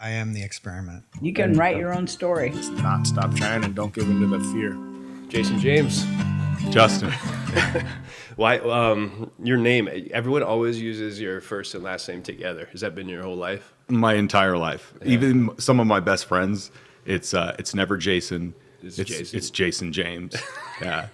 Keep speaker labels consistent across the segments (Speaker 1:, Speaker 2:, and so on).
Speaker 1: I am the experiment.
Speaker 2: You can write your own story.
Speaker 3: Not stop trying and don't give in to the fear.
Speaker 4: Jason James.
Speaker 5: Justin.
Speaker 4: Why? Your name. Everyone always uses your first and last name together. Has that been your whole life?
Speaker 5: My entire life.
Speaker 4: Yeah.
Speaker 5: Even some of my best friends, it's never Jason.
Speaker 4: It's
Speaker 5: It's
Speaker 4: Jason.
Speaker 5: Jason James. Yeah.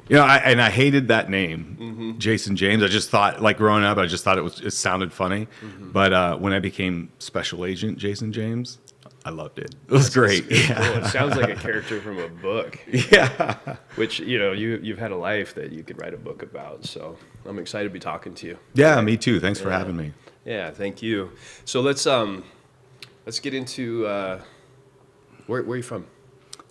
Speaker 5: I hated that name, Jason James. I just thought, like growing up, I just thought it sounded funny. But when I became Special Agent Jason James, I loved it. It was great.
Speaker 4: Cool. It sounds like a character from a book.
Speaker 5: Yeah.
Speaker 4: Which, you've had a life that you could write a book about. So I'm excited to be talking to you.
Speaker 5: Yeah, me too. Thanks for having me.
Speaker 4: Yeah, thank you. So let's get into where are you from?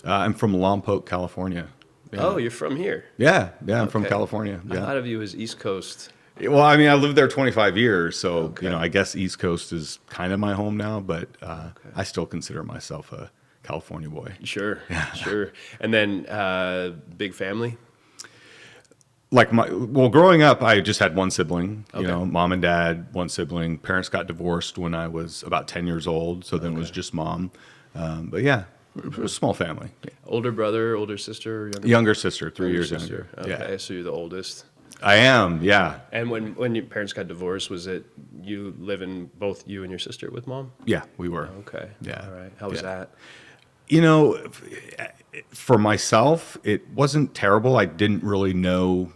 Speaker 5: I'm from Lompoc, California. Yeah.
Speaker 4: Oh, you're from here.
Speaker 5: Yeah, I'm from
Speaker 4: Okay.
Speaker 5: California.
Speaker 4: I
Speaker 5: Yeah.
Speaker 4: thought of you as East Coast.
Speaker 5: Well, I mean, I lived there 25 years, so
Speaker 4: Okay.
Speaker 5: I guess East Coast is kind of my home now, but I still consider myself a California boy.
Speaker 4: Sure, sure. And then big family.
Speaker 5: Growing up, I just had one sibling.
Speaker 4: Okay.
Speaker 5: Mom and dad, one sibling. Parents got divorced when I was about 10 years old, so then it was just mom. But yeah, it was a small family.
Speaker 4: Older brother, older sister,
Speaker 5: Younger sister, 3 years
Speaker 4: sister.
Speaker 5: younger.
Speaker 4: Okay,
Speaker 5: Yeah,
Speaker 4: so you're the oldest.
Speaker 5: I am. Yeah,
Speaker 4: And when your parents got divorced, was it you living both you and your sister with mom?
Speaker 5: yeah, we were.
Speaker 4: Okay.
Speaker 5: Yeah.
Speaker 4: All right. How was
Speaker 5: Yeah.
Speaker 4: that?
Speaker 5: For myself, it wasn't terrible. I didn't really know,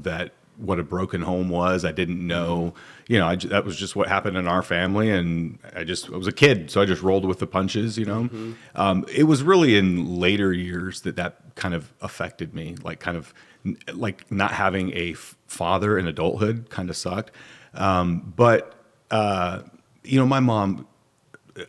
Speaker 5: that what a broken home was. I didn't know, that was just what happened in our family, and I was a kid, so I just rolled with the punches. It was really in later years that kind of affected me, like not having a father in adulthood kind of sucked. But my mom,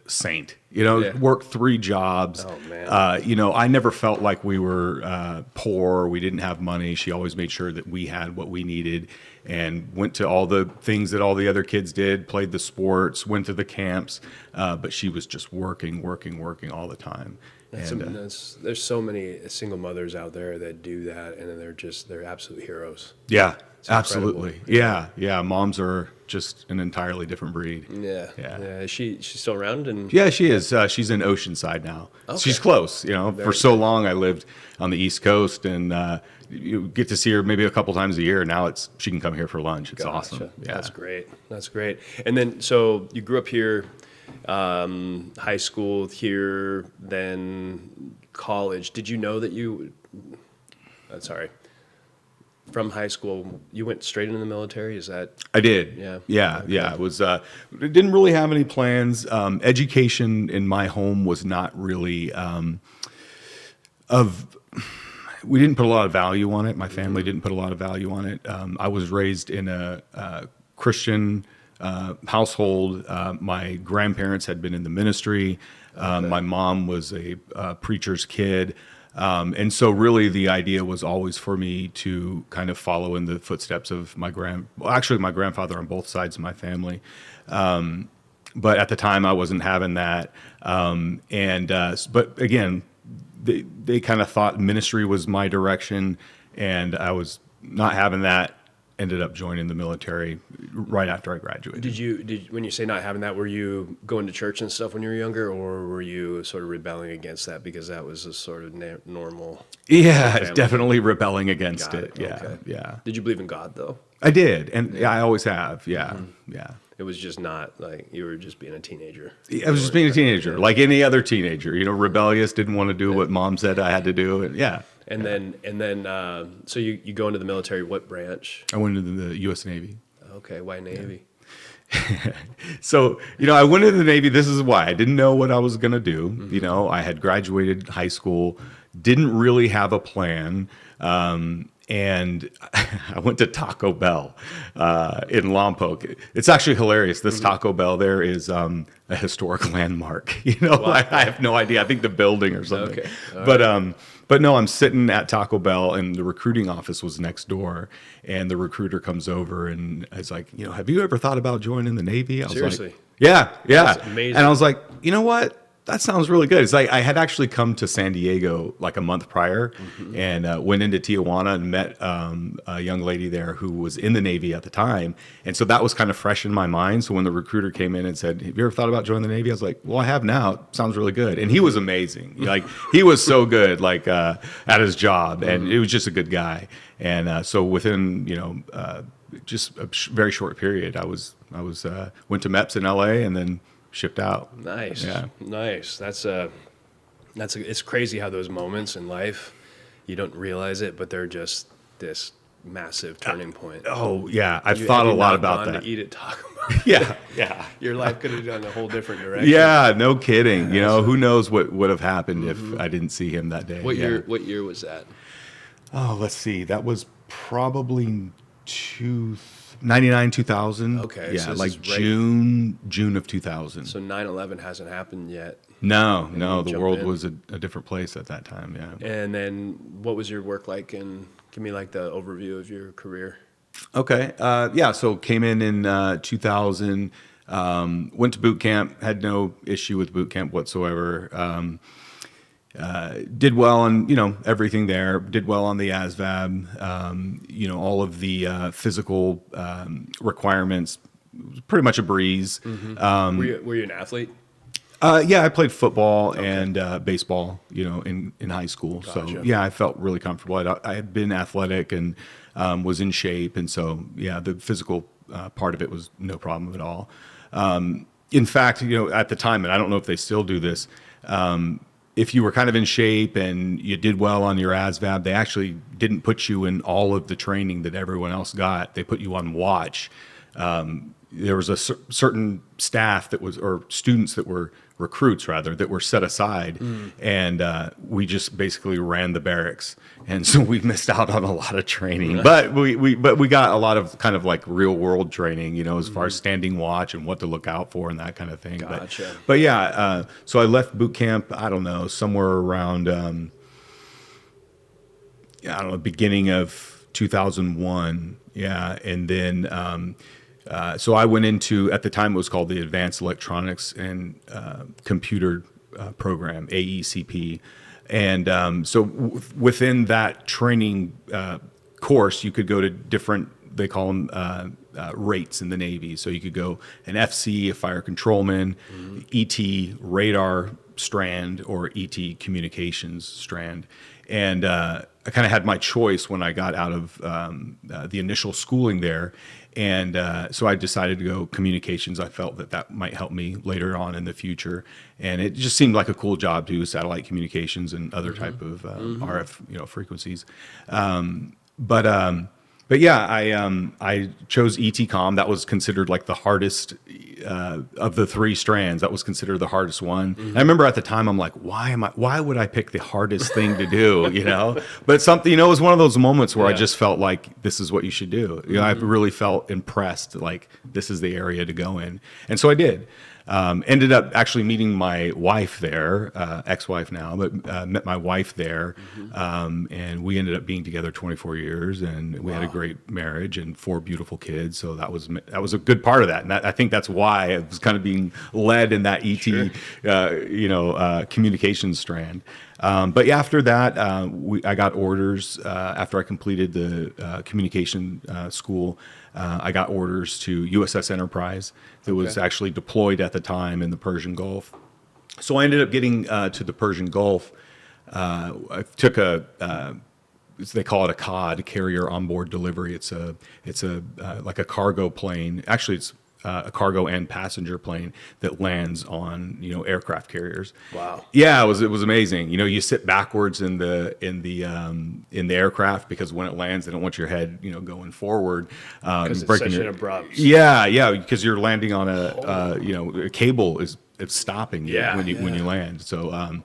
Speaker 5: saint,
Speaker 4: Yeah.
Speaker 5: worked 3 jobs.
Speaker 4: Oh, man.
Speaker 5: I never felt like we were poor. We didn't have money. She always made sure that we had what we needed and went to all the things that all the other kids did, played the sports, went to the camps. But she was just working all the time.
Speaker 4: There's so many single mothers out there that do that, and then they're absolute heroes.
Speaker 5: Yeah,
Speaker 4: It's
Speaker 5: absolutely.
Speaker 4: incredible.
Speaker 5: Yeah. Moms are just an entirely different breed.
Speaker 4: Yeah.
Speaker 5: Yeah.
Speaker 4: Is she still around? And
Speaker 5: Yeah, she is. She's in Oceanside now.
Speaker 4: Okay.
Speaker 5: She's close. For so long I lived on the East Coast, and you get to see her maybe a couple times a year. Now she can come here for lunch. It's awesome.
Speaker 4: Gotcha.
Speaker 5: Yeah.
Speaker 4: That's great. And then, so you grew up here, high school here, then college. Did you know that from high school, you went straight into the military? Is that?
Speaker 5: I did.
Speaker 4: Yeah.
Speaker 5: Yeah.
Speaker 4: Okay.
Speaker 5: Yeah. It was. Didn't really have any plans. Education in my home was not really we didn't put a lot of value on it. My family didn't put a lot of value on it. I was raised in a Christian household. My grandparents had been in the ministry. My mom was a preacher's kid. And so really the idea was always for me to kind of follow in the footsteps of my grandfather on both sides of my family. But at the time I wasn't having that. But again, they kind of thought ministry was my direction, and I was not having that. Ended up joining the military right after I graduated.
Speaker 4: When you say not having that, were you going to church and stuff when you were younger, or were you sort of rebelling against that because that was a sort of normal?
Speaker 5: Yeah,
Speaker 4: family?
Speaker 5: definitely rebelling against
Speaker 4: Got
Speaker 5: it.
Speaker 4: it.
Speaker 5: Yeah,
Speaker 4: Okay.
Speaker 5: yeah.
Speaker 4: Did you believe in God though?
Speaker 5: I did, and I always have. Yeah, yeah.
Speaker 4: It was just not like you were just being a teenager.
Speaker 5: I was just being a teenager, like any other teenager. Rebellious, didn't want to do what mom said I had to do, and yeah.
Speaker 4: And then, so you go into the military. What branch?
Speaker 5: I went into the U.S. Navy.
Speaker 4: Okay, why Navy?
Speaker 5: So, I went into the Navy. This is why. I didn't know what I was going to do. I had graduated high school, didn't really have a plan. And I went to Taco Bell in Lompoc. It's actually hilarious. This Taco Bell there is a historic landmark. I have no idea. I think the building or something.
Speaker 4: Okay. All
Speaker 5: But no, I'm sitting at Taco Bell, and the recruiting office was next door. And the recruiter comes over and is like, have you ever thought about joining the Navy? I was
Speaker 4: Seriously?
Speaker 5: like, yeah.
Speaker 4: That's amazing.
Speaker 5: And I was like, you know what? that sounds really good. It's like I had actually come to San Diego like a month prior and went into Tijuana and met a young lady there who was in the Navy at the time. And so that was kind of fresh in my mind. So when the recruiter came in and said, have you ever thought about joining the Navy? I was like, well, I have now. It sounds really good. And he was amazing. Like he was so good, like at his job. And it was just a good guy. And so within, just a very short period, I went to MEPS in LA and then shipped out.
Speaker 4: Nice.
Speaker 5: Yeah.
Speaker 4: Nice. It's crazy how those moments in life, you don't realize it, but they're just this massive turning point.
Speaker 5: Oh yeah. I've thought a lot about that.
Speaker 4: To eat at Taco Bell.
Speaker 5: Yeah.
Speaker 4: Your life could have gone a whole different direction.
Speaker 5: Yeah. No kidding. Who knows what would have happened if I didn't see him that day.
Speaker 4: What year was that?
Speaker 5: Oh, let's see. That was probably 99, 2000.
Speaker 4: Okay,
Speaker 5: Yeah,
Speaker 4: so this
Speaker 5: like
Speaker 4: is
Speaker 5: June of 2000.
Speaker 4: So 9/11 hasn't happened yet.
Speaker 5: No, the
Speaker 4: jumped
Speaker 5: world
Speaker 4: in.
Speaker 5: was a different place at that time. Yeah.
Speaker 4: And then what was your work like? And give me like the overview of your career.
Speaker 5: Okay. So came in 2000. Went to boot camp. Had no issue with boot camp whatsoever. Did well on everything there. Did well on the ASVAB. All of the physical requirements. Pretty much a breeze.
Speaker 4: Were you an athlete?
Speaker 5: Yeah, I played football and baseball. In high school.
Speaker 4: Gotcha.
Speaker 5: So yeah, I felt really comfortable. I had been athletic and was in shape, and so yeah, the physical part of it was no problem at all. In fact, at the time, and I don't know if they still do this. If you were kind of in shape and you did well on your ASVAB, they actually didn't put you in all of the training that everyone else got. They put you on watch. There was a certain staff or students that were recruits rather, that were set aside. And we just basically ran the barracks. And so we missed out on a lot of training, but we got a lot of kind of like real world training, as far as standing watch and what to look out for and that kind of thing.
Speaker 4: Gotcha.
Speaker 5: But yeah, so I left boot camp, I don't know, somewhere around, beginning of 2001. Yeah. And then, so I went into, at the time it was called the Advanced Electronics and Computer Program, AECP. And so within that training course, you could go to different, they call them rates in the Navy. So you could go an FC, a fire controlman, ET radar strand, or ET communications strand. And I kind of had my choice when I got out of the initial schooling there. And so I decided to go communications. I felt that might help me later on in the future. And it just seemed like a cool job too, satellite communications and other type of RF frequencies. But yeah, I chose ETCOM. That was considered like the hardest of the three strands. That was considered the hardest one. I remember at the time, I'm like, why would I pick the hardest thing to do? But something, it was one of those moments where I just felt like this is what you should do. I really felt impressed, like this is the area to go in. And so I did. Ended up actually meeting my wife there, ex-wife now, but met my wife there. And we ended up being together 24 years, and we had a great marriage and 4 beautiful kids. So that was a good part of that. And I think that's why I was kind of being led in that ET, communications strand. But after that, I got orders after I completed the communication school. I got orders to USS Enterprise that was actually deployed at the time in the Persian Gulf. So I ended up getting to the Persian Gulf. I took they call it a COD, carrier onboard delivery. It's like a cargo plane. Actually, it's a cargo and passenger plane that lands on aircraft carriers.
Speaker 4: Wow.
Speaker 5: Yeah, it was amazing. You sit backwards in the aircraft because when it lands, they don't want your head going forward.
Speaker 4: Because it's such an abrupt.
Speaker 5: Yeah, because you're landing on a cable is stopping you when you land. So I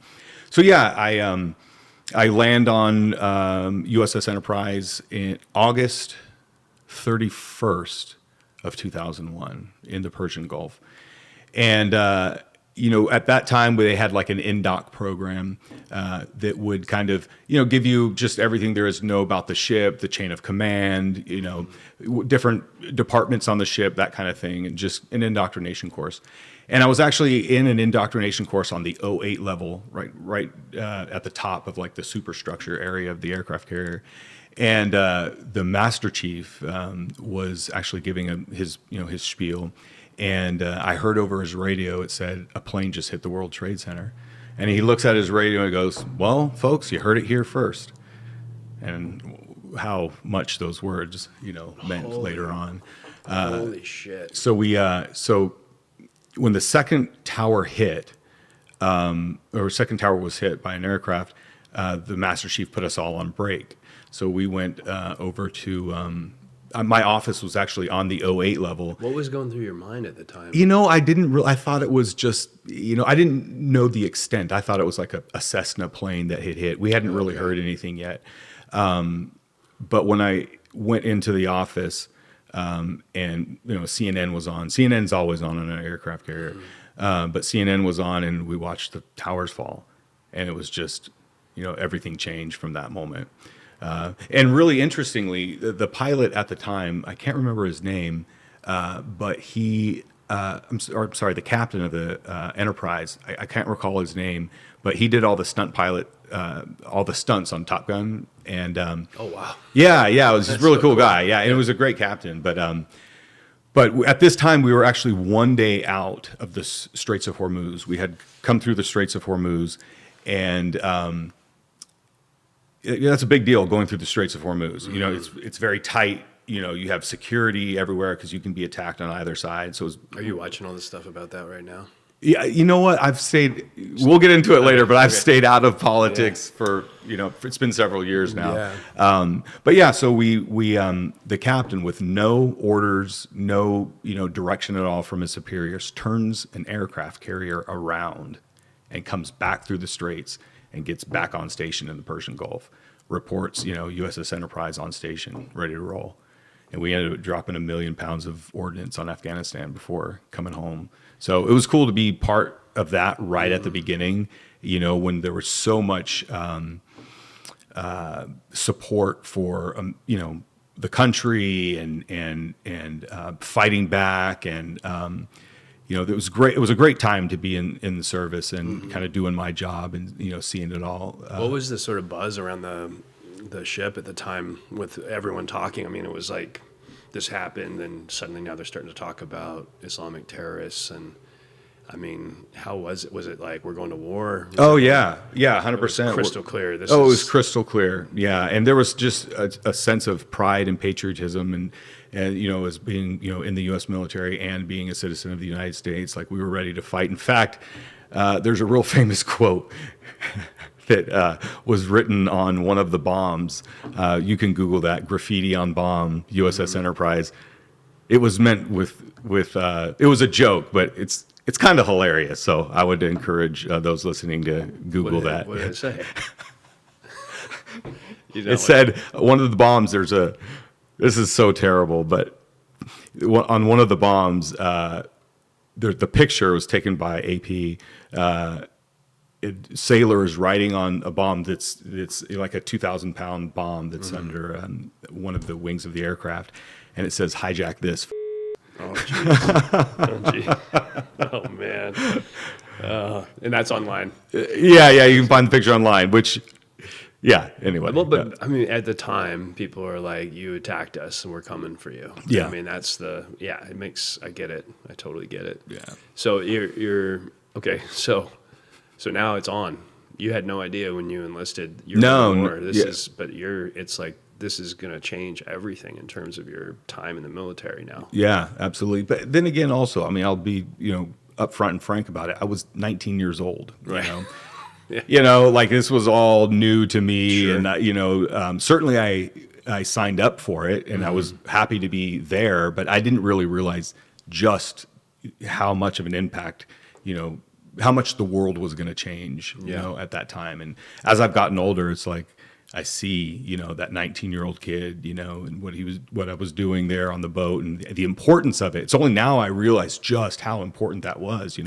Speaker 5: land on USS Enterprise in August 31st. Of 2001 in the Persian Gulf. And, at that time they had like an in-dock program that would kind of, give you just everything there is to know about the ship, the chain of command, different departments on the ship, that kind of thing, and just an indoctrination course. And I was actually in an indoctrination course on the 08 level, right at the top of like the superstructure area of the aircraft carrier. And the master chief was actually giving his spiel. And I heard over his radio, it said, a plane just hit the World Trade Center. And he looks at his radio and goes, well, folks, you heard it here first. And how much those words, meant later on.
Speaker 4: Holy shit.
Speaker 5: So when the second tower hit, or second tower was hit by an aircraft, the master chief put us all on break. So we went over to my office was actually on the 08 level.
Speaker 4: What was going through your mind at the time?
Speaker 5: I thought it was just, I didn't know the extent. I thought it was like a Cessna plane that had hit. We hadn't really heard anything yet. But when I went into the office, and CNN was on. CNN's always on an aircraft carrier. But CNN was on, and we watched the towers fall. And it was just, everything changed from that moment. And really interestingly, the pilot at the time, I can't remember his name, but the captain of the Enterprise, I can't recall his name, but he did all the all the stunts on Top Gun. And
Speaker 4: oh, wow.
Speaker 5: Yeah, it was just a really cool guy. Yeah, and it was a great captain. But at this time, we were actually one day out of the Straits of Hormuz. We had come through the Straits of Hormuz, and that's a big deal going through the Straits of Hormuz. It's very tight. You have security everywhere because you can be attacked on either side. So
Speaker 4: are you watching all this stuff about that right now?
Speaker 5: Yeah, you know what? I've stayed. We'll get into it later, but I've stayed out of politics for it's been several years now.
Speaker 4: Yeah.
Speaker 5: But yeah, so we the captain, with no orders, no direction at all from his superiors, turns an aircraft carrier around and comes back through the Straits and gets back on station in the Persian Gulf. Reports, USS Enterprise on station, ready to roll. And we ended up dropping 1 million pounds of ordnance on Afghanistan before coming home. So it was cool to be part of that right at the beginning, when there was so much support for, the country and fighting back. And, it was great. It was a great time to be in the service and kind of doing my job and, seeing it all.
Speaker 4: What was the sort of buzz around the ship at the time with everyone talking? I mean, it was like this happened and suddenly now they're starting to talk about Islamic terrorists. And I mean, how was it? Was it like, we're going to war?
Speaker 5: Yeah, 100%.
Speaker 4: Crystal clear.
Speaker 5: It was crystal clear. Yeah. And there was just a sense of pride and patriotism and as being, in the U.S. military and being a citizen of the United States, like we were ready to fight. In fact, there's a real famous quote that was written on one of the bombs. You can Google that, graffiti on bomb, USS Enterprise. It was meant with it was a joke, but it's kind of hilarious. So I would encourage those listening to Google that.
Speaker 4: What did it say?
Speaker 5: It said one of the bombs, this is so terrible, but on one of the bombs, the picture was taken by AP. Sailors riding on a bomb that's like a 2,000-pound bomb that's under one of the wings of the aircraft, and it says, "Hijack this."
Speaker 4: Oh, geez. Oh man. And that's online.
Speaker 5: Yeah, you can find the picture online. Anyway.
Speaker 4: Well, but I mean, at the time, people are like, "You attacked us, and we're coming for you."
Speaker 5: Yeah.
Speaker 4: I mean, it makes. I get it. I totally get it.
Speaker 5: Yeah.
Speaker 4: So you're okay. So now it's on. You had no idea when you enlisted. It's like this is going to change everything in terms of your time in the military now.
Speaker 5: Yeah, absolutely. But then again, also, I mean, I'll be upfront and frank about it. I was 19 years old.
Speaker 4: Right.
Speaker 5: Yeah. Like this was all new to me,
Speaker 4: Sure.
Speaker 5: and certainly I signed up for it, and I was happy to be there, but I didn't really realize just how much of an impact, how much the world was going to change, at that time. And as I've gotten older, it's like I see, that 19-year-old kid, and what I was doing there on the boat and the importance of it. It's only now I realize just how important that was.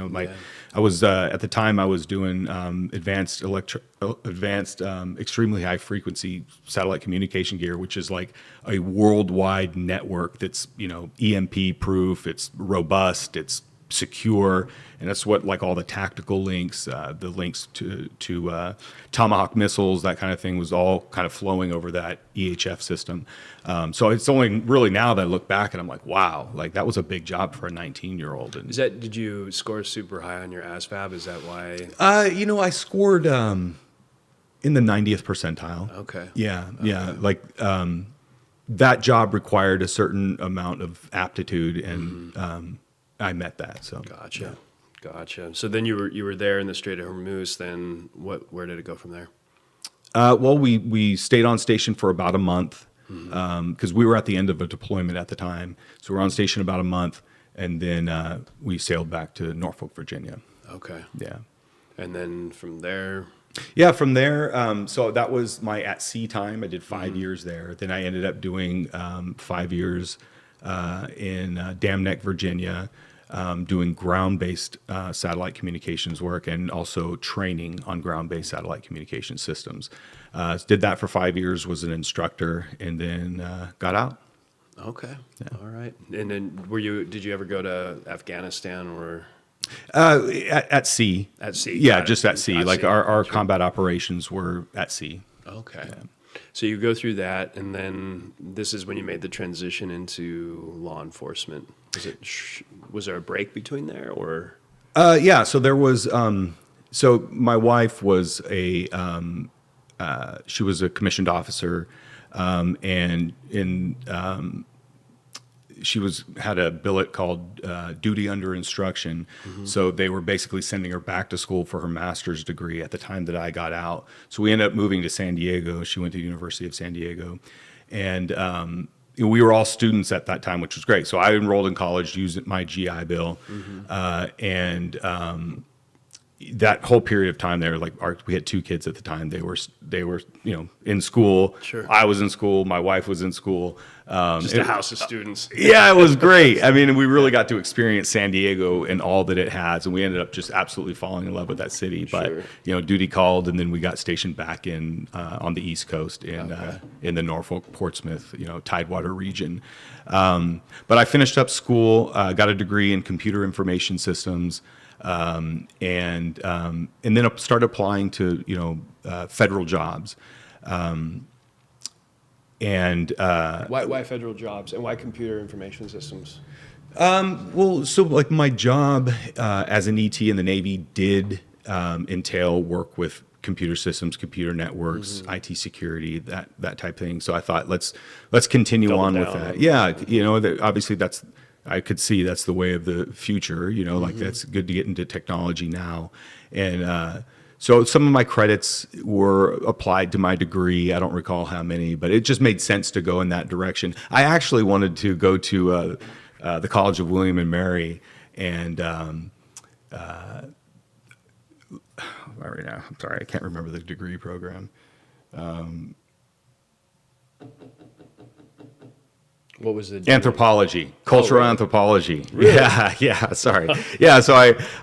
Speaker 5: I was at the time I was doing advanced extremely high frequency satellite communication gear, which is like a worldwide network that's EMP proof. It's robust. It's secure, and that's what like all the tactical links, the links to Tomahawk missiles, that kind of thing was all kind of flowing over that EHF system. So it's only really now that I look back and I'm like, wow, like that was a big job for a 19-year-old. And
Speaker 4: Did you score super high on your ASVAB? Is that why?
Speaker 5: I scored in the 90th percentile.
Speaker 4: Okay.
Speaker 5: Yeah, like that job required a certain amount of aptitude, and I met that. So
Speaker 4: Gotcha. So then you were there in the Strait of Hormuz. Then where did it go from there?
Speaker 5: Well, we stayed on station for about a month because we were at the end of a deployment at the time. So we were on station about a month, and then we sailed back to Norfolk, Virginia.
Speaker 4: Okay.
Speaker 5: Yeah.
Speaker 4: And then from there.
Speaker 5: Yeah, from there, so that was my at sea time. I did 5 years there. Then I ended up doing 5 years in Dam Neck, Virginia, doing ground-based satellite communications work and also training on ground-based satellite communication systems. Did that for 5 years, was an instructor, and then got out.
Speaker 4: Okay. Yeah. All right. And then did you ever go to Afghanistan or?
Speaker 5: At sea.
Speaker 4: At sea.
Speaker 5: Yeah, just at sea. Like
Speaker 4: sea.
Speaker 5: our combat operations were at sea.
Speaker 4: Okay. Yeah. So you go through that, and then this is when you made the transition into law enforcement. Was there a break between there, or?
Speaker 5: Yeah. So there was. So my wife was she was a commissioned officer, and she had a billet called duty under instruction. So they were basically sending her back to school for her master's degree at the time that I got out. So we ended up moving to San Diego. She went to the University of San Diego. And we were all students at that time, which was great. So I enrolled in college, used my GI Bill. And that whole period of time there, like we had 2 kids at the time. They were in school.
Speaker 4: Sure.
Speaker 5: I was in school. My wife was in school.
Speaker 4: Just a house of students.
Speaker 5: Yeah, it was great. I mean, we really got to experience San Diego and all that it has, and we ended up just absolutely falling in love with that city. But duty called, and then we got stationed back in on the East Coast in the Norfolk, Portsmouth, Tidewater region. But I finished up school, got a degree in computer information systems. And then started applying to federal jobs,
Speaker 4: Why federal jobs and why computer information systems?
Speaker 5: Well, so like my job as an ET in the Navy did entail work with computer systems, computer networks, IT security, that type of thing. So I thought let's continue
Speaker 4: Double
Speaker 5: on with
Speaker 4: down.
Speaker 5: that. Yeah, obviously I could see that's the way of the future, like that's good to get into technology now. And so some of my credits were applied to my degree. I don't recall how many, but it just made sense to go in that direction. I actually wanted to go to the College of William and Mary, and right now, I'm sorry, I can't remember the degree program.
Speaker 4: What was the
Speaker 5: Anthropology, cultural
Speaker 4: really?
Speaker 5: Anthropology.
Speaker 4: Really?
Speaker 5: Yeah. Sorry. Yeah. So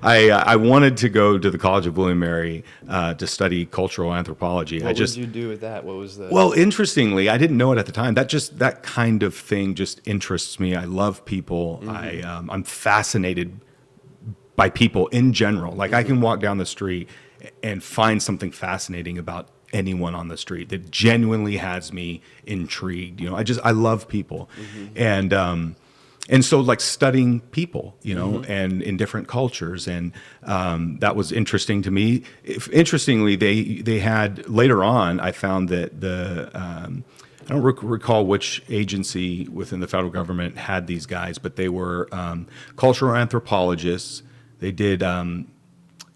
Speaker 5: I wanted to go to the College of William and Mary to study cultural anthropology.
Speaker 4: What did you do with that? What was the?
Speaker 5: Well, interestingly, I didn't know it at the time. That kind of thing just interests me. I love people. I'm fascinated by people in general. Like I can walk down the street and find something fascinating about anyone on the street that genuinely has me intrigued. I love people. And so like studying people, and in different cultures. And that was interesting to me. Interestingly, they had later on, I found that I don't recall which agency within the federal government had these guys, but they were cultural anthropologists. They did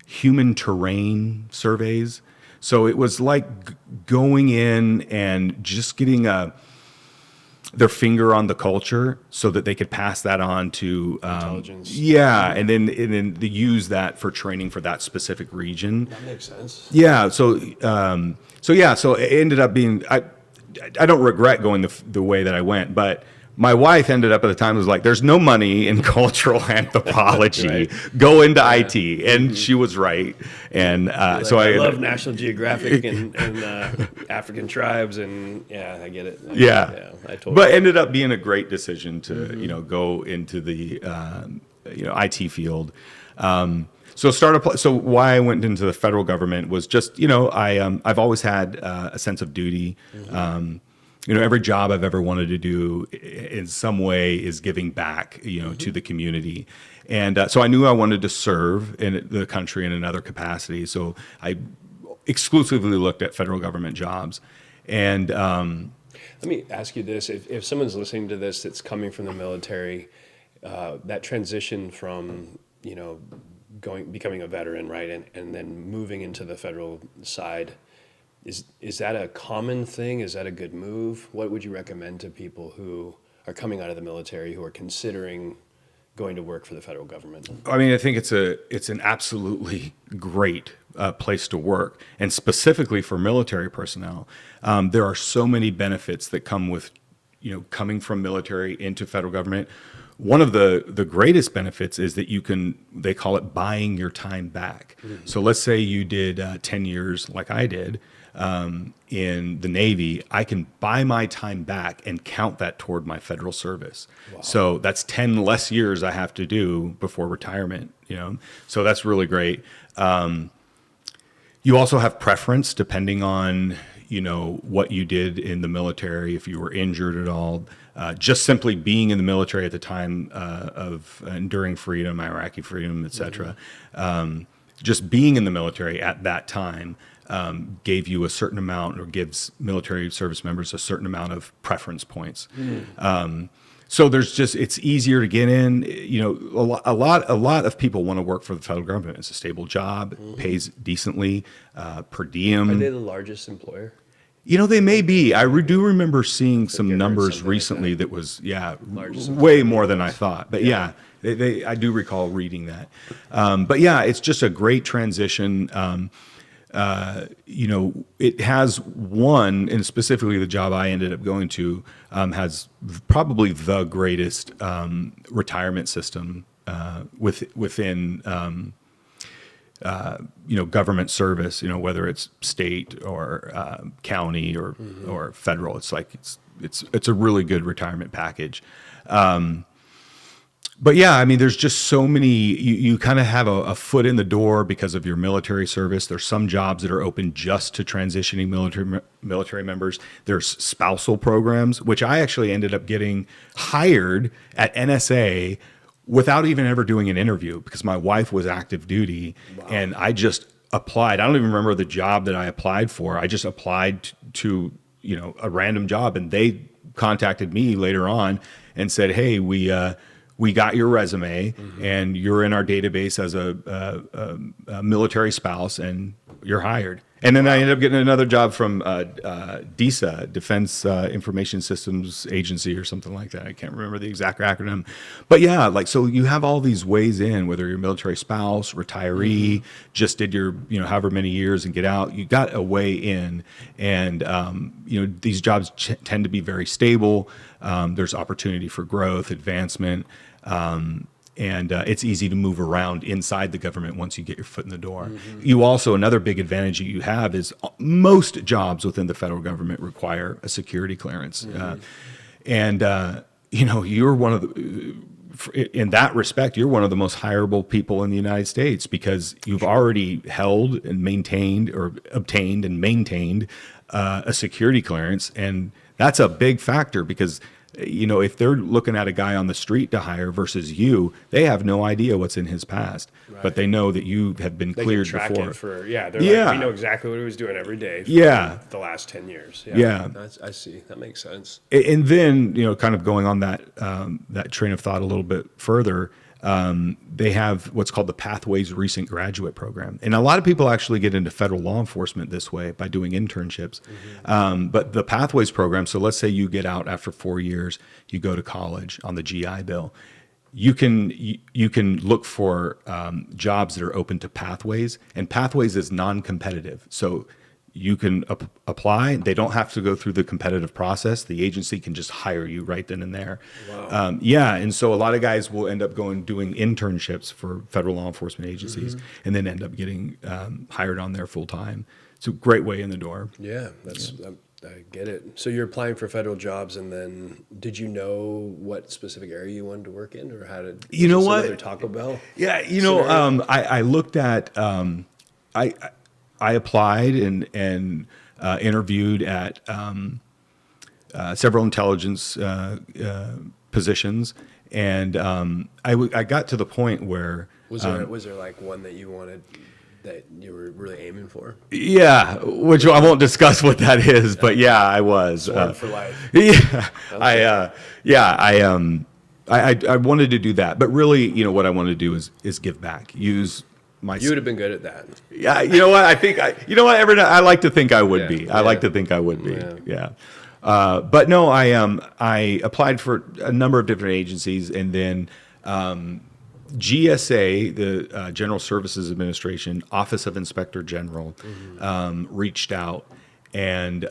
Speaker 5: human terrain surveys. So it was like going in and just getting their finger on the culture so that they could pass that on to
Speaker 4: intelligence.
Speaker 5: Yeah, and then they use that for training for that specific region.
Speaker 4: That makes sense.
Speaker 5: Yeah. So it ended up being. I don't regret going the way that I went, but my wife ended up at the time was like, "There's no money in cultural anthropology.
Speaker 4: Right.
Speaker 5: Go into IT," and she was right. And so
Speaker 4: I love National Geographic and African tribes, and I get it. I totally.
Speaker 5: But ended up being a great decision to go into the IT field. So why I went into the federal government was just, I've always had a sense of duty. Every job I've ever wanted to do in some way is giving back, to the community. And so I knew I wanted to serve in the country in another capacity. So I exclusively looked at federal government jobs. And
Speaker 4: let me ask you this. If someone's listening to this that's coming from the military, that transition from, becoming a veteran, right, and then moving into the federal side, is that a common thing? Is that a good move? What would you recommend to people who are coming out of the military who are considering going to work for the federal government?
Speaker 5: I mean, I think it's an absolutely great place to work, and specifically for military personnel, there are so many benefits that come with, coming from military into federal government. One of the greatest benefits is that they call it buying your time back. Mm-hmm. So let's say you did 10 years like I did in the Navy. I can buy my time back and count that toward my federal service. Wow. So that's 10 less years I have to do before retirement, So that's really great. You also have preference depending on, what you did in the military, if you were injured at all. Just simply being in the military at the time of enduring freedom, Iraqi freedom, et cetera. Mm-hmm. Just being in the military at that time gave you a certain amount, or gives military service members a certain amount of preference points. Mm. So it's easier to get in. A lot of people want to work for the federal government. It's a stable job, mm-hmm. pays decently, per diem.
Speaker 4: Are they the largest employer?
Speaker 5: They may be. I do remember seeing some numbers recently that was, way more than I thought. But I do recall reading that. But it's just a great transition. It has one, and specifically the job I ended up going to, has probably the greatest retirement system within government service, whether it's state or county or mm-hmm. or federal. It's like it's a really good retirement package. But there's just so many, you kind of have a foot in the door because of your military service. There's some jobs that are open just to transitioning military members. There's spousal programs, which I actually ended up getting hired at NSA without even ever doing an interview because my wife was active duty. Wow. And I just applied. I don't even remember the job that I applied for. I just applied to, a random job, and they contacted me later on and said, "Hey, we got your resume, mm-hmm. and you're in our database as a military spouse, and you're hired." And then I ended up getting another job from DISA, Defense Information Systems Agency, or something like that. I can't remember the exact acronym. But so you have all these ways in, whether you're a military spouse, retiree, mm-hmm. just did your, however many years and get out, you got a way in. And, these jobs tend to be very stable. There's opportunity for growth, advancement. And it's easy to move around inside the government once you get your foot in the door. Mm-hmm. You also, another big advantage that you have is most jobs within the federal government require a security clearance. Mm-hmm. You're one of the, in that respect, you're one of the most hireable people in the United States because you've already held and maintained or obtained and maintained a security clearance. And that's a big factor because if they're looking at a guy on the street to hire versus you, they have no idea what's in his past, right. But they know that you have been cleared before.
Speaker 4: Like, we know exactly what he was doing every day for the last 10 years.
Speaker 5: Yeah.
Speaker 4: I see. That makes sense.
Speaker 5: And then, kind of going on that train of thought a little bit further, they have what's called the Pathways Recent Graduate Program. And a lot of people actually get into federal law enforcement this way by doing internships. Mm-hmm. But the Pathways program, so let's say you get out after 4 years, you go to college on the GI Bill. You can look for jobs that are open to Pathways, and Pathways is non-competitive. So you can apply. They don't have to go through the competitive process. The agency can just hire you right then and there. Wow. And so a lot of guys will end up doing internships for federal law enforcement agencies, mm-hmm. and then end up getting hired on there full time. It's a great way in the door.
Speaker 4: Yeah, I get it. So you're applying for federal jobs, and then did you know what specific area you wanted to work in, or how did
Speaker 5: You know
Speaker 4: was this
Speaker 5: what?
Speaker 4: another Taco Bell?
Speaker 5: Yeah,
Speaker 4: scenario?
Speaker 5: I looked at I applied and interviewed at several intelligence positions, and I got to the point where
Speaker 4: Was there like one that you wanted that you were really aiming for?
Speaker 5: yeah, which I won't discuss what that is, but yeah, I was
Speaker 4: For life.
Speaker 5: yeah, I wanted to do that, but really, what I wanted to do is give back, use my.
Speaker 4: You would have been good at that.
Speaker 5: Yeah, you know what? I think I like to think I would be. I like
Speaker 4: Yeah.
Speaker 5: to think I would be.
Speaker 4: Yeah.
Speaker 5: Yeah. But no, I applied for a number of different agencies, and then GSA, the General Services Administration, Office of Inspector General, reached out and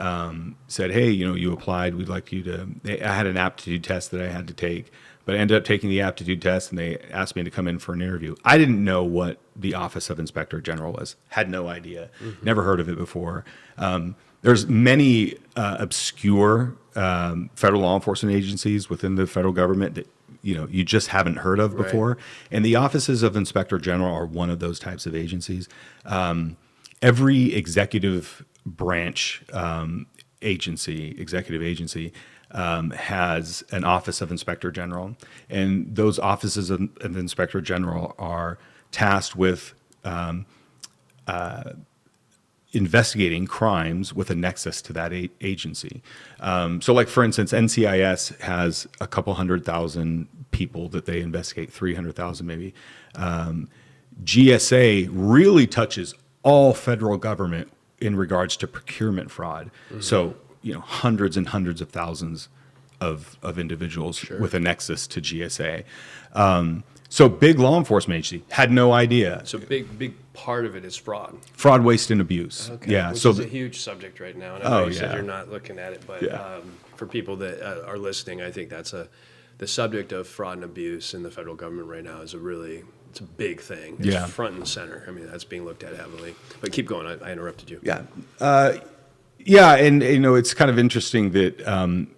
Speaker 5: said, "Hey, you applied. We'd like you to." I had an aptitude test that I had to take, but I ended up taking the aptitude test, and they asked me to come in for an interview. I didn't know what the Office of Inspector General was. Had no idea. Never heard of it before. There's many obscure federal law enforcement agencies within the federal government that you just haven't heard of before, and the offices of Inspector General are one of those types of agencies. Every executive branch executive agency has an office of Inspector General, and those offices of Inspector General are tasked with investigating crimes with a nexus to that agency. So like, for instance, NCIS has a couple 100,000 people that they investigate, 300,000 maybe. GSA really touches all federal government in regards to procurement fraud. So, hundreds and hundreds of thousands of individuals with a nexus to GSA. So big law enforcement agency, had no idea.
Speaker 4: So big part of it is fraud.
Speaker 5: Fraud, waste, and abuse.
Speaker 4: Okay.
Speaker 5: Yeah.
Speaker 4: Which
Speaker 5: so
Speaker 4: is a huge subject right now. And I know you said
Speaker 5: yeah.
Speaker 4: you're not looking at it, but
Speaker 5: Yeah.
Speaker 4: For people that are listening, I think the subject of fraud and abuse in the federal government right now is it's a big thing. It's
Speaker 5: Yeah.
Speaker 4: front and center. I mean, that's being looked at heavily. But keep going. I interrupted you.
Speaker 5: Yeah. Yeah, and it's kind of interesting that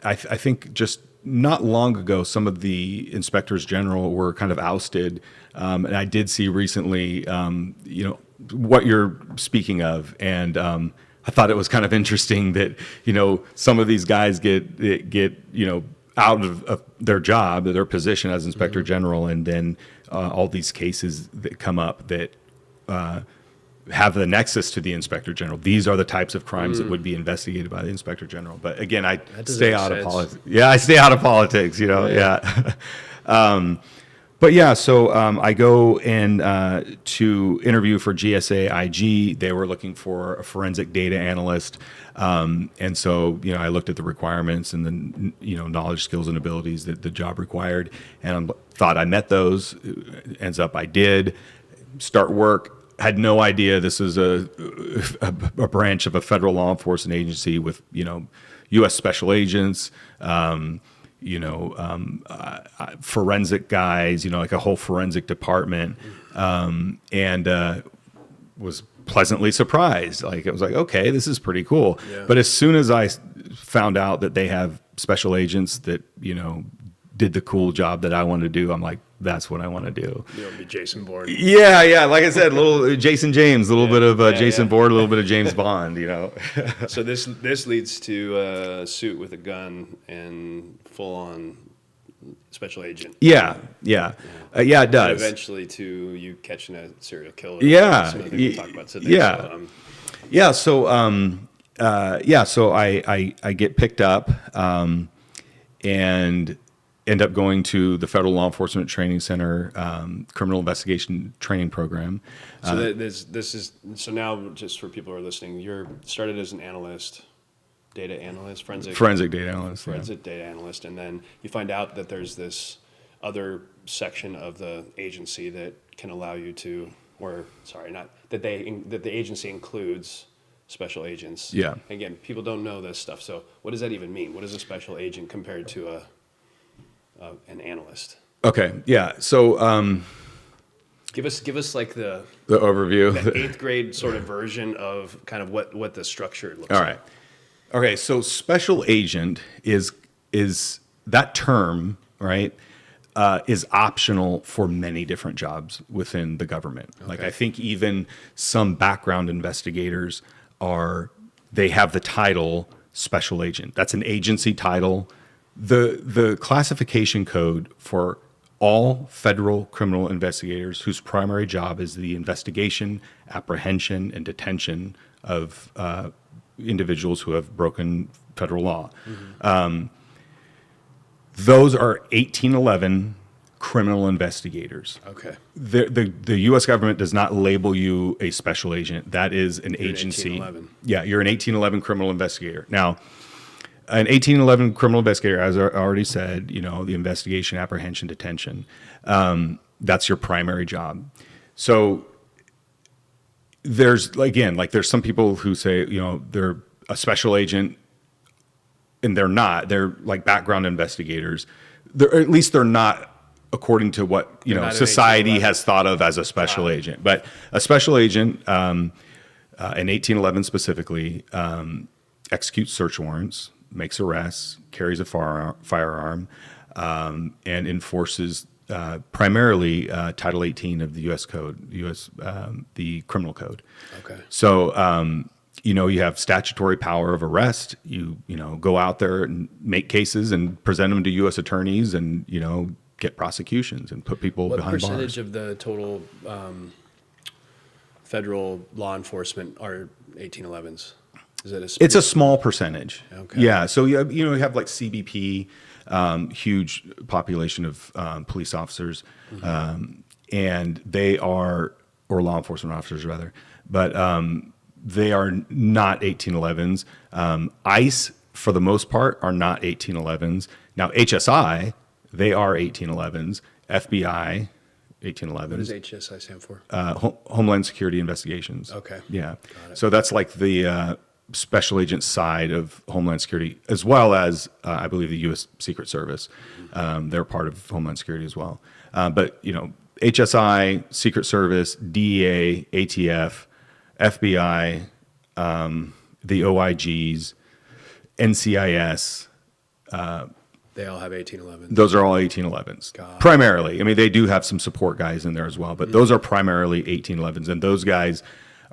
Speaker 5: I think just not long ago, some of the inspectors general were kind of ousted, and I did see recently, what you're speaking of, and I thought it was kind of interesting that some of these guys get out of their job, their position as inspector general, and then all these cases that come up that have the nexus to the inspector general. These are the types of crimes that would be investigated by the inspector general. But again, I stay out of politics. Yeah, I stay out of politics. Yeah. But yeah, so I go in to interview for GSA IG. They were looking for a forensic data analyst, and so I looked at the requirements and the knowledge, skills, and abilities that the job required, and thought I met those. Ends up I did. Start work. Had no idea this is a branch of a federal law enforcement agency with U.S. special agents. Forensic guys, like a whole forensic department, and was pleasantly surprised. Like, it was like, okay, this is pretty cool. Yeah. But as soon as I found out that they have special agents that, did the cool job that I wanted to do, I'm like, that's what I want to do.
Speaker 4: You want to be Jason Bourne.
Speaker 5: Yeah. Like I said, a little Jason James, a little bit of Jason Bourne, a little bit of James Bond,
Speaker 4: So this leads to a suit with a gun and full on special agent.
Speaker 5: Yeah, it does.
Speaker 4: And eventually to you catching a serial killer.
Speaker 5: Yeah.
Speaker 4: Some of the things we'll talk about today.
Speaker 5: Yeah. So I get picked up and end up going to the Federal Law Enforcement Training Center criminal investigation training program.
Speaker 4: So so now, just for people who are listening, you're started as an analyst, data analyst, forensic
Speaker 5: data analyst,
Speaker 4: data analyst, and then you find out that there's this other section of the agency that can allow you to, that the agency includes special agents.
Speaker 5: Yeah.
Speaker 4: Again, people don't know this stuff. So what does that even mean? What is a special agent compared to an analyst?
Speaker 5: Okay. Yeah. So
Speaker 4: give us like the
Speaker 5: overview,
Speaker 4: the 8th grade sort of version of kind of what the structure looks like.
Speaker 5: All Okay, so special agent is that term, right? Is optional for many different jobs within the government. Like I think even some background investigators they have the title special agent. That's an agency title. The classification code for all federal criminal investigators whose primary job is the investigation, apprehension, and detention of individuals who have broken federal law. Those are 1811 criminal investigators.
Speaker 4: Okay.
Speaker 5: The U.S. government does not label you a special agent. That is an agency.
Speaker 4: 1811.
Speaker 5: Yeah, you're an 1811 criminal investigator. Now, an 1811 criminal investigator, as I already said, the investigation, apprehension, detention, that's your primary job. So there's some people who say, they're a special agent, and they're not. They're like background investigators. At least they're not according to what society has thought of as a special agent. But a special agent, in 1811 specifically, executes search warrants, makes arrests, carries a firearm, and enforces primarily Title 18 of the U.S. Code, the Criminal Code. Okay. So. You have statutory power of arrest. You go out there and make cases and present them to U.S. attorneys and, get prosecutions and put people behind bars.
Speaker 4: What percentage of the total federal law enforcement are 1811s? Is it
Speaker 5: It's a small percentage.
Speaker 4: Okay.
Speaker 5: Yeah. So, you have like CBP, huge population of police officers, and they are, or law enforcement officers rather, but they are not 1811s. ICE, for the most part, are not 1811s. Now, HSI, they are 1811s. FBI, 1811s.
Speaker 4: What does HSI stand for?
Speaker 5: Homeland Security Investigations.
Speaker 4: Okay.
Speaker 5: Yeah. So that's like the special agent side of Homeland Security, as well as, I believe, the U.S. Secret Service. They're part of Homeland Security as well. But, HSI, Secret Service, DEA, ATF, FBI, the OIGs, NCIS.
Speaker 4: They all have 1811s.
Speaker 5: Those are all 1811s. Primarily. I mean, they do have some support guys in there as well, but those are primarily 1811s. And those guys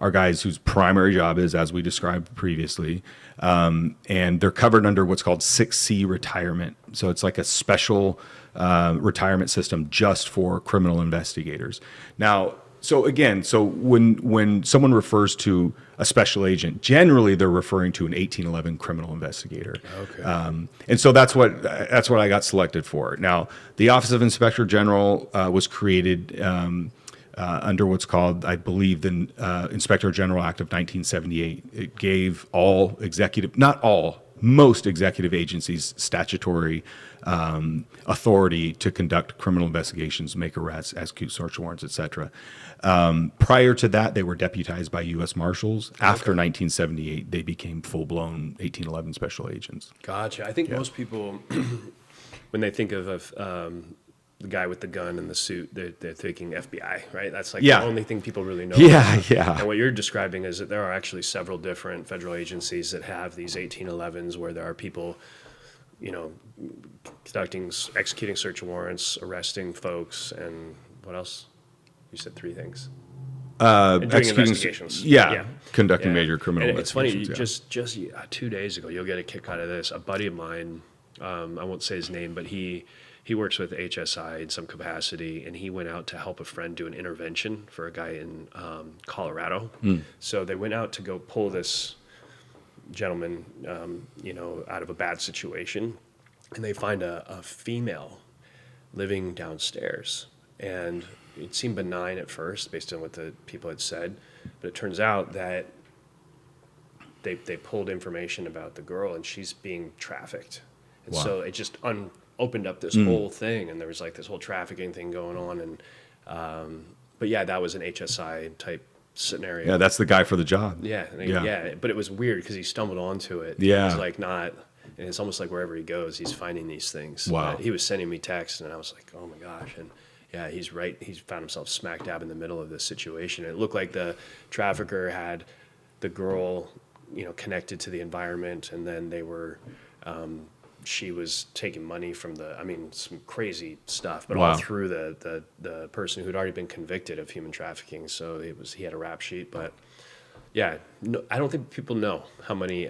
Speaker 5: are guys whose primary job is, as we described previously, and they're covered under what's called 6C retirement. So it's like a special retirement system just for criminal investigators. Now, so when someone refers to a special agent, generally they're referring to an 1811 criminal investigator. Okay. And so that's what I got selected for. Now, the Office of Inspector General was created under what's called, I believe, the Inspector General Act of 1978. It gave most executive agencies statutory authority to conduct criminal investigations, make arrests, execute search warrants, etc. Prior to that, they were deputized by U.S. Marshals. After 1978, they became full-blown 1811 special agents.
Speaker 4: Gotcha. I think most people, when they think of the guy with the gun and the suit, they're thinking FBI, right? That's like the only thing people really know.
Speaker 5: Yeah.
Speaker 4: And what you're describing is that there are actually several different federal agencies that have these 1811s where there are people, executing search warrants, arresting folks, and what else? You said three things. Doing investigations.
Speaker 5: Conducting major criminal
Speaker 4: It's
Speaker 5: investigations.
Speaker 4: funny, just 2 days ago, you'll get a kick out of this. A buddy of mine, I won't say his name, but he works with HSI in some capacity, and he went out to help a friend do an intervention for a guy in Colorado. So they went out to go pull this gentleman, out of a bad situation, and they find a female living downstairs. And it seemed benign at first, based on what the people had said, but it turns out that they pulled information about the girl, and she's being trafficked. And so it just opened up this whole thing, and there was like this whole trafficking thing going on. And but that was an HSI type scenario.
Speaker 5: Yeah, that's the guy for the job.
Speaker 4: Yeah, but it was weird because he stumbled onto it.
Speaker 5: Yeah,
Speaker 4: it was like not, and it's almost like wherever he goes, he's finding these things.
Speaker 5: Wow.
Speaker 4: He was sending me texts, and I was like, oh my gosh. And yeah, he's right. He's found himself smack dab in the middle of this situation. It looked like the trafficker had the girl connected to the environment, and then they were. She was taking money from some crazy stuff, but all through the person who'd already been convicted of human trafficking. So he had a rap sheet, but yeah, no, I don't think people know how many,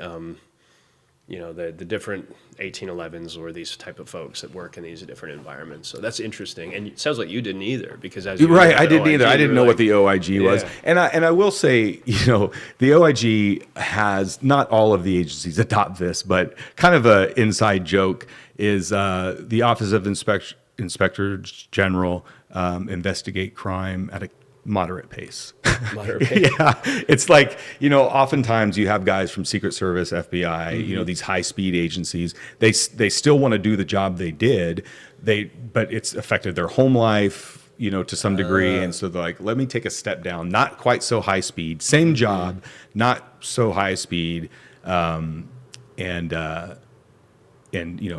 Speaker 4: the different 1811s or these type of folks that work in these different environments. So that's interesting. And it sounds like you didn't either, because as you
Speaker 5: right, I didn't
Speaker 4: OIG,
Speaker 5: either. I didn't know what the OIG was,
Speaker 4: Yeah.
Speaker 5: and I will say, the OIG has, not all of the agencies adopt this, but kind of a inside joke is the Office of Inspector General investigate crime at a moderate pace.
Speaker 4: Moderate pace.
Speaker 5: Yeah, it's like, oftentimes you have guys from Secret Service, FBI, these high speed agencies. They still want to do the job they did. But it's affected their home life, to some degree, and so they're like, let me take a step down. Not quite so high speed, same job, not so high speed, and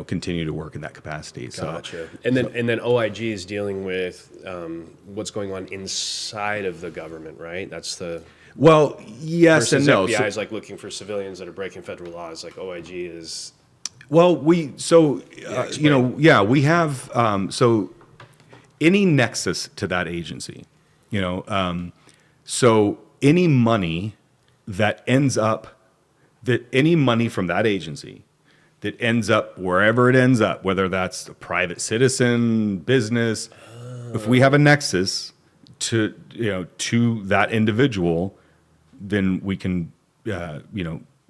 Speaker 5: continue to work in that capacity.
Speaker 4: Gotcha. And then OIG is dealing with what's going on inside of the government, right? That's the
Speaker 5: well, yes and no.
Speaker 4: FBI is like looking for civilians that are breaking federal laws. Like OIG is.
Speaker 5: Well, we have so any nexus to that agency, so any money any money from that agency that ends up wherever it ends up, whether that's a private citizen, business, if we have a nexus to that individual, then we can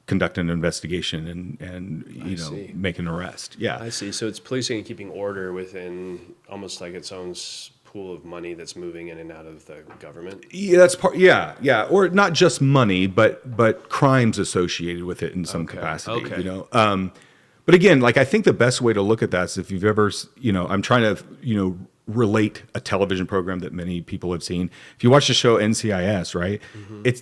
Speaker 5: conduct an investigation and make an arrest. Yeah,
Speaker 4: I see. So it's policing and keeping order within almost like its own pool of money that's moving in and out of the government.
Speaker 5: Yeah, that's part. Yeah, or not just money, but crimes associated with it in some capacity.
Speaker 4: Okay.
Speaker 5: But again, like, I think the best way to look at that is if you've ever, I'm trying to, relate a television program that many people have seen. If you watch the show NCIS, right,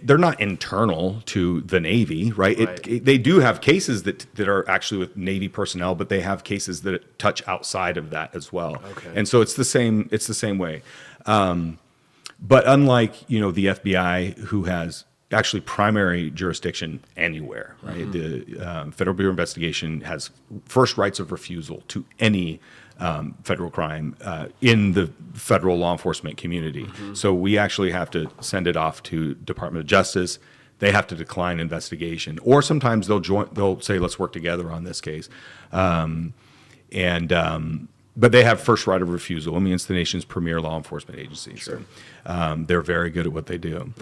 Speaker 5: they're not internal to the Navy, right? They do have cases that are actually with Navy personnel, but they have cases that touch outside of that as well.
Speaker 4: Okay. And
Speaker 5: so it's the same way. But unlike, the FBI, who has actually primary jurisdiction anywhere, right? The Federal Bureau of Investigation has first rights of refusal to any federal crime in the federal law enforcement community. So we actually have to send it off to Department of Justice. They have to decline investigation, or sometimes they'll say, let's work together on this case. But they have first right of refusal. I mean, it's the nation's premier law enforcement agency. Sure. So they're very good at what they do.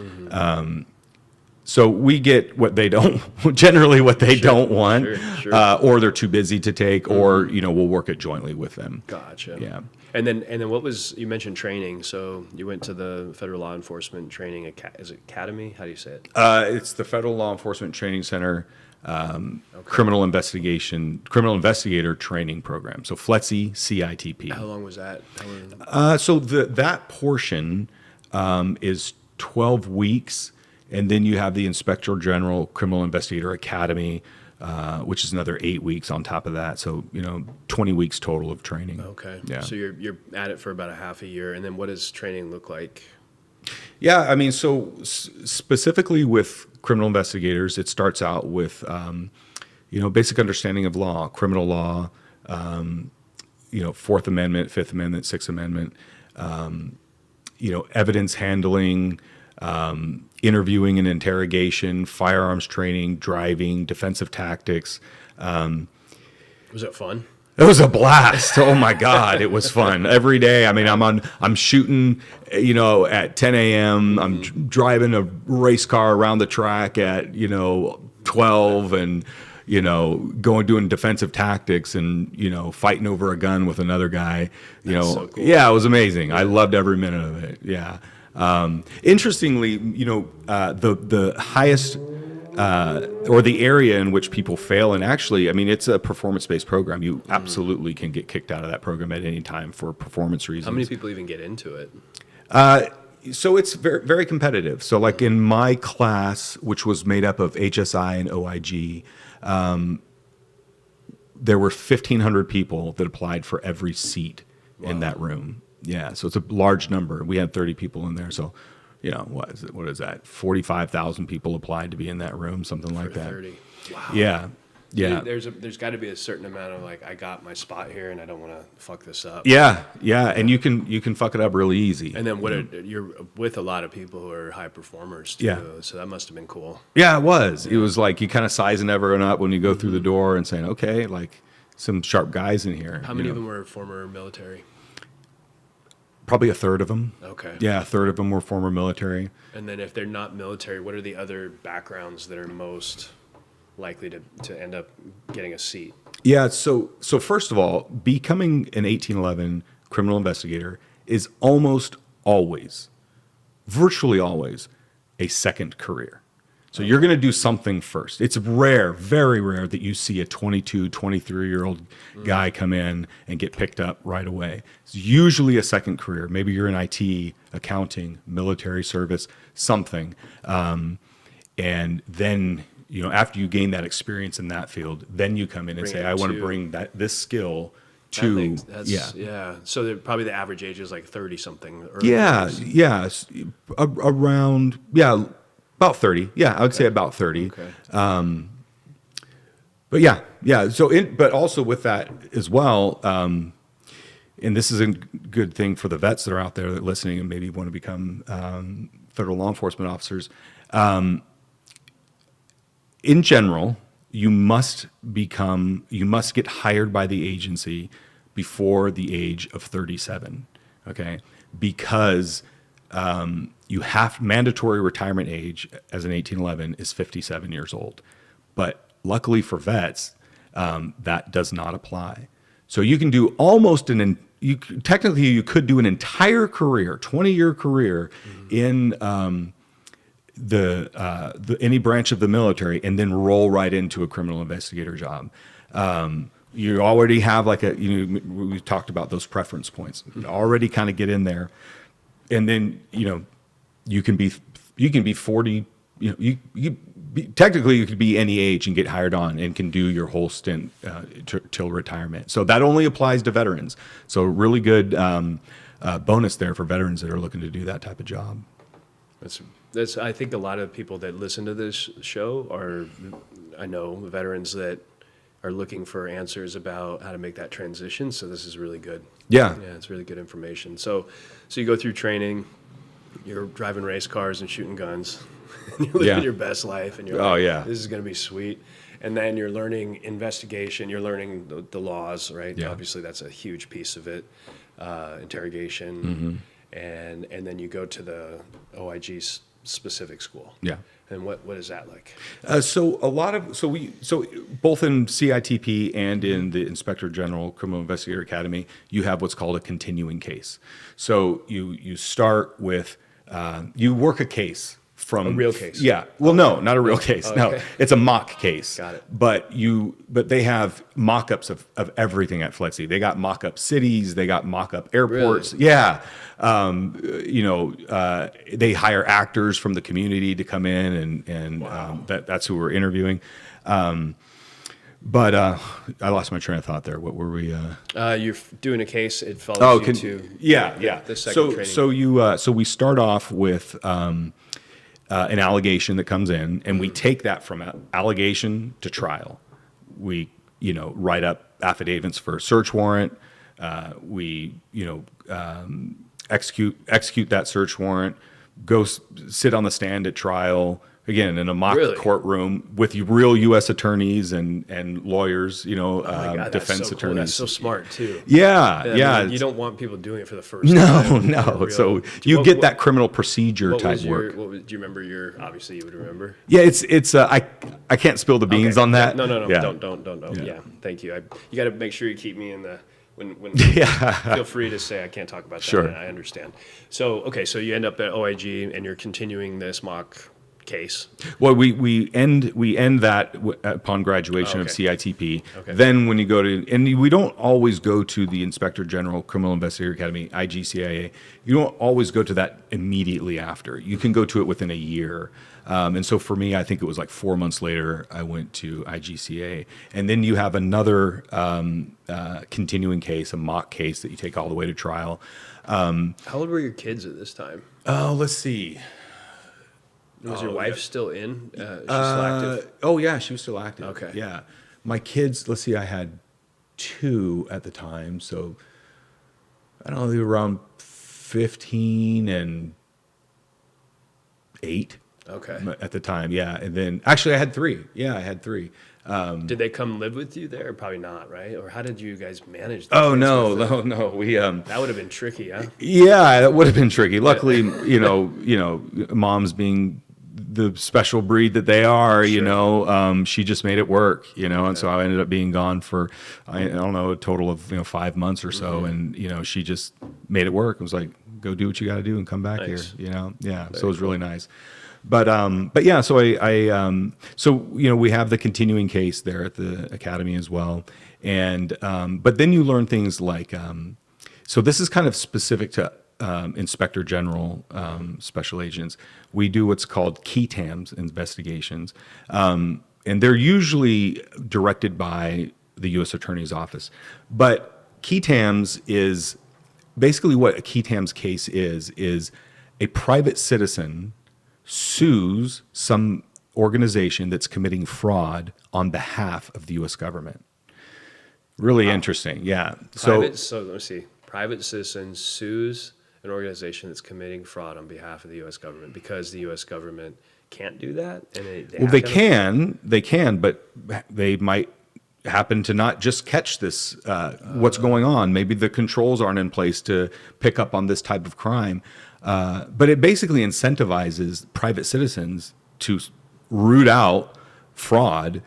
Speaker 5: So we get what they don't, generally what they don't want, or they're too busy to take, or we'll work it jointly with them.
Speaker 4: Gotcha.
Speaker 5: Yeah.
Speaker 4: And then what was, you mentioned training? So you went to the Federal Law Enforcement Training is it Academy? How do you say it?
Speaker 5: It's the Federal Law Enforcement Training Center, Criminal Investigator Training Program. So FLETC, CITP.
Speaker 4: How long was that?
Speaker 5: So that portion is 12 weeks. And then you have the Inspector General Criminal Investigator Academy, which is another 8 weeks on top of that. So, 20 weeks total of training.
Speaker 4: Okay.
Speaker 5: Yeah.
Speaker 4: So you're at it for about a half a year. And then what does training look like?
Speaker 5: Yeah, I mean, so specifically with criminal investigators, it starts out with, basic understanding of law, criminal law, Fourth Amendment, Fifth Amendment, Sixth Amendment, evidence handling, interviewing and interrogation, firearms training, driving, defensive tactics.
Speaker 4: Was it fun?
Speaker 5: It was a blast. Oh my God, it was fun every day. I mean, I'm shooting, at 10 a.m. I'm driving a race car around the track at 12, and doing defensive tactics and fighting over a gun with another guy.
Speaker 4: So cool.
Speaker 5: Yeah, it was amazing. I loved every minute of it. Yeah. Interestingly, the highest or the area in which people fail, and actually, I mean, it's a performance-based program. You absolutely can get kicked out of that program at any time for performance reasons.
Speaker 4: How many people even get into it?
Speaker 5: So it's very, very competitive. So like in my class, which was made up of HSI and OIG, there were 1,500 people that applied for every seat in that room. Yeah, so it's a large number. We had 30 people in there, so What is that? 45,000 people applied to be in that room, something like that.
Speaker 4: 30. Wow.
Speaker 5: Yeah. Yeah.
Speaker 4: There's got to be a certain amount of like, I got my spot here and I don't want to fuck this up.
Speaker 5: Yeah. Yeah. And you can fuck it up really easy.
Speaker 4: And then you're with a lot of people who are high performers too.
Speaker 5: Yeah.
Speaker 4: So that must have been cool.
Speaker 5: Yeah, it was. It was like you kind of sizing everyone up when you go through the door and saying, okay, like some sharp guys in here.
Speaker 4: How many of them were former military?
Speaker 5: Probably a third of them.
Speaker 4: Okay.
Speaker 5: Yeah, a third of them were former military.
Speaker 4: And then if they're not military, what are the other backgrounds that are most likely to end up getting a seat?
Speaker 5: Yeah, so first of all, becoming an 1811 criminal investigator is almost always, virtually always, a second career. So you're going to do something first. It's rare, very rare, that you see a 22, 23-year-old guy come in and get picked up right away. It's usually a second career. Maybe you're in IT, accounting, military service, something. And then, after you gain that experience in that field, then you come in and say, I want to bring this skill to,
Speaker 4: yeah. So probably the average age is like 30 something.
Speaker 5: Around, about 30. Yeah, I would say about 30.
Speaker 4: Okay.
Speaker 5: But yeah. So, but also with that as well, and this is a good thing for the vets that are out there that are listening and maybe want to become federal law enforcement officers. In general, you must get hired by the agency before the age of 37. Okay, because mandatory retirement age as an 1811 is 57 years old. But luckily for vets, that does not apply. So you can do technically you could do an entire career, 20-year career in any branch of the military and then roll right into a criminal investigator job. You already have we talked about those preference points. You already kind of get in there. And then, you can be 40, technically you could be any age and get hired on and can do your whole stint till retirement. So that only applies to veterans. So really good bonus there for veterans that are looking to do that type of job.
Speaker 4: That's I think a lot of people that listen to this show I know veterans that are looking for answers about how to make that transition. So this is really good.
Speaker 5: Yeah,
Speaker 4: it's really good information. So you go through training, you're driving race cars and shooting guns, and you're living your best life, and you're this is going to be sweet. And then you're learning investigation, you're learning the laws, right? Yeah. Obviously, that's a huge piece of it. Interrogation, and then you go to the OIG specific school.
Speaker 5: Yeah.
Speaker 4: And what is that like?
Speaker 5: So both in CITP and in the Inspector General Criminal Investigator Academy, you have what's called a continuing case. So you start with you work a case from
Speaker 4: a real case.
Speaker 5: Yeah. Well, no, not a real case.
Speaker 4: Okay.
Speaker 5: No, it's a mock case.
Speaker 4: Got it.
Speaker 5: But they have mock-ups of everything at FLETC. They got mock-up cities. They got mock-up airports.
Speaker 4: Really?
Speaker 5: Yeah. They hire actors from the community to come in, and
Speaker 4: Wow.
Speaker 5: That's who we're interviewing. But I lost my train of thought there. What were we?
Speaker 4: You're doing a case. It follows you to the second training.
Speaker 5: So we start off with an allegation that comes in, and we take that from allegation to trial. We write up affidavits for a search warrant. We execute that search warrant. Go sit on the stand at trial. Again, in a mock courtroom with real U.S. attorneys and lawyers, defense attorneys.
Speaker 4: Cool. That's so smart too.
Speaker 5: Yeah.
Speaker 4: You don't want people doing it for the first time.
Speaker 5: No. So you get that criminal procedure type work.
Speaker 4: Do you remember obviously you would remember?
Speaker 5: Yeah, it's I can't spill the beans on that.
Speaker 4: No.
Speaker 5: Yeah.
Speaker 4: Don't. Yeah. Thank you. You got to make sure you keep me in the. When feel free to say I can't talk about that.
Speaker 5: Sure.
Speaker 4: I understand. So you end up at OIG and you're continuing this mock case.
Speaker 5: Well, we end that upon graduation of CITP.
Speaker 4: Okay.
Speaker 5: Then when you go to, and we don't always go to the Inspector General Criminal Investigator Academy, IGCIA. You don't always go to that immediately after. You can go to it within a year. And so for me, I think it was like 4 months later, I went to IGCA. And then you have another continuing case, a mock case that you take all the way to trial.
Speaker 4: How old were your kids at this time?
Speaker 5: Oh, let's see.
Speaker 4: Was your wife still in? She's still active?
Speaker 5: Oh, yeah, she was still active.
Speaker 4: Okay.
Speaker 5: Yeah. My kids, let's see, I had 2 at the time. So I don't know, they were around 15 and 8.
Speaker 4: Okay.
Speaker 5: At the time, yeah. And then, actually, I had 3. Yeah, I had 3.
Speaker 4: Did they come live with you there? Probably not, right? Or how did you guys manage that?
Speaker 5: Oh, no. We,
Speaker 4: that would have been tricky, huh?
Speaker 5: yeah, that would have been tricky. Luckily, moms being the special breed that they are, she just made it work, and so I ended up being gone for, I don't know, a total of, 5 months or so. And, she just made it work. It was like, go do what you got to do and come back here, Yeah. So it was really nice. But yeah, so we have the continuing case there at the academy as well. And, but then you learn things like, so this is kind of specific to Inspector General special agents. We do what's called key TAMs investigations, and they're usually directed by the U.S. Attorney's Office. But key TAMs is basically what a key TAMs case is a private citizen sues some organization that's committing fraud on behalf of the U.S. government. Really interesting, yeah.
Speaker 4: So let me see. Private citizen sues an organization that's committing fraud on behalf of the U.S. government because the U.S. government can't do that? And they
Speaker 5: can, but they might happen to not just catch this, what's going on. Maybe the controls aren't in place to pick up on this type of crime. But it basically incentivizes private citizens to root out fraud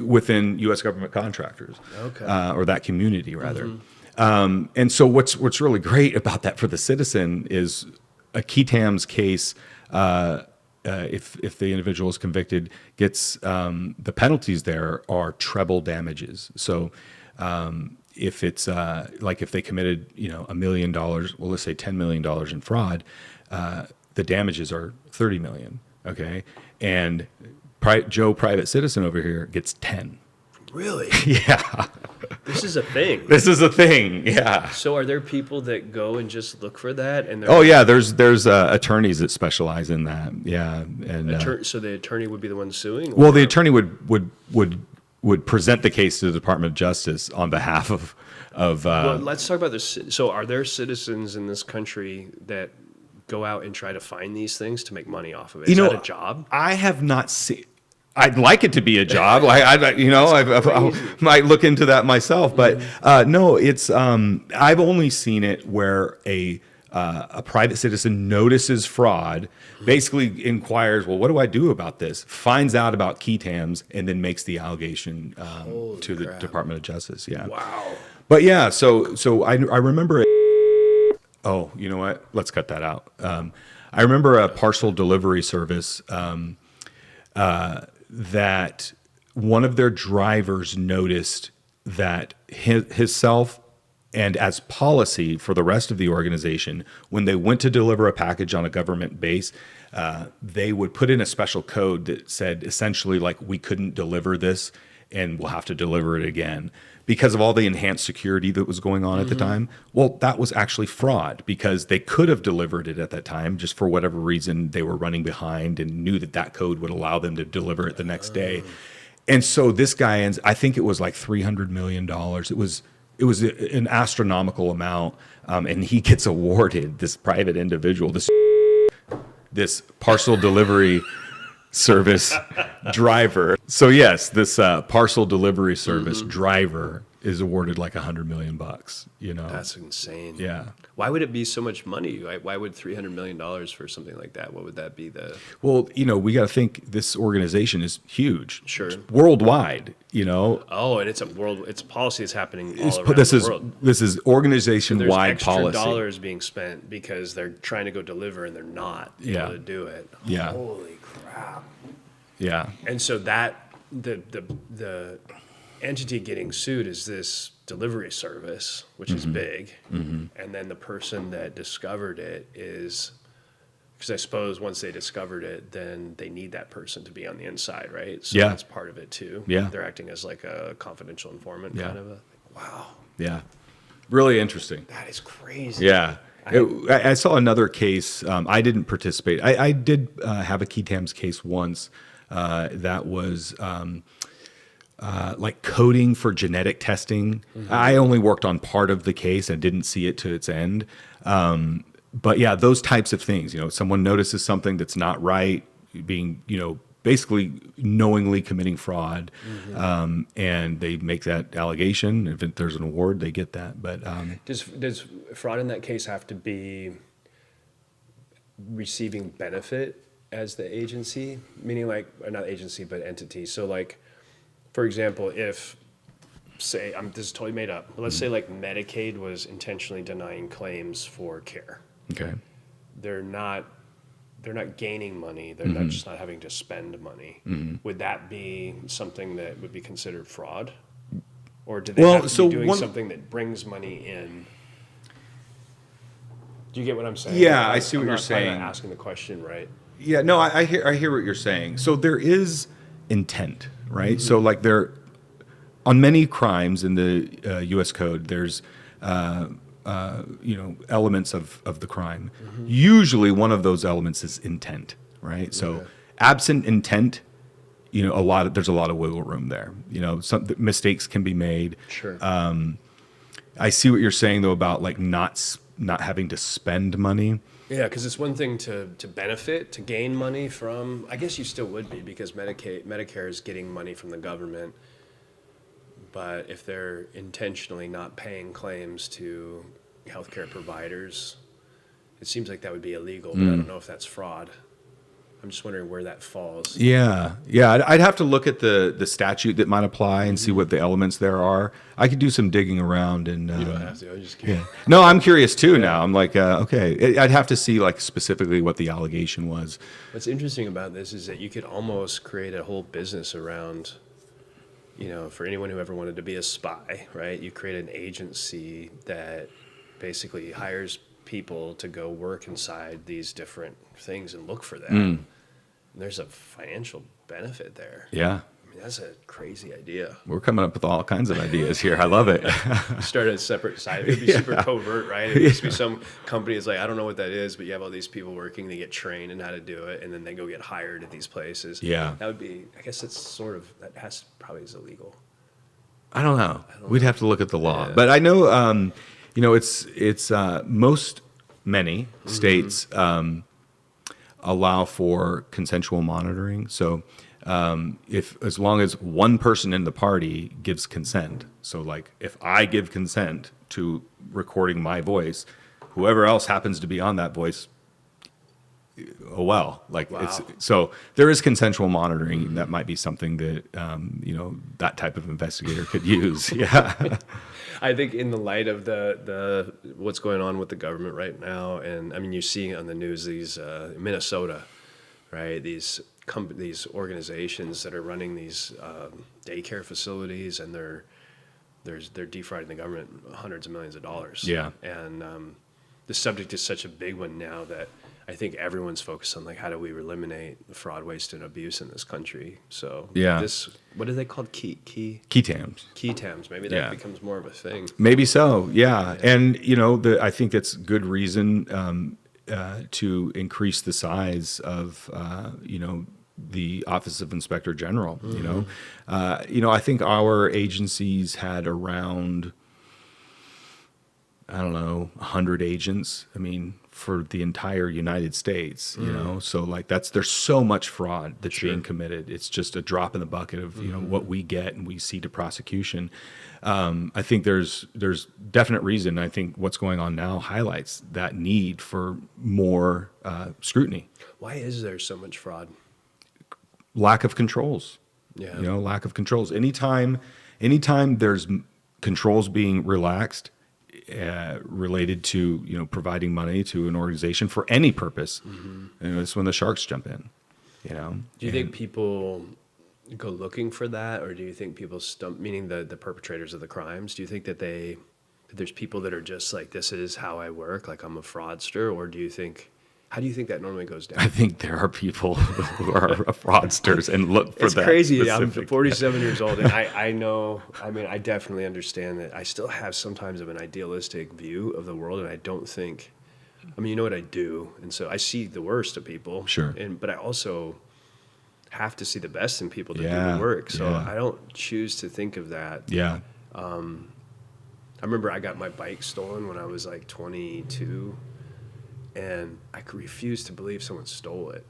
Speaker 5: within U.S. government contractors, or that community, rather. And so what's really great about that for the citizen is a key TAMs case, if the individual is convicted, gets the penalties there are treble damages. So if it's if they committed $1 million, well, let's say $10 million in fraud, the damages are $30 million. Okay, and Joe, private citizen over here, gets 10.
Speaker 4: Really?
Speaker 5: Yeah.
Speaker 4: This is a thing.
Speaker 5: This is a thing. Yeah.
Speaker 4: So are there people that go and just look for that? And
Speaker 5: there's attorneys that specialize in that. Yeah. And
Speaker 4: so the attorney would be the one suing?
Speaker 5: Well, the attorney would present the case to the Department of Justice on behalf of.
Speaker 4: Well, let's talk about this. So are there citizens in this country that go out and try to find these things to make money off of it? Is that a job?
Speaker 5: I have not seen. I'd like it to be a job. I might look into that myself, but no, it's. I've only seen it where a private citizen notices fraud, basically inquires, well, what do I do about this? Finds out about key TAMs, and then makes the allegation to the Department of Justice. Yeah.
Speaker 4: Wow.
Speaker 5: But yeah, so I remember. Oh, you know what? Let's cut that out. I remember a parcel delivery service. That one of their drivers noticed that himself, and as policy for the rest of the organization, when they went to deliver a package on a government base, they would put in a special code that said essentially like, we couldn't deliver this and we'll have to deliver it again because of all the enhanced security that was going on at the time. Well, that was actually fraud because they could have delivered it at that time, just for whatever reason they were running behind and knew that code would allow them to deliver it the next day. And so this guy ends, I think it was like $300 million. It was an astronomical amount. And he gets awarded, this private individual, this parcel delivery service driver. So yes, this parcel delivery service driver is awarded like $100 million.
Speaker 4: That's insane.
Speaker 5: Yeah.
Speaker 4: Why would it be so much money? Why would $300 million for something like that? What would that be?
Speaker 5: Well, we got to think this organization is huge.
Speaker 4: Sure.
Speaker 5: It's worldwide.
Speaker 4: Oh, and it's a policy that's happening all around the world.
Speaker 5: This is organization-wide
Speaker 4: so there's
Speaker 5: policy.
Speaker 4: extra dollars being spent because they're trying to go deliver and they're not able to do it.
Speaker 5: Yeah.
Speaker 4: Holy crap.
Speaker 5: Yeah.
Speaker 4: And so that the entity getting sued is this delivery service, which is big, and then the person that discovered it is Because I suppose once they discovered it, then they need that person to be on the inside, right? So
Speaker 5: Yeah.
Speaker 4: that's part of it too.
Speaker 5: Yeah.
Speaker 4: They're acting as like a confidential informant kind of a, wow,
Speaker 5: Yeah. Really interesting.
Speaker 4: that is crazy.
Speaker 5: Yeah. I saw another case. I didn't participate. I did have a Ketam's case once that was like coding for genetic testing. I only worked on part of the case and didn't see it to its end. But yeah, those types of things, someone notices something that's not right, being, basically knowingly committing fraud, and they make that allegation. If there's an award, they get that. But
Speaker 4: Does fraud in that case have to be receiving benefit as the agency? Meaning like, not agency, but entity. So like, for example, if, say, this is totally made up, but let's say like Medicaid was intentionally denying claims for care.
Speaker 5: okay.
Speaker 4: They're not gaining money. They're not just not having to spend money. Would that be something that would be considered fraud? Or do they have to be doing something that brings money in? Do you get what I'm saying?
Speaker 5: Yeah, I see what
Speaker 4: I'm
Speaker 5: you're
Speaker 4: not probably
Speaker 5: saying.
Speaker 4: not asking the question right.
Speaker 5: Yeah, no, I hear what you're saying. So there is intent, right? So like on many crimes in the U.S. Code, there's elements of the crime. Usually, one of those elements is intent, right? So absent intent, there's a lot of wiggle room there. Some mistakes can be made.
Speaker 4: Sure.
Speaker 5: I see what you're saying though about like not having to spend money.
Speaker 4: Yeah, because it's one thing to benefit, to gain money from. I guess you still would be because Medicare is getting money from the government. But if they're intentionally not paying claims to healthcare providers, it seems like that would be illegal. But I don't know if that's fraud. I'm just wondering where that falls.
Speaker 5: Yeah. I'd have to look at the statute that might apply and see what the elements there are. I could do some digging around and.
Speaker 4: You don't have to. I'm just kidding.
Speaker 5: Yeah. No, I'm curious too now. I'm like, okay. I'd have to see like specifically what the allegation was.
Speaker 4: What's interesting about this is that you could almost create a whole business around, for anyone who ever wanted to be a spy, right? You create an agency that basically hires people to go work inside these different things and look for them. And there's a financial benefit there.
Speaker 5: Yeah.
Speaker 4: I mean, that's a crazy idea.
Speaker 5: We're coming up with all kinds of ideas here. I love it.
Speaker 4: Start a separate side. It'd be super covert, right? It'd just be some company is like, I don't know what that is, but you have all these people working, they get trained in how to do it, and then they go get hired at these places.
Speaker 5: Yeah.
Speaker 4: That would be, I guess it's probably is illegal.
Speaker 5: I don't know. We'd have to look at the law.
Speaker 4: Yeah.
Speaker 5: But I know, it's many states allow for consensual monitoring. So as long as one person in the party gives consent. So like if I give consent to recording my voice, whoever else happens to be on that voice, oh well. Like so there is consensual monitoring. That might be something that that type of investigator could use. Yeah.
Speaker 4: I think in the light of the what's going on with the government right now, and I mean you see on the news these Minnesota, right? These organizations that are running these daycare facilities, and they're defrauding the government hundreds of millions of dollars.
Speaker 5: Yeah.
Speaker 4: And the subject is such a big one now that I think everyone's focused on like how do we eliminate fraud, waste, and abuse in this country. So what are they called? Key TAMs. Maybe that becomes more of a thing.
Speaker 5: Maybe so. Yeah. And I think it's good reason to increase the size of the Office of Inspector General. I think our agencies had around 100 agents. I mean, for the entire United States, so like there's so much fraud that's being committed. It's just a drop in the bucket of, what we get and we see to prosecution. I think there's definite reason. I think what's going on now highlights that need for more scrutiny.
Speaker 4: Why is there so much fraud?
Speaker 5: Lack of controls.
Speaker 4: Yeah.
Speaker 5: Lack of controls. Anytime there's controls being relaxed, related to providing money to an organization for any purpose, that's when the sharks jump in.
Speaker 4: Do you think people go looking for that, or do you think people meaning the perpetrators of the crimes? Do you think that there's people that are just like, this is how I work, like I'm a fraudster, or do you think How do you think that normally goes down?
Speaker 5: I think there are people who are fraudsters and look for
Speaker 4: It's
Speaker 5: that.
Speaker 4: crazy. I'm
Speaker 5: specific-
Speaker 4: 47 years old, and I know, I mean, I definitely understand that I still have sometimes of an idealistic view of the world, and I don't think, I mean, you know what I do, and so I see the worst of people.
Speaker 5: Sure.
Speaker 4: But I also have to see the best in people to do
Speaker 5: Yeah,
Speaker 4: the work, so
Speaker 5: yeah.
Speaker 4: I don't choose to think of that.
Speaker 5: Yeah.
Speaker 4: I remember I got my bike stolen when I was like 22, and I refused to believe someone stole it.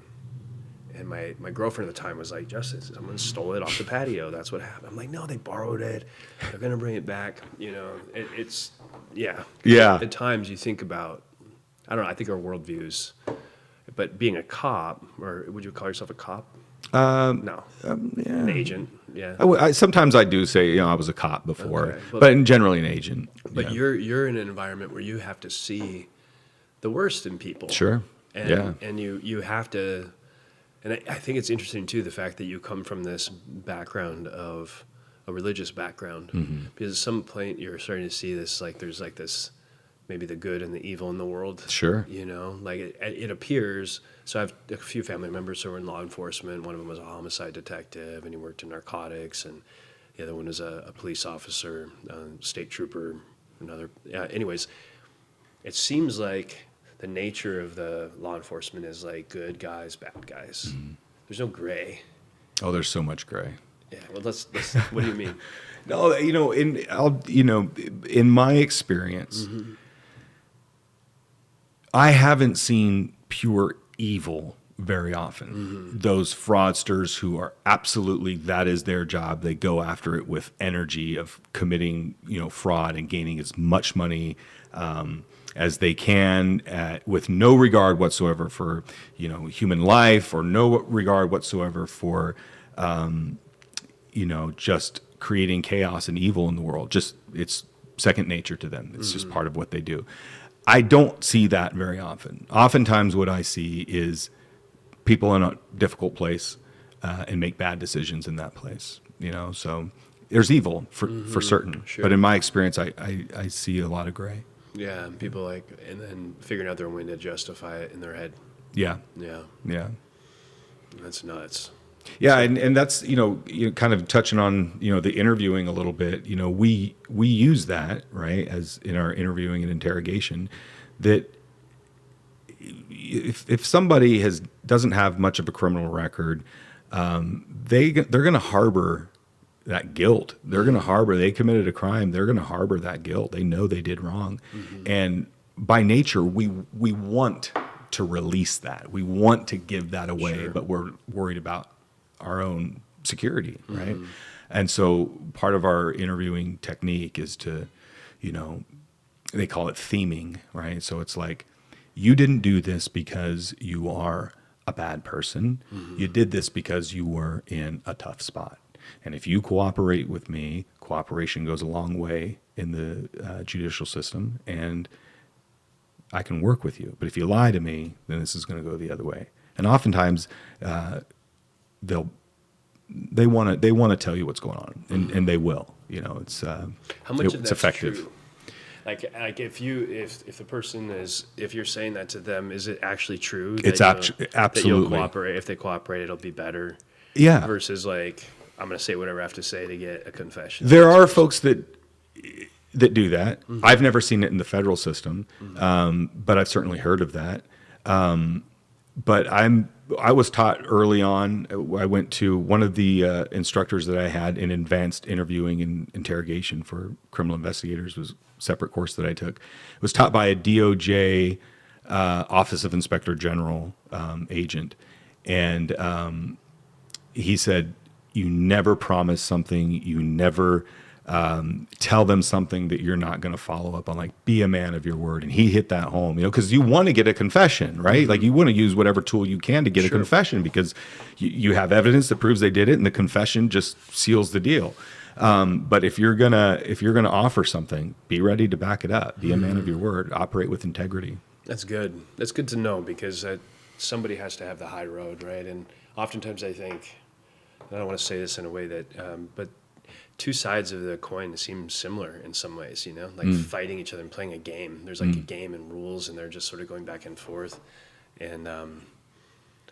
Speaker 4: And my girlfriend at the time was like, Justin, someone stole it off the patio. That's what happened. I'm like, no, they borrowed it. They're going to bring it back. You know, it's, yeah.
Speaker 5: Yeah.
Speaker 4: At times you think about, I don't know, I think our worldviews, but being a cop, or would you call yourself a cop? No.
Speaker 5: Yeah.
Speaker 4: An agent, yeah.
Speaker 5: Sometimes I do say, you know, I was a cop before,
Speaker 4: Okay.
Speaker 5: but in generally an agent.
Speaker 4: But
Speaker 5: yeah.
Speaker 4: you're in an environment where you have to see the worst in people.
Speaker 5: Sure.
Speaker 4: And,
Speaker 5: Yeah.
Speaker 4: and you have to, and I think it's interesting too, the fact that you come from this background of a religious background,
Speaker 5: Mm-hmm.
Speaker 4: because at some point you're starting to see this, like there's like this, maybe the good and the evil in the world.
Speaker 5: Sure.
Speaker 4: You know, like it appears, so I have a few family members who are in law enforcement. One of them was a homicide detective, and he worked in narcotics, and the other one was a police officer, state trooper, another, anyways, it seems like the nature of the law enforcement is like good guys, bad guys.
Speaker 5: Mm-hmm.
Speaker 4: There's no gray.
Speaker 5: Oh, there's so much gray.
Speaker 4: Yeah. Well, let's what do you mean?
Speaker 5: No, you know, in my experience, I haven't seen pure evil very often. Those fraudsters who are absolutely, that is their job. They go after it with energy of committing, you know, fraud and gaining as much money as they can, with no regard whatsoever for, you know, human life, or no regard whatsoever for, you know, just creating chaos and evil in the world. Just, it's second nature to them. It's just part of what they do. I don't see that very often. Oftentimes what I see is people in a difficult place and make bad decisions in that place, you know, so there's evil for certain.
Speaker 4: Sure.
Speaker 5: But in my experience, I see a lot of gray.
Speaker 4: Yeah, and people like, and then figuring out their way to justify it in their head.
Speaker 5: Yeah.
Speaker 4: Yeah,
Speaker 5: Yeah.
Speaker 4: that's nuts.
Speaker 5: Yeah, and that's, you know, kind of touching on, you know, the interviewing a little bit. You know, we use that, right, as in our interviewing and interrogation, that if somebody doesn't have much of a criminal record, they're going to harbor that guilt. They're going to harbor, they committed a crime. They're going to harbor that guilt. They know they did wrong, and by nature, we want to release that. We want to give that away,
Speaker 4: Sure.
Speaker 5: but we're worried about our own security, right? And so part of our interviewing technique is to, you know, they call it theming, right? So it's like, you didn't do this because you are a bad person. You did this because you were in a tough spot. And if you cooperate with me, cooperation goes a long way in the judicial system, and I can work with you. But if you lie to me, then this is going to go the other way. And oftentimes, they want to tell you what's going on, and they will. You know, it's
Speaker 4: How much of
Speaker 5: it's
Speaker 4: that's
Speaker 5: effective.
Speaker 4: true? Like if the person is, if you're saying that to them, is it actually true?
Speaker 5: It's
Speaker 4: that you'll
Speaker 5: absolutely.
Speaker 4: cooperate. If they cooperate, it'll be better.
Speaker 5: Yeah.
Speaker 4: Versus like, I'm going to say whatever I have to say to get a confession.
Speaker 5: There are folks that do that. I've never seen it in the federal system, but I've certainly heard of that. But I was taught early on. I went to one of the instructors that I had in advanced interviewing and interrogation for criminal investigators. Was a separate course that I took. It was taught by a DOJ Office of Inspector General agent, and he said, "You never promise something. You never." Tell them something that you're not going to follow up on, like be a man of your word. And he hit that home, you know, because you want to get a confession, right? Like you want to use whatever tool you can to get a confession, because you have evidence that proves they did it, and the confession just seals the deal. But if you're gonna offer something, be ready to back it up. Be a man of your word. Operate with integrity.
Speaker 4: That's good. That's good to know, because somebody has to have the high road, right? And oftentimes I think, and I don't want to say this in a way that, but two sides of the coin seem similar in some ways, you know, like fighting each other and playing a game. There's like a game and rules, and they're just sort of going back and forth. And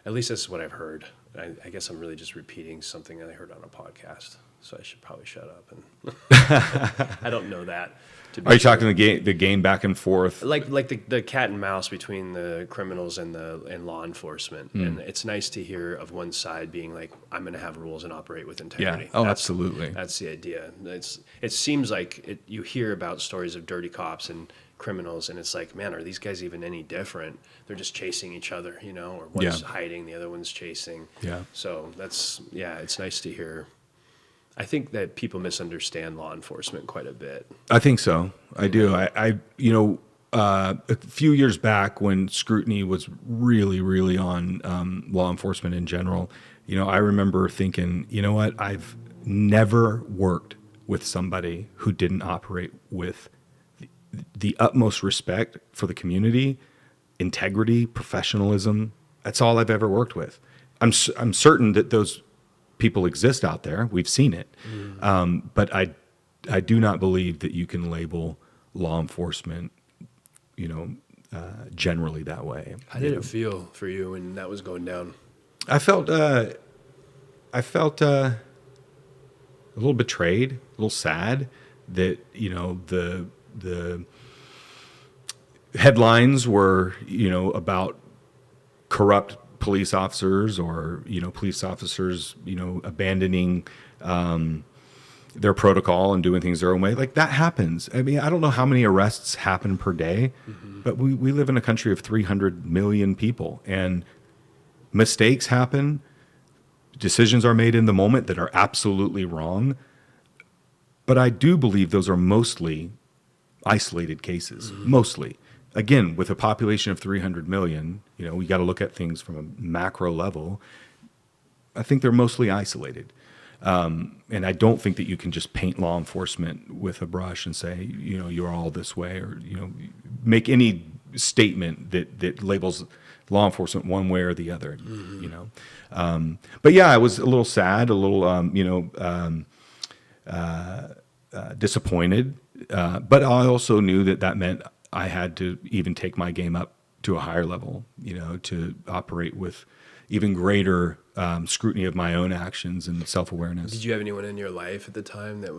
Speaker 4: at least that's what I've heard. I guess I'm really just repeating something that I heard on a podcast, so I should probably shut up. And I don't know that.
Speaker 5: Are you talking the game back and forth?
Speaker 4: Like the cat and mouse between the criminals and law enforcement. And it's nice to hear of one side being like, I'm going to have rules and operate with integrity.
Speaker 5: Yeah. Oh, absolutely.
Speaker 4: That's the idea. It seems like you hear about stories of dirty cops and criminals, and it's like, man, are these guys even any different? They're just chasing each other, or one's hiding, the other one's chasing. Yeah. So it's nice to hear. I think that people misunderstand law enforcement quite a bit.
Speaker 5: I think so. I do. I a few years back when scrutiny was really, really on law enforcement in general, I remember thinking, you know what? I've never worked with somebody who didn't operate with the utmost respect for the community, integrity, professionalism. That's all I've ever worked with. I'm certain that those people exist out there. We've seen it. But I do not believe that you can label law enforcement, generally that way.
Speaker 4: How did it feel for you when that was going down?
Speaker 5: I felt a little betrayed, a little sad that, the headlines were, about corrupt police officers or, police officers, abandoning their protocol and doing things their own way. Like that happens. I mean, I don't know how many arrests happen per day, but we live in a country of 300 million people and mistakes happen. Decisions are made in the moment that are absolutely wrong. But I do believe those are mostly isolated cases, mostly. Again, with a population of 300 million, we got to look at things from a macro level. I think they're mostly isolated. And I don't think that you can just paint law enforcement with a brush and say, you're all this way, or, make any statement that labels law enforcement one way or the other, But yeah, I was a little sad, a little, disappointed. But I also knew that meant I had to even take my game up to a higher level, to operate with even greater scrutiny of my own actions and self-awareness.
Speaker 4: Did you have anyone in your life at the time that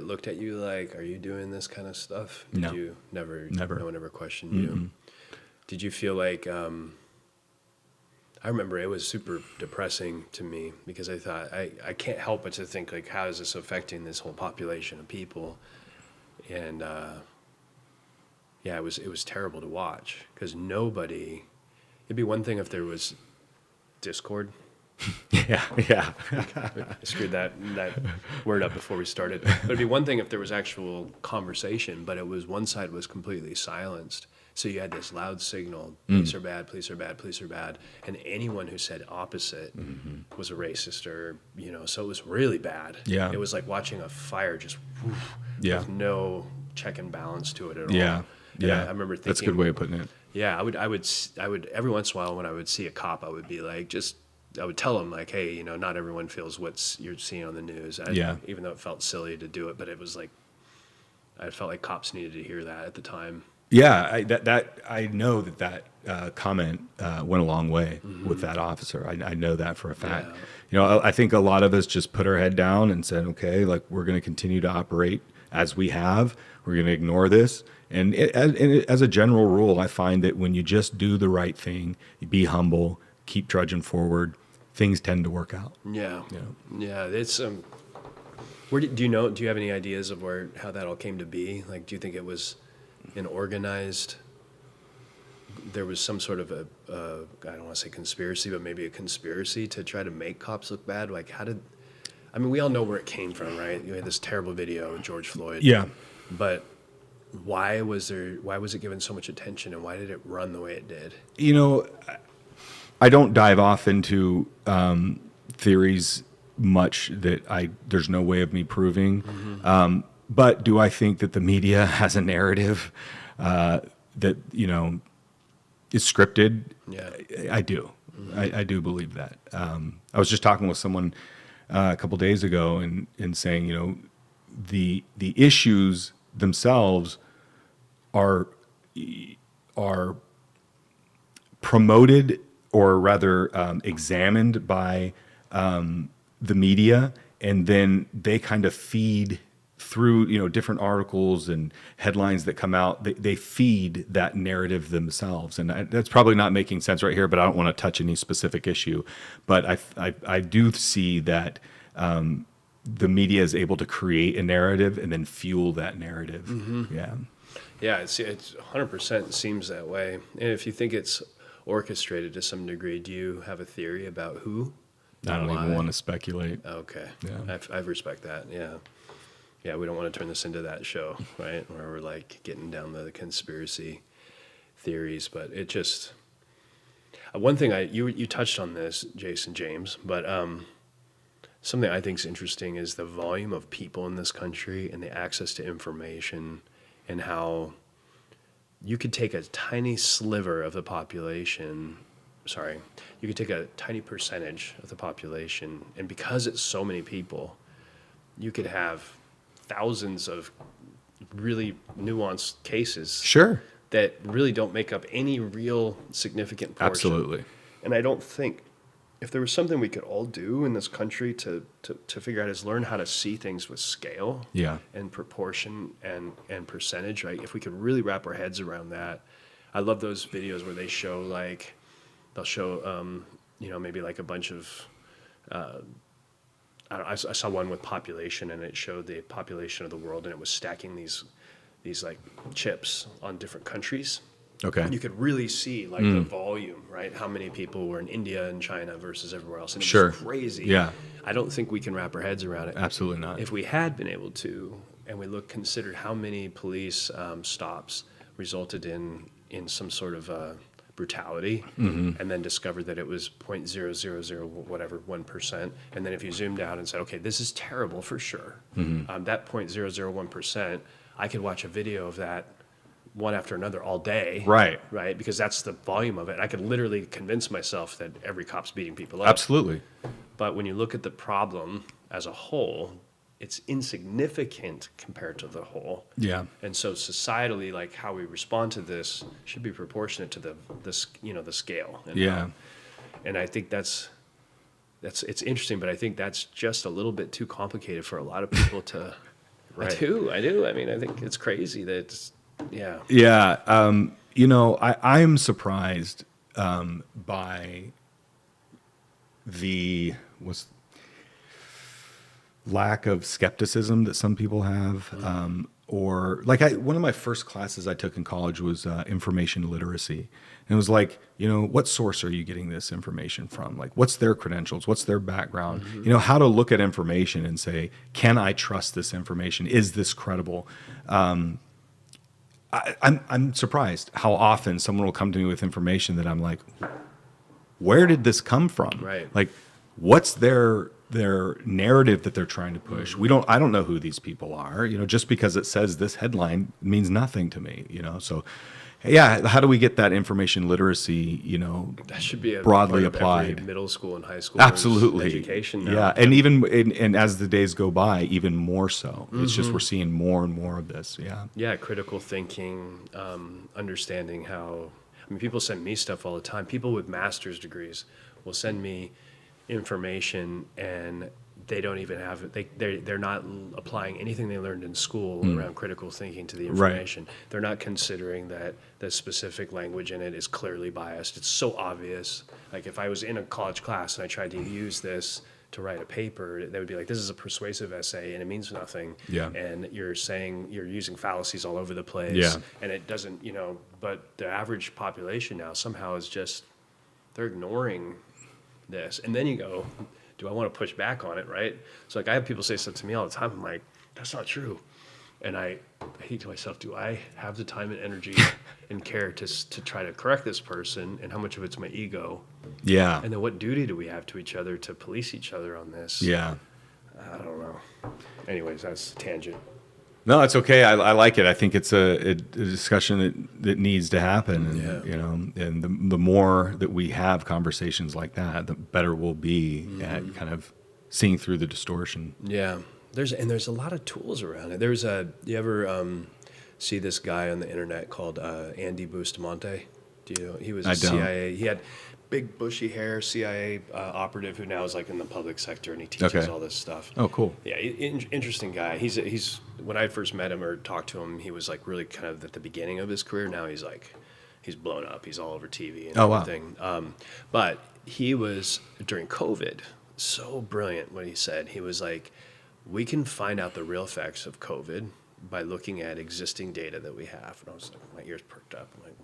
Speaker 4: looked at you like, are you doing this kind of stuff?
Speaker 5: No.
Speaker 4: You never. No one ever questioned
Speaker 5: Mm-mm.
Speaker 4: you. Did you feel like, I remember it was super depressing to me because I thought, I can't help but to think like, how is this affecting this whole population of people? And it was terrible to watch because it'd be one thing if there was discord.
Speaker 5: Yeah.
Speaker 4: I screwed that word up before we started. But it'd be one thing if there was actual conversation, but one side was completely silenced. So you had this loud signal, police are bad, police are bad, police are bad. And anyone who said opposite was a racist or, so it was really bad.
Speaker 5: Yeah.
Speaker 4: It was like watching a fire just
Speaker 5: Yeah.
Speaker 4: with no check and balance to it at all.
Speaker 5: Yeah.
Speaker 4: And I remember thinking.
Speaker 5: That's a good way of putting it.
Speaker 4: Yeah, I would every once in a while when I would see a cop, I would be like, I would tell them like, hey, not everyone feels what you're seeing on the news. Even though it felt silly to do it, but it was like, I felt like cops needed to hear that at the time.
Speaker 5: Yeah, I know that comment went a long way with that officer. I know that for a fact.
Speaker 4: Yeah.
Speaker 5: I think a lot of us just put our head down and said, okay, like we're going to continue to operate as we have. We're going to ignore this. And as a general rule, I find that when you just do the right thing, you be humble, keep trudging forward, things tend to work out.
Speaker 4: Yeah. Yeah. It's do you have any ideas of how that all came to be? Like, do you think it was there was some sort of I don't want to say conspiracy, but maybe a conspiracy to try to make cops look bad? Like, we all know where it came from, right? You had this terrible video of George Floyd.
Speaker 5: Yeah.
Speaker 4: But why was it given so much attention, and why did it run the way it did?
Speaker 5: I don't dive off into theories much that there's no way of me proving. But do I think that the media has a narrative that is scripted?
Speaker 4: Yeah,
Speaker 5: I do. I do believe that. I was just talking with someone a couple days ago and saying, the issues themselves are promoted, or rather examined by the media, and then they kind of feed through, different articles and headlines that come out. They feed that narrative themselves, and that's probably not making sense right here. But I don't want to touch any specific issue. But I do see that the media is able to create a narrative and then fuel that narrative.
Speaker 4: Mm-hmm.
Speaker 5: Yeah.
Speaker 4: Yeah, it's 100% seems that way. And if you think it's orchestrated to some degree, do you have a theory about who?
Speaker 5: I don't even want to speculate.
Speaker 4: Okay.
Speaker 5: Yeah.
Speaker 4: I respect that. Yeah. Yeah, we don't want to turn this into that show, right? Where we're like getting down the conspiracy theories, but it just one thing you touched on this, Jason James, but something I think is interesting is the volume of people in this country and the access to information, and how you could take a tiny sliver of the population. You could take a tiny percentage of the population, and because it's so many people, you could have thousands of really nuanced cases.
Speaker 5: Sure.
Speaker 4: That really don't make up any real significant portion.
Speaker 5: Absolutely.
Speaker 4: And I don't think, if there was something we could all do in this country to figure out, is learn how to see things with scale, and proportion and percentage, right? If we could really wrap our heads around that. I love those videos where they show they'll show maybe like a bunch of I saw one with population, and it showed the population of the world, and it was stacking these like chips on different countries.
Speaker 5: Okay.
Speaker 4: And you could really see the volume, right? How many people were in India and China versus everywhere else. And it was crazy.
Speaker 5: Yeah.
Speaker 4: I don't think we can wrap our heads around it.
Speaker 5: Absolutely not.
Speaker 4: If we had been able to, and we considered how many police stops resulted in some sort of brutality, and then discovered that it was 0.000 whatever 1%, and then if you zoomed out and said, okay, this is terrible for sure, that 0.001%, I could watch a video of that one after another all day, right, because that's the volume of it. I could literally convince myself that every cop's beating people up.
Speaker 5: Absolutely.
Speaker 4: But when you look at the problem as a whole, it's insignificant compared to the whole. Yeah. And so societally, like how we respond to this should be proportionate to the scale. And, and I think that's it's interesting, but I think that's just a little bit too complicated for a lot of people to. Right. I do. I mean, I think it's crazy that it's, Yeah. I am surprised by the lack of skepticism that some people have, or one of my first classes I took in college was information literacy, and it was like, what source are you getting this information from? Like, what's their credentials? What's their background? How to look at information and say, can I trust this information? Is this credible? I'm surprised how often someone will come to me with information that I'm like, where did this come from? Right. Like, what's their narrative that they're trying to push? I don't know who these people are. Just because it says this headline means nothing to me. So, how do we get that information literacy? That should be
Speaker 5: broadly
Speaker 4: part of
Speaker 5: applied.
Speaker 4: Every middle school and high school.
Speaker 5: Absolutely.
Speaker 4: Education. Now.
Speaker 5: Yeah, and even and as the days go by, even more so. It's just we're seeing more and more of this. Yeah.
Speaker 4: Yeah, critical thinking, understanding how. I mean, people send me stuff all the time. People with master's degrees will send me information, and they don't even have it. They're not applying anything they learned in school around critical thinking to the information. Right. They're not considering that the specific language in it is clearly biased. It's so obvious. Like if I was in a college class and I tried to use this to write a paper, they would be like, this is a persuasive essay and it means nothing. Yeah. And you're using fallacies all over the place. Yeah. And it doesn't, but the average population now somehow is just, they're ignoring this. And then you go, do I want to push back on it, right? So I have people say stuff to me all the time. I'm like, that's not true. And I think to myself, do I have the time and energy and care to try to correct this person? And how much of it's my ego? Yeah. And then what duty do we have to each other to police each other on this? Yeah. I don't know. Anyways, that's a tangent.
Speaker 5: No, it's okay. I like it. I think it's a discussion that needs to happen. And, and the more that we have conversations like that, the better we'll be at kind of seeing through the distortion.
Speaker 4: Yeah. There's a lot of tools around it. You ever see this guy on the internet called Andy Bustamante? He was
Speaker 5: I
Speaker 4: a
Speaker 5: don't.
Speaker 4: CIA. He had big bushy hair, CIA operative who now is like in the public sector, and he teaches
Speaker 5: Okay.
Speaker 4: all this stuff.
Speaker 5: Oh, cool.
Speaker 4: Yeah, interesting guy. He's when I first met him or talked to him, he was like really kind of at the beginning of his career. Now he's blown up. He's all over TV and
Speaker 5: Oh, wow.
Speaker 4: everything. But he was during COVID so brilliant what he said. He was like, we can find out the real effects of COVID by looking at existing data that we have. And I was like, my ears perked up. I'm like,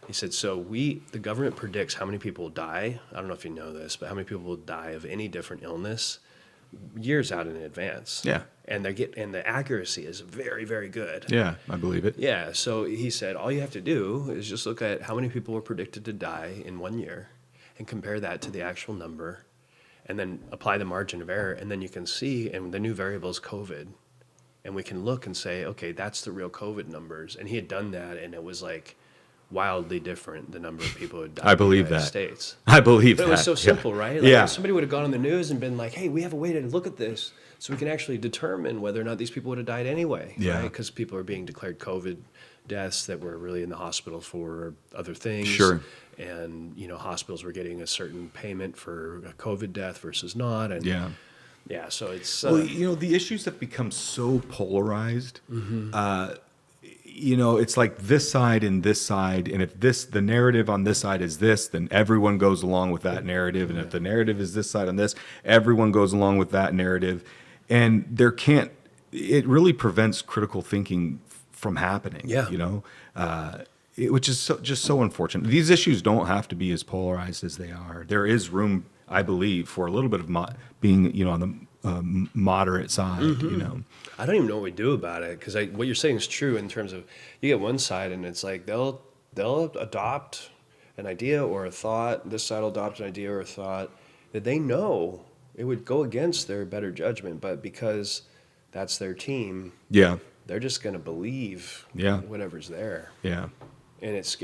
Speaker 4: he said, so the government predicts how many people will die. I don't know if you know this, but how many people will die of any different illness years out in advance.
Speaker 5: Yeah.
Speaker 4: And the accuracy is very, very good.
Speaker 5: Yeah, I believe it.
Speaker 4: Yeah. So he said, all you have to do is just look at how many people were predicted to die in 1 year and compare that to the actual number and then apply the margin of error. And then you can see, and the new variable is COVID. And we can look and say, okay, that's the real COVID numbers. And he had done that, and it was like wildly different, the number of people who had died
Speaker 5: I believe
Speaker 4: in the United
Speaker 5: that.
Speaker 4: States.
Speaker 5: I believe
Speaker 4: But
Speaker 5: that.
Speaker 4: it was so simple, right? Like
Speaker 5: Yeah.
Speaker 4: if somebody would have gone on the news and been like, hey, we have a way to look at this so we can actually determine whether or not these people would have died anyway.
Speaker 5: Yeah.
Speaker 4: Because people are being declared COVID deaths that were really in the hospital for other things.
Speaker 5: Sure.
Speaker 4: And, hospitals were getting a certain payment for a COVID death versus not. And
Speaker 5: Yeah.
Speaker 4: yeah, so it's...
Speaker 5: Well, the issues have become so polarized. It's like this side and this side, and if the narrative on this side is this, then everyone goes along with that narrative, and if the narrative is this side on this, everyone goes along with that narrative, and it really prevents critical thinking from happening.
Speaker 4: Yeah.
Speaker 5: Which is just so unfortunate. These issues don't have to be as polarized as they are. There is room, I believe, for a little bit of being, on the moderate side.
Speaker 4: I don't even know what we do about it because what you're saying is true in terms of you get one side and it's like they'll adopt an idea or a thought. This side will adopt an idea or a thought that they know it would go against their better judgment, but because that's their team,
Speaker 5: Yeah.
Speaker 4: they're just going to believe whatever's there.
Speaker 5: Yeah.
Speaker 4: And it's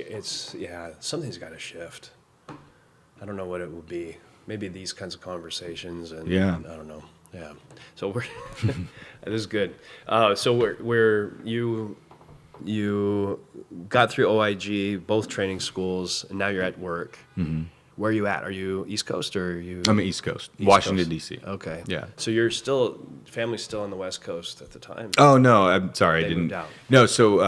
Speaker 4: something's got to shift. I don't know what it would be. Maybe these kinds of conversations and
Speaker 5: Yeah.
Speaker 4: I don't know. Yeah. So we're this is good. So where you got through OIG, both training schools, and now you're at work. Mm-hmm. Where are you at? Are you East Coast or are you?
Speaker 5: I'm East Coast, Washington, D.C.
Speaker 4: Okay.
Speaker 5: Yeah.
Speaker 4: So family's still on the West Coast at the time?
Speaker 5: Oh, no, I'm sorry.
Speaker 4: They
Speaker 5: I didn't.
Speaker 4: moved out.
Speaker 5: No, so,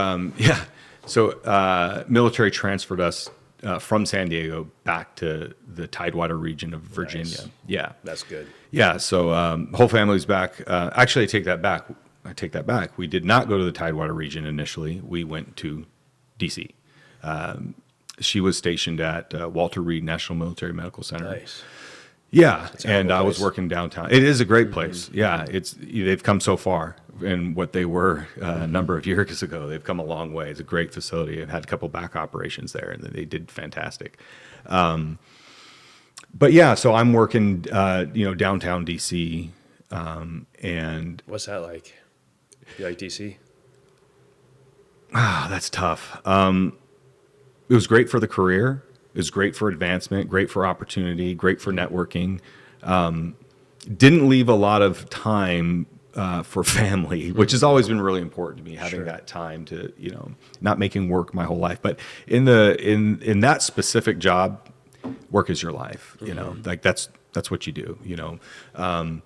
Speaker 5: So military transferred us from San Diego back to the Tidewater region of Virginia.
Speaker 4: Nice.
Speaker 5: Yeah.
Speaker 4: That's good.
Speaker 5: Yeah, so whole family's back. Actually, I take that back. We did not go to the Tidewater region initially. We went to D.C. She was stationed at Walter Reed National Military Medical Center.
Speaker 4: Nice.
Speaker 5: Yeah,
Speaker 4: a
Speaker 5: and
Speaker 4: cool
Speaker 5: I was
Speaker 4: place.
Speaker 5: working downtown. It is a great place. Yeah, they've come so far in what they were a number of years ago. They've come a long way. It's a great facility. I've had a couple back operations there, and they did fantastic. But yeah, so I'm working, downtown DC, and
Speaker 4: What's that like? You like DC?
Speaker 5: that's tough. It was great for the career. It was great for advancement, great for opportunity, great for networking. Didn't leave a lot of time for family, which has always been really important to me, having
Speaker 4: Sure.
Speaker 5: that time to, not making work my whole life. But in that specific job, work is your life, like that's what you do, and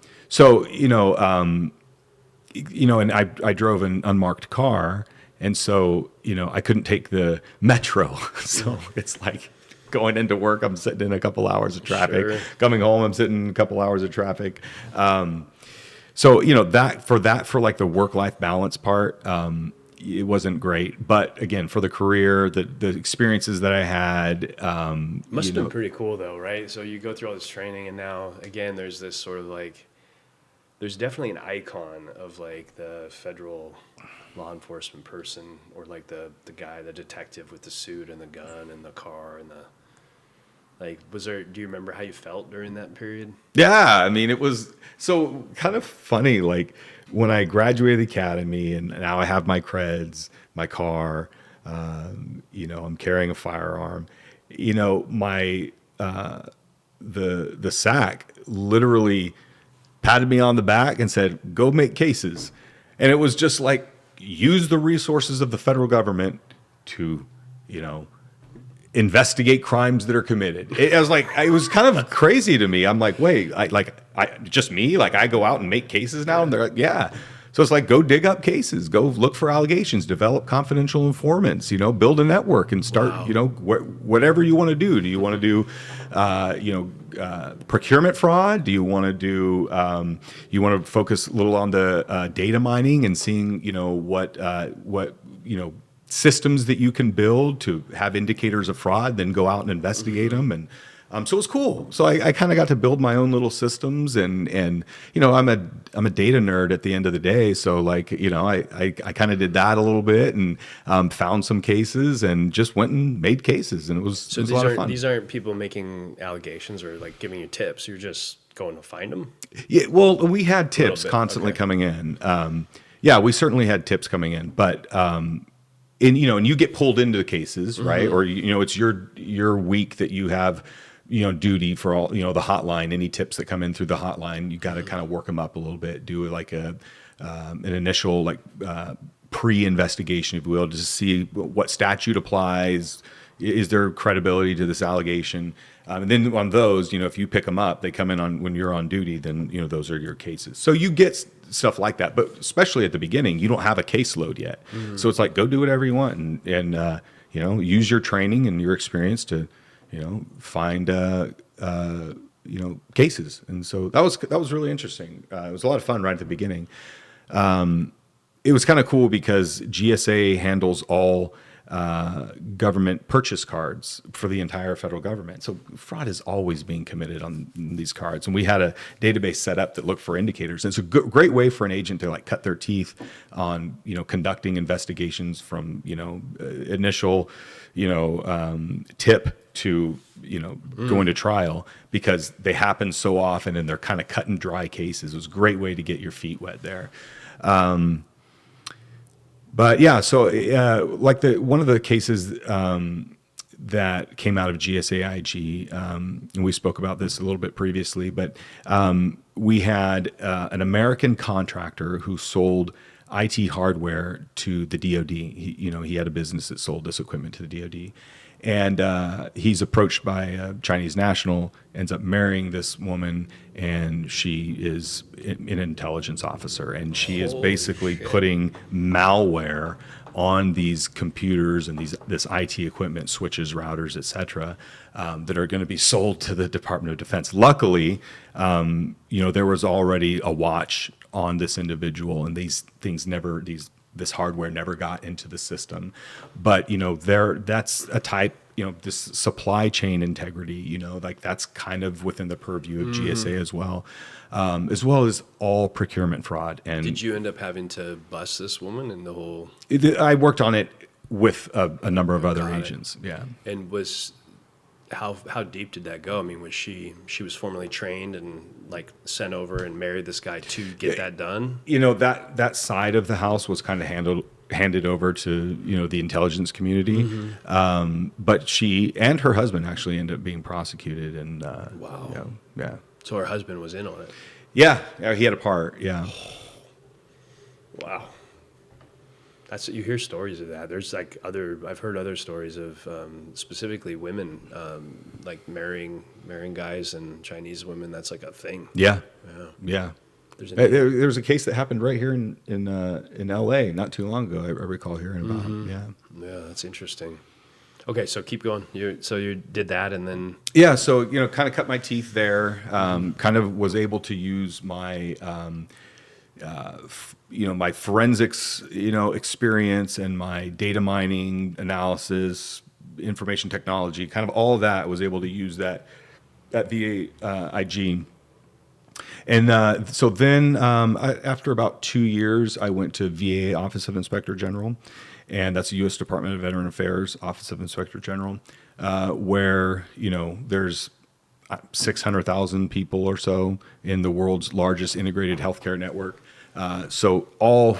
Speaker 5: I drove an unmarked car. And so, I couldn't take the metro. So it's like going into work, I'm sitting in a couple hours of traffic.
Speaker 4: Sure.
Speaker 5: Coming home, I'm sitting in a couple hours of traffic. So, for like the work-life balance part, it wasn't great. But again, for the career, the experiences that I had.
Speaker 4: Must have been pretty cool though, right? So you go through all this training and now, again, there's this sort of like, there's definitely an icon of like the federal law enforcement person or like the guy, the detective with the suit and the gun and the car and do you remember how you felt during that period?
Speaker 5: Yeah, I mean, it was so kind of funny. Like when I graduated the academy and now I have my creds, my car, I'm carrying a firearm, my, the SAC literally patted me on the back and said, go make cases. And it was just like, use the resources of the federal government to, investigate crimes that are committed. It was kind of crazy to me. I'm like, wait, just me? Like I go out and make cases now? And they're like, yeah. So it's like, go dig up cases, go look for allegations, develop confidential informants, build a network and start, whatever you want to do. Do you want to do, procurement fraud? Do you want to do, you want to focus a little on the data mining and seeing, what systems that you can build to have indicators of fraud, then go out and investigate them. And so it was cool. So I kind of got to build my own little systems and I'm a data nerd at the end of the day. So I kind of did that a little bit and found some cases and just went and made cases. And it was a lot of fun.
Speaker 4: These aren't people making allegations or like giving you tips. You're just going to find them?
Speaker 5: Yeah, well, we had tips constantly coming in. We certainly had tips coming in, but and you get pulled into the cases, right? Or it's your week that you have duty for all, the hotline. Any tips that come in through the hotline, you got to kind of work them up a little bit, do like an initial pre-investigation, if you will, to see what statute applies. Is there credibility to this allegation? And then on those, if you pick them up, they come in on when you're on duty, then, those are your cases. So you get stuff like that, but especially at the beginning, you don't have a caseload yet. So it's like, go do whatever you want and use your training and your experience to, find, cases. And so that was really interesting. It was a lot of fun right at the beginning. It was kind of cool because GSA handles all government purchase cards for the entire federal government. So fraud is always being committed on these cards. And we had a database set up that looked for indicators. And it's a great way for an agent to cut their teeth on, conducting investigations from, initial, tip to, going to trial, because they happen so often and they're kind of cut and dry cases. It was a great way to get your feet wet there. But yeah, so one of the cases that came out of GSA OIG, and we spoke about this a little bit previously, but we had an American contractor who sold IT hardware to the DoD. He had a business that sold this equipment to the DoD. And he's approached by a Chinese national, ends up marrying this woman, and she is an intelligence officer. And she is basically putting malware on these computers and this IT equipment, switches, routers, et cetera, that are going to be sold to the Department of Defense. Luckily, there was already a watch on this individual, and these things this hardware never got into the system. But, that's a type, this supply chain integrity, that's kind of within the purview of GSA as well as all procurement fraud. And
Speaker 4: did you end up having to bust this woman in the whole?
Speaker 5: I worked on it with a number of other agents. Yeah.
Speaker 4: And how deep did that go? I mean, was she was formally trained and sent over and married this guy to get that done?
Speaker 5: That side of the house was kind of handed over to the intelligence community. But she and her husband actually ended up being prosecuted. And
Speaker 4: wow.
Speaker 5: Yeah.
Speaker 4: So her husband was in on it.
Speaker 5: Yeah, he had a part. Yeah.
Speaker 4: Wow. You hear stories of that. There's I've heard other stories of specifically women marrying guys and Chinese women. That's like a thing.
Speaker 5: Yeah. There was a case that happened right here in LA not too long ago. I recall hearing about it.
Speaker 4: Yeah, that's interesting. Okay, so keep going. You did that, and then
Speaker 5: so kind of cut my teeth there. Kind of was able to use my my forensics, experience and my data mining, analysis, information technology, kind of all of that. Was able to use that VA OIG. And so then after about 2 years, I went to VA Office of Inspector General, and that's the U.S. Department of Veteran Affairs Office of Inspector General, where, there's 600,000 people or so in the world's largest integrated healthcare network. So all,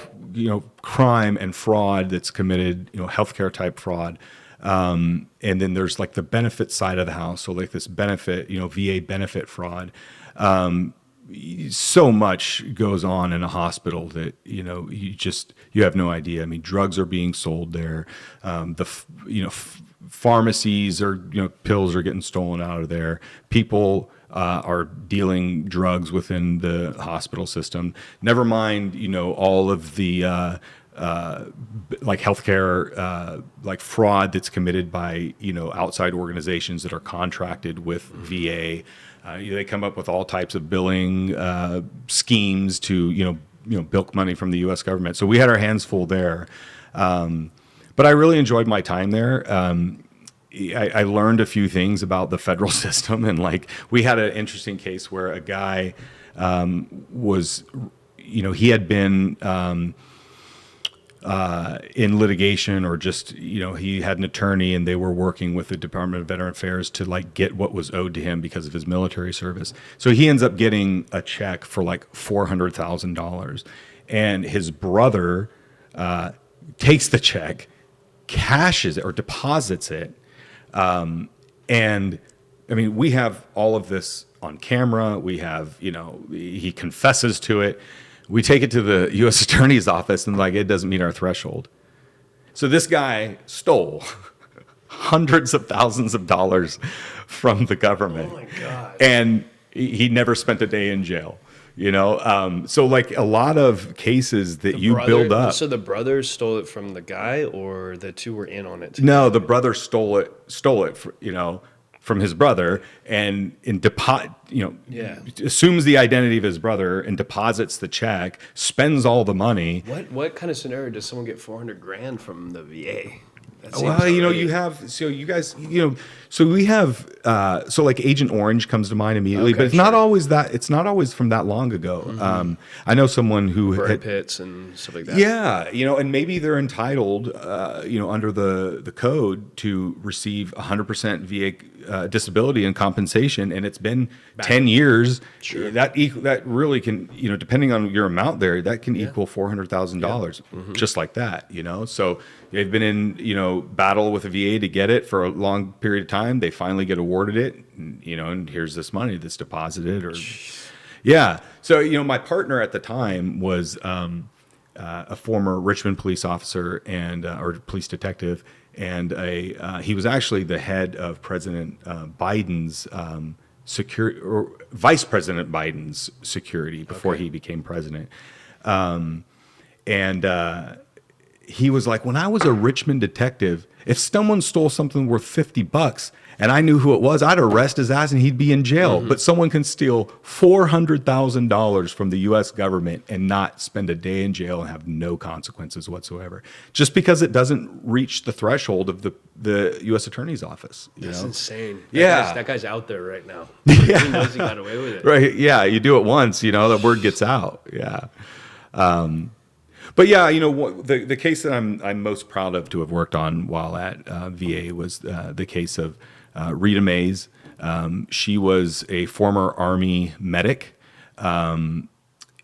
Speaker 5: crime and fraud that's committed, healthcare type fraud. And then there's the benefit side of the house. So this benefit, VA benefit fraud. So much goes on in a hospital that, you have no idea. I mean, drugs are being sold there. pharmacies or pills are getting stolen out of there. People are dealing drugs within the hospital system. Never mind, all of the like healthcare like fraud that's committed by outside organizations that are contracted with VA. They come up with all types of billing schemes to bilk money from the U.S. government. So we had our hands full there. But I really enjoyed my time there. I learned a few things about the federal system, and like we had an interesting case where a guy was, he had been in litigation, or just he had an attorney, and they were working with the Department of Veteran Affairs to like get what was owed to him because of his military service. So he ends up getting a check for like $400,000, and his brother takes the check, cashes it or deposits it. And I mean, we have all of this on camera. We have, he confesses to it. We take it to the U.S. Attorney's office, and like, it doesn't meet our threshold. So this guy stole hundreds of thousands of dollars from the government.
Speaker 4: Oh my God.
Speaker 5: And he never spent a day in jail. So like a lot of cases that build up.
Speaker 4: So the brothers stole it from the guy, or the two were in on it together?
Speaker 5: No, the brother stole it, from his brother, and assumes the identity of his brother and deposits the check, spends all the money.
Speaker 4: What kind of scenario does someone get $400,000 from the VA?
Speaker 5: Well, you have, so you guys, so we have, so like Agent Orange comes to mind immediately,
Speaker 4: Okay,
Speaker 5: but it's not always that, it's not always from that long ago.
Speaker 4: Mm-hmm.
Speaker 5: I know someone who
Speaker 4: burn pits and stuff like that.
Speaker 5: Yeah, and maybe they're entitled, under the code to receive 100% VA disability and compensation, and it's been 10 years.
Speaker 4: Sure.
Speaker 5: That really can, depending on your amount there, that can equal $400,000, just like that. So they've been in battle with the VA to get it for a long period of time. They finally get awarded it, and here's this money that's deposited. Yeah. So my partner at the time was a former Richmond police officer and or police detective, and he was actually the head of President Biden's security, or Vice President Biden's security before he became president. He was like, when I was a Richmond detective, if someone stole something worth $50 and I knew who it was, I'd arrest his ass and he'd be in jail. But someone can steal $400,000 from the U.S. government and not spend a day in jail and have no consequences whatsoever, just because it doesn't reach the threshold of the U.S. Attorney's office.
Speaker 4: That's insane. That guy's out there right now.
Speaker 5: Yeah.
Speaker 4: He knows he got away with it.
Speaker 5: Right. Yeah. You do it once, the word gets out. Yeah. But yeah, the case that I'm most proud of to have worked on while at VA was the case of Reta Mays. She was a former Army medic, and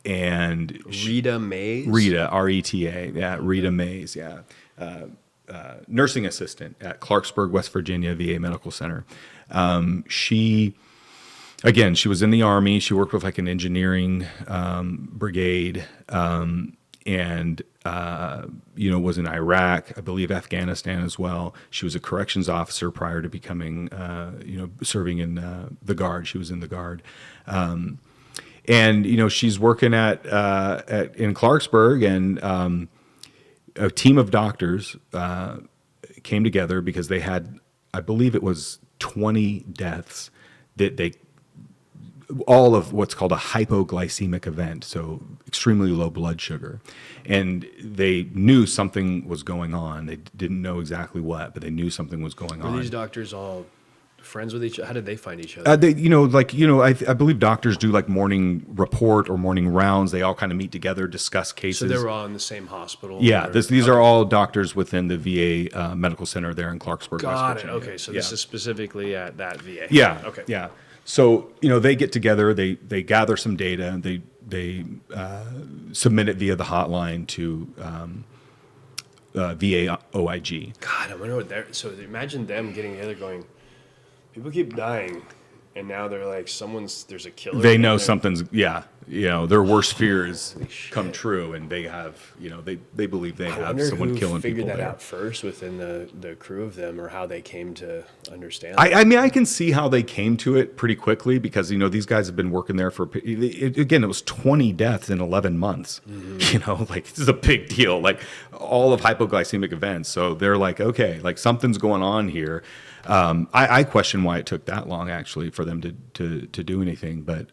Speaker 4: Reta Mays.
Speaker 5: Reta, Reta, yeah, Reta Mays, yeah, nursing assistant at Clarksburg, West Virginia VA Medical Center. She was in the Army. She worked with like an engineering brigade. And was in Iraq, I believe Afghanistan as well. She was a corrections officer prior to becoming, serving in the Guard. She was in the Guard. She's working in Clarksburg, and a team of doctors came together because they had, I believe it was 20 deaths that all of what's called a hypoglycemic event, so extremely low blood sugar. And they knew something was going on. They didn't know exactly what, but they knew something was going on.
Speaker 4: Were these doctors all friends with each other? How did they find each other?
Speaker 5: I believe doctors do like morning report or morning rounds. They all kind of meet together, discuss cases.
Speaker 4: So they were all in the same hospital?
Speaker 5: Yeah, these are all doctors within the VA Medical Center there in Clarksburg, West
Speaker 4: Got it.
Speaker 5: Virginia.
Speaker 4: Okay, so this is specifically at that VA.
Speaker 5: Yeah.
Speaker 4: Okay.
Speaker 5: Yeah. So, they get together, they gather some data, they submit it via the hotline to VA OIG.
Speaker 4: God, I wonder what they're... So imagine them getting together going, people keep dying, and now they're like, there's a killer.
Speaker 5: They know something's, yeah. their worst fears come true, and they have, they believe they
Speaker 4: I
Speaker 5: have
Speaker 4: wonder
Speaker 5: someone
Speaker 4: who
Speaker 5: killing
Speaker 4: figured
Speaker 5: people
Speaker 4: that
Speaker 5: there.
Speaker 4: out first within the crew of them, or how they came to understand.
Speaker 5: I mean, I can see how they came to it pretty quickly because, these guys have been working there again, it was 20 deaths in 11 months. Like, this is a big deal, like all of hypoglycemic events. So they're like, okay, like something's going on here. I question why it took that long actually for them to do anything, but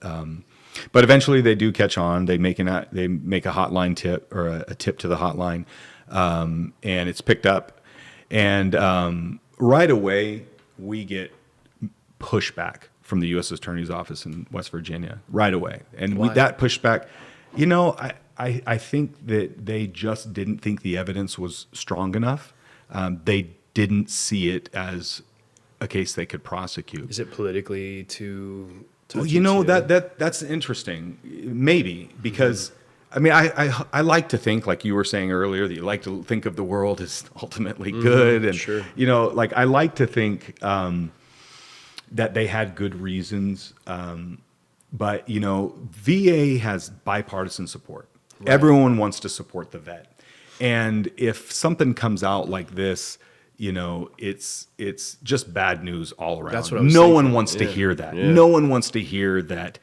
Speaker 5: eventually they do catch on. They make a hotline tip, or a tip to the hotline, and it's picked up. And right away we get pushback from the U.S. Attorney's Office in West Virginia right away. And that pushback, I think that they just didn't think the evidence was strong enough. They didn't see it as a case they could prosecute.
Speaker 4: Is it politically too
Speaker 5: Well,
Speaker 4: touchy?
Speaker 5: that's interesting. Maybe because I mean I like to think, like you were saying earlier, that you like to think of the world as ultimately good, and
Speaker 4: sure.
Speaker 5: like I like to think that they had good reasons, but VA has bipartisan support. Right. Everyone wants to support the vet, and if something comes out like this, it's just bad news all around.
Speaker 4: That's what I was
Speaker 5: No
Speaker 4: thinking.
Speaker 5: one wants to hear that.
Speaker 4: Yeah.
Speaker 5: No one wants to hear that,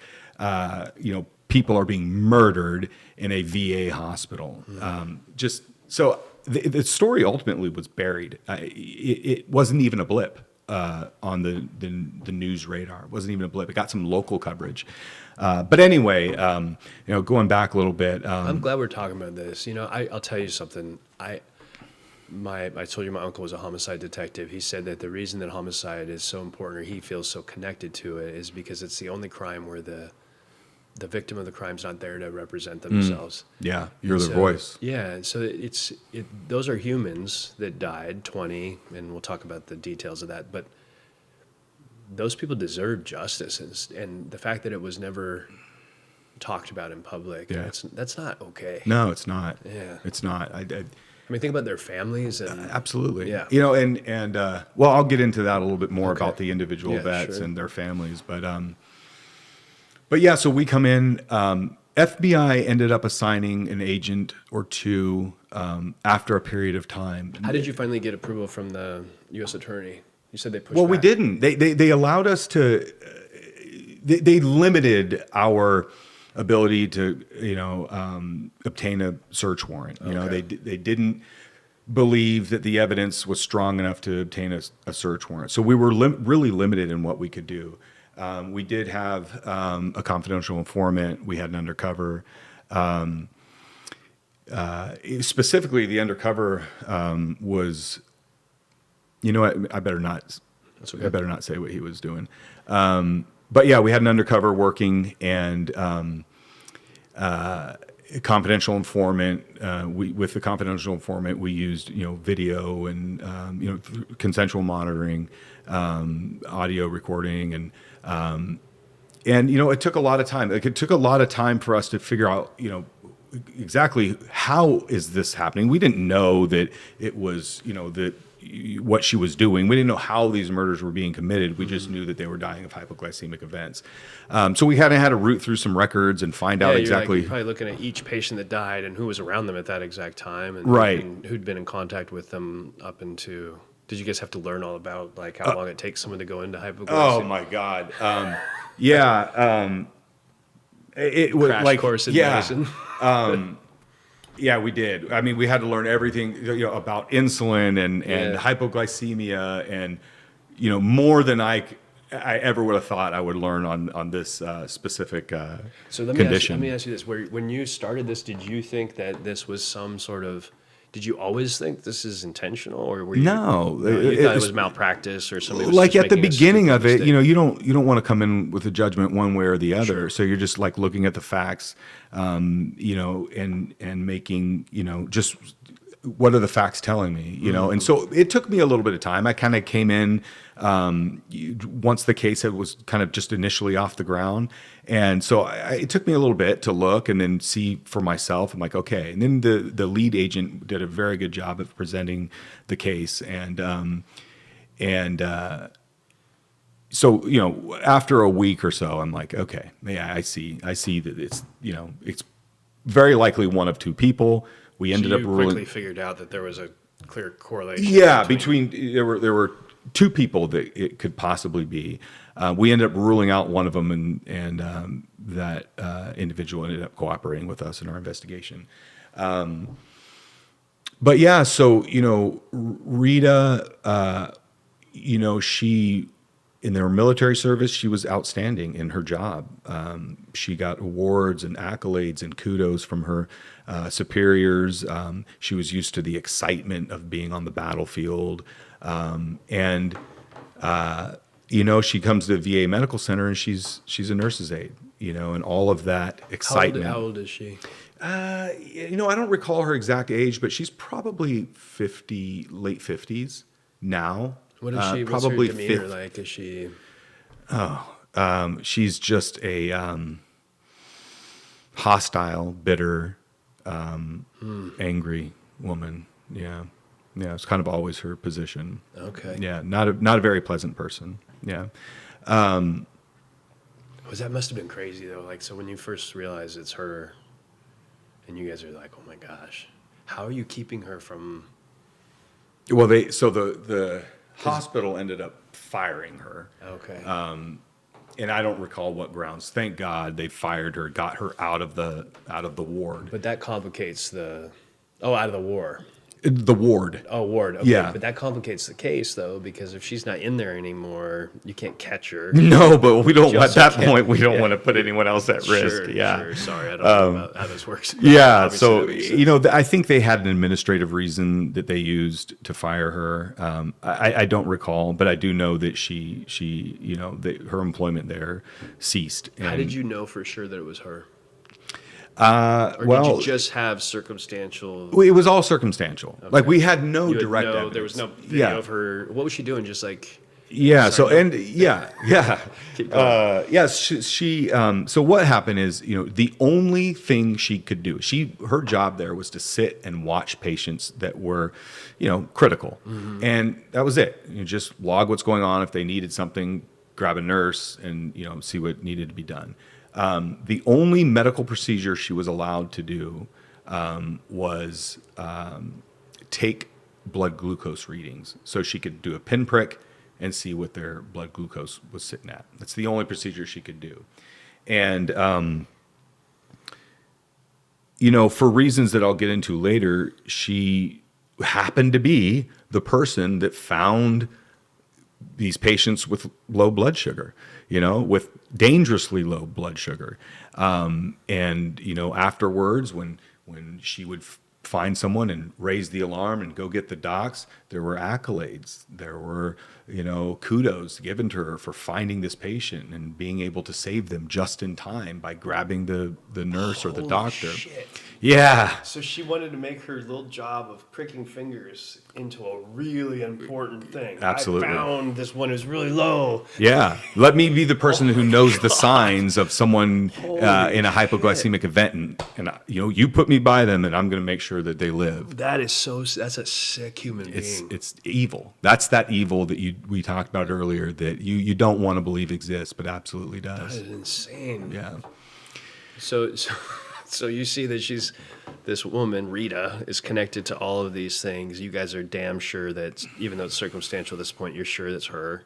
Speaker 5: people are being murdered in a VA hospital. Just so the story ultimately was buried. It wasn't even a blip on the news radar. It wasn't even a blip. It got some local coverage. But anyway, going back a little bit.
Speaker 4: I'm glad we're talking about this. I'll tell you something. I told you my uncle was a homicide detective. He said that the reason that homicide is so important, or he feels so connected to it, is because it's the only crime where the victim of the crime's not there to represent themselves.
Speaker 5: Yeah, you're their voice.
Speaker 4: Yeah, so those are humans that died, 20, and we'll talk about the details of that, but those people deserve justice, and the fact that it was never talked about in public, that's not okay.
Speaker 5: No, it's not.
Speaker 4: Yeah.
Speaker 5: It's not.
Speaker 4: I mean, think about their families and
Speaker 5: Absolutely.
Speaker 4: Yeah.
Speaker 5: And well, I'll get into that a little bit more about the individual
Speaker 4: Yeah,
Speaker 5: vets
Speaker 4: sure.
Speaker 5: and their families, but yeah, so we come in. FBI ended up assigning an agent or two after a period of time.
Speaker 4: How did you finally get approval from the U.S. Attorney? You said they pushed
Speaker 5: Well, we
Speaker 4: back.
Speaker 5: didn't. They allowed us to. They limited our ability to obtain a search warrant.
Speaker 4: Okay.
Speaker 5: They didn't believe that the evidence was strong enough to obtain a search warrant. So we were really limited in what we could do. We did have a confidential informant. We had an undercover. Specifically, the undercover was. You know what? I better not.
Speaker 4: That's okay.
Speaker 5: I better not say what he was doing. But yeah, we had an undercover working, and a confidential informant. With the confidential informant, we used video and consensual monitoring, audio recording, and it took a lot of time. Like, it took a lot of time for us to figure out exactly how is this happening. We didn't know that it was what she was doing. We didn't know how these murders were being committed. We just knew that they were dying of hypoglycemic events. So we had to root through some records and find out exactly.
Speaker 4: You're probably looking at each patient that died and who was around them at that exact time, and
Speaker 5: Right.
Speaker 4: who'd been in contact with them up into. Did you guys have to learn all about like how long it takes someone to go into hypoglycemia?
Speaker 5: Oh my God. It was
Speaker 4: Crash
Speaker 5: like
Speaker 4: course in
Speaker 5: yeah.
Speaker 4: medicine.
Speaker 5: Yeah, we did. I mean, we had to learn everything about insulin and
Speaker 4: Yeah.
Speaker 5: hypoglycemia, and more than I ever would have thought I would learn on this specific
Speaker 4: So let
Speaker 5: condition.
Speaker 4: me ask you this: when you started this, did you think that this was some sort of? Did you always think this is intentional, or were you?
Speaker 5: No,
Speaker 4: You thought it was malpractice, or somebody was
Speaker 5: like
Speaker 4: just
Speaker 5: at the
Speaker 4: making a
Speaker 5: beginning
Speaker 4: stupid
Speaker 5: of it,
Speaker 4: mistake?
Speaker 5: you don't want to come in with a judgment one way or the other.
Speaker 4: Sure.
Speaker 5: So you're just like looking at the facts, and making just what are the facts telling me, And so it took me a little bit of time. I kind of came in once the case was kind of just initially off the ground, and so it took me a little bit to look and then see for myself. I'm like, okay, and then the lead agent did a very good job of presenting the case, and so, after a week or so, I'm like, okay, yeah, I see that it's, it's very likely one of two people. We ended up ruling.
Speaker 4: Quickly figured out that there was a clear correlation.
Speaker 5: Yeah, between there were two people that it could possibly be. We ended up ruling out one of them, and that individual ended up cooperating with us in our investigation. But yeah, so Rita, she, in their military service, she was outstanding in her job. She got awards and accolades and kudos from her superiors. She was used to the excitement of being on the battlefield. She comes to the VA Medical Center, and she's a nurse's aide, and all of that excitement.
Speaker 4: How old is she?
Speaker 5: I don't recall her exact age, but she's probably 50, late 50s now.
Speaker 4: What is she?
Speaker 5: Probably
Speaker 4: what's her demeanor like? Is she?
Speaker 5: She's just a hostile, bitter, angry woman. Yeah, it's kind of always her position.
Speaker 4: Okay.
Speaker 5: Yeah, not a very pleasant person. Yeah.
Speaker 4: That must have been crazy though. Like, so when you first realize it's her, and you guys are like, "Oh my gosh, how are you keeping her from?"
Speaker 5: Well, the hospital ended up firing her.
Speaker 4: Okay.
Speaker 5: And I don't recall what grounds. Thank God they fired her, got her out of the ward.
Speaker 4: But that complicates out of the war.
Speaker 5: The ward.
Speaker 4: Oh, ward. Okay.
Speaker 5: Yeah.
Speaker 4: But that complicates the case, though, because if she's not in there anymore, you can't catch her.
Speaker 5: No, but we don't. At that
Speaker 4: can't-
Speaker 5: point, we don't want to put anyone else at risk.
Speaker 4: Sure,
Speaker 5: Yeah.
Speaker 4: sure. Sorry, I don't know about how this works.
Speaker 5: Yeah.
Speaker 4: Obviously
Speaker 5: So
Speaker 4: that makes sense.
Speaker 5: I think they had an administrative reason that they used to fire her. I don't recall, but I do know that she her employment there ceased.
Speaker 4: How did you know for sure that it was her?
Speaker 5: Or
Speaker 4: Or did you just have circumstantial?
Speaker 5: It was all circumstantial.
Speaker 4: Okay.
Speaker 5: Like we had no
Speaker 4: You had
Speaker 5: direct
Speaker 4: no-
Speaker 5: evidence.
Speaker 4: There was no video of her. What was she doing? Just like.
Speaker 5: Yeah.
Speaker 4: Sorry,
Speaker 5: So, and yeah.
Speaker 4: Keep going.
Speaker 5: Yes. She so what happened is, the only thing she could do, her job there was to sit and watch patients that were, critical.
Speaker 4: Mm-hmm.
Speaker 5: And that was it. You just log what's going on. If they needed something, grab a nurse and, see what needed to be done. The only medical procedure she was allowed to do was take blood glucose readings. So she could do a pinprick and see what their blood glucose was sitting at. That's the only procedure she could do. And, for reasons that I'll get into later, she happened to be the person that found these patients with low blood sugar, with dangerously low blood sugar. Afterwards, when she would find someone and raise the alarm and go get the docs, there were accolades. There were, kudos given to her for finding this patient and being able to save them just in time by grabbing the nurse or the doctor.
Speaker 4: Shit.
Speaker 5: Yeah.
Speaker 4: So she wanted to make her little job of pricking fingers into a really important thing.
Speaker 5: Absolutely.
Speaker 4: I found this one who's really low.
Speaker 5: Yeah. Let me be the person who knows the signs of someone in a hypoglycemic event. And you put me by them and I'm going to make sure that they live.
Speaker 4: That's a sick human being.
Speaker 5: It's evil. That's that evil that we talked about earlier that you don't want to believe exists, but absolutely
Speaker 4: That
Speaker 5: does.
Speaker 4: is insane.
Speaker 5: Yeah.
Speaker 4: So you see that this woman, Rita, is connected to all of these things. You guys are damn sure that, even though it's circumstantial at this point, you're sure that's her.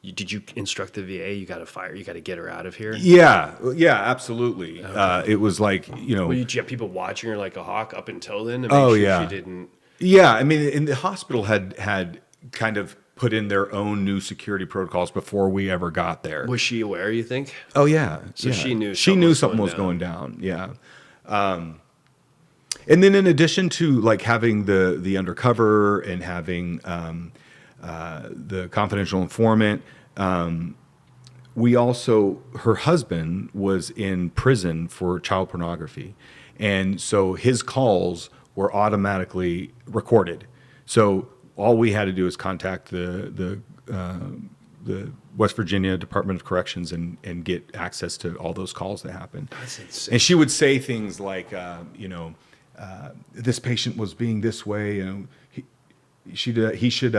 Speaker 4: Did you instruct the VA? You got to fire. You got to get her out of here.
Speaker 5: Yeah, absolutely. It was like,
Speaker 4: Well, you have people watching her like a hawk up until then. To make
Speaker 5: Oh,
Speaker 4: sure
Speaker 5: yeah.
Speaker 4: She didn't.
Speaker 5: Yeah, I mean, in the hospital had kind of put in their own new security protocols before we ever got there.
Speaker 4: Was she aware? You think?
Speaker 5: Oh yeah.
Speaker 4: So
Speaker 5: yeah.
Speaker 4: she knew
Speaker 5: something was going down. Yeah. And then in addition to like having the undercover and having the confidential informant, we also, her husband was in prison for child pornography. And so his calls were automatically recorded. So all we had to do is contact the West Virginia Department of Corrections and get access to all those calls that happened.
Speaker 4: That's insane.
Speaker 5: And she would say things like, this patient was being this way, he should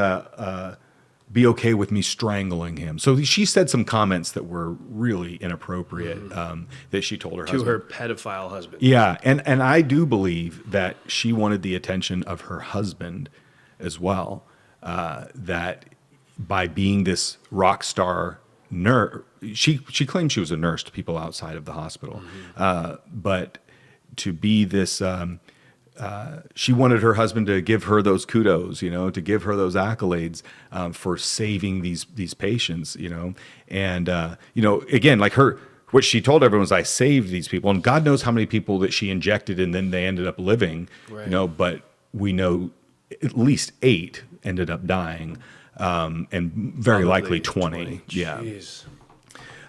Speaker 5: be okay with me strangling him. So she said some comments that were really inappropriate that she told her husband.
Speaker 4: To her pedophile husband.
Speaker 5: Yeah, and I do believe that she wanted the attention of her husband as well. That by being this rock star nurse, she claimed she was a nurse to people outside of the hospital, but to be this, she wanted her husband to give her those kudos, to give her those accolades for saving these patients, and again, like what she told everyone was, I saved these people, and God knows how many people that she injected and then they ended up living,
Speaker 4: right.
Speaker 5: But we know at least 8 ended up dying, and very likely 20. Yeah.
Speaker 4: Jeez.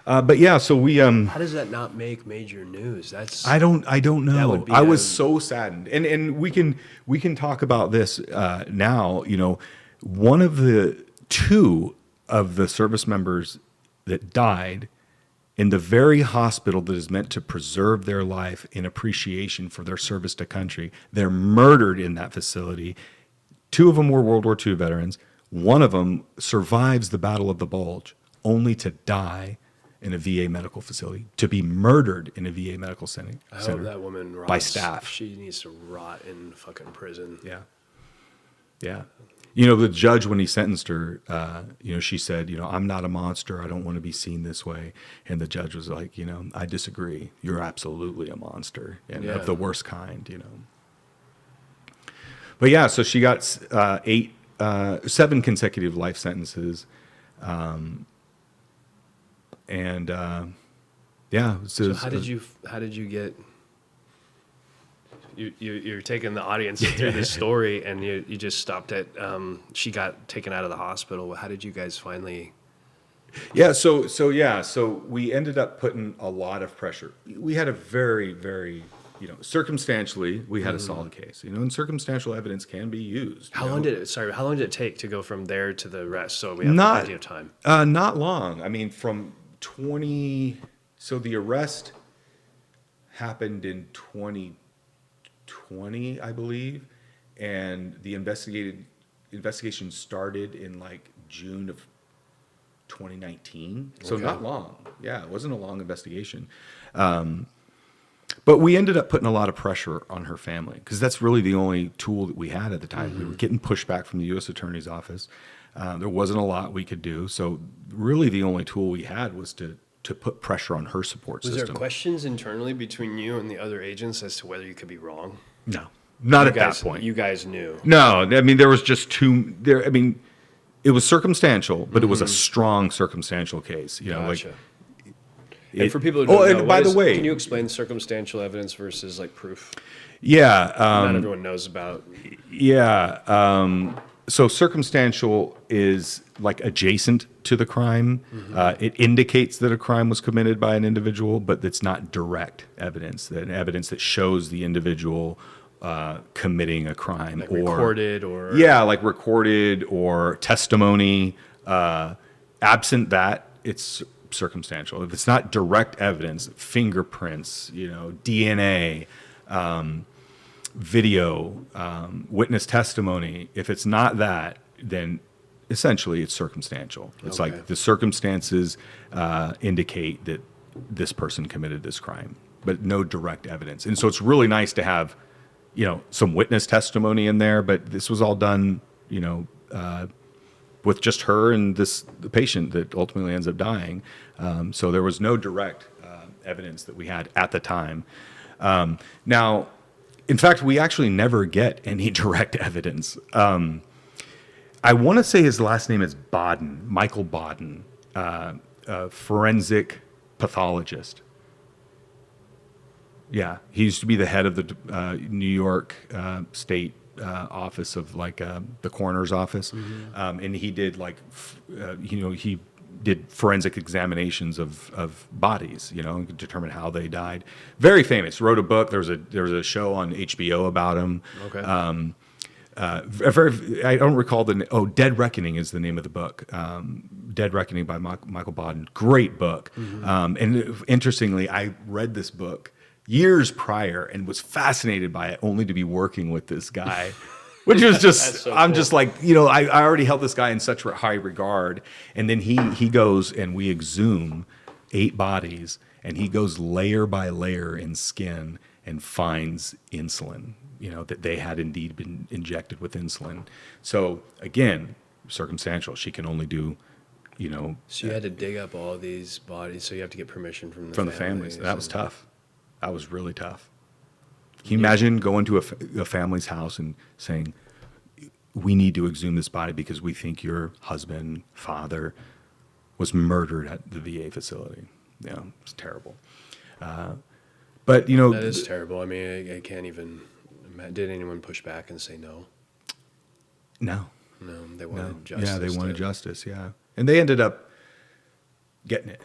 Speaker 5: But yeah, so we.
Speaker 4: How does that not make major news?
Speaker 5: I don't know.
Speaker 4: That would be
Speaker 5: I was so saddened, and we can talk about this now. One of the 2 of the service members that died in the very hospital that is meant to preserve their life in appreciation for their service to country, they're murdered in that facility. 2 of them were World War II veterans. One of them survives the Battle of the Bulge, only to die in a VA medical facility, to be murdered in a VA medical center.
Speaker 4: I hope that woman rots.
Speaker 5: By staff.
Speaker 4: She needs to rot in fucking prison.
Speaker 5: Yeah. Yeah. The judge, when he sentenced her, she said, I'm not a monster. I don't want to be seen this way. And the judge was like, I disagree. You're absolutely a monster, and of the worst kind, But yeah, so she got 7 consecutive life sentences. So
Speaker 4: how did you get? You're taking the audience through this story, and you just stopped at she got taken out of the hospital. How did you guys finally?
Speaker 5: Yeah, so we ended up putting a lot of pressure. We had a very, very, circumstantially, we had a solid case. And circumstantial evidence can be used.
Speaker 4: How long did it take to go from there to the rest? So we have an idea of time.
Speaker 5: Not long. I mean, from 20. So the arrest happened in 2020, I believe, and the investigation started in like June of 2019. So not long. Yeah, it wasn't a long investigation. But we ended up putting a lot of pressure on her family because that's really the only tool that we had at the time. We were getting pushback from the U.S. Attorney's Office. There wasn't a lot we could do. So really the only tool we had was to put pressure on her support system.
Speaker 4: Was there questions internally between you and the other agents as to whether you could be wrong?
Speaker 5: No, not at that point.
Speaker 4: You guys knew.
Speaker 5: No, I mean, there was just 2 there. I mean, it was circumstantial, but it was a strong circumstantial case.
Speaker 4: Gotcha. And for people who don't know,
Speaker 5: and by the way,
Speaker 4: can you explain circumstantial evidence versus like proof?
Speaker 5: Yeah.
Speaker 4: Not everyone knows about.
Speaker 5: Yeah. So circumstantial is like adjacent to the crime. It indicates that a crime was committed by an individual, but it's not direct evidence. That evidence that shows the individual committing a crime,
Speaker 4: like recorded or
Speaker 5: like recorded or testimony. Absent that, it's circumstantial. If it's not direct evidence, fingerprints, DNA. Video, witness testimony, if it's not that, then essentially it's circumstantial. It's like the circumstances indicate that this person committed this crime, but no direct evidence. And so it's really nice to have, some witness testimony in there, but this was all done, with just her and the patient that ultimately ends up dying. So there was no direct evidence that we had at the time. Now, in fact, we actually never get any direct evidence. I want to say his last name is Baden, Michael Baden, a forensic pathologist. Yeah, he used to be the head of the New York State office of the coroner's office, and he did he did forensic examinations of bodies, determine how they died. Very famous. Wrote a book. There was a show on HBO about him.
Speaker 4: Okay.
Speaker 5: I don't recall Dead Reckoning is the name of the book. Dead Reckoning by Michael Baden. Great book. And interestingly, I read this book years prior and was fascinated by it, only to be working with this guy which was just,
Speaker 4: so
Speaker 5: I'm
Speaker 4: cool.
Speaker 5: just like, I already held this guy in such high regard. And then he goes and we exhume 8 bodies, and he goes layer by layer in skin and finds insulin, that they had indeed been injected with insulin. So again, circumstantial, she can only do,
Speaker 4: So you had to dig up all these bodies, so you have to get permission from
Speaker 5: the families. That was tough. That was really tough. Can you
Speaker 4: Yeah.
Speaker 5: imagine going to a family's house and saying, we need to exhume this body because we think your husband, father, was murdered at the VA facility? Yeah, it's terrible. But,
Speaker 4: That is terrible. I mean, I can't even. Did anyone push back and say no?
Speaker 5: No.
Speaker 4: No, they
Speaker 5: No.
Speaker 4: wanted justice.
Speaker 5: Yeah, they wanted justice, yeah. And they ended up getting it,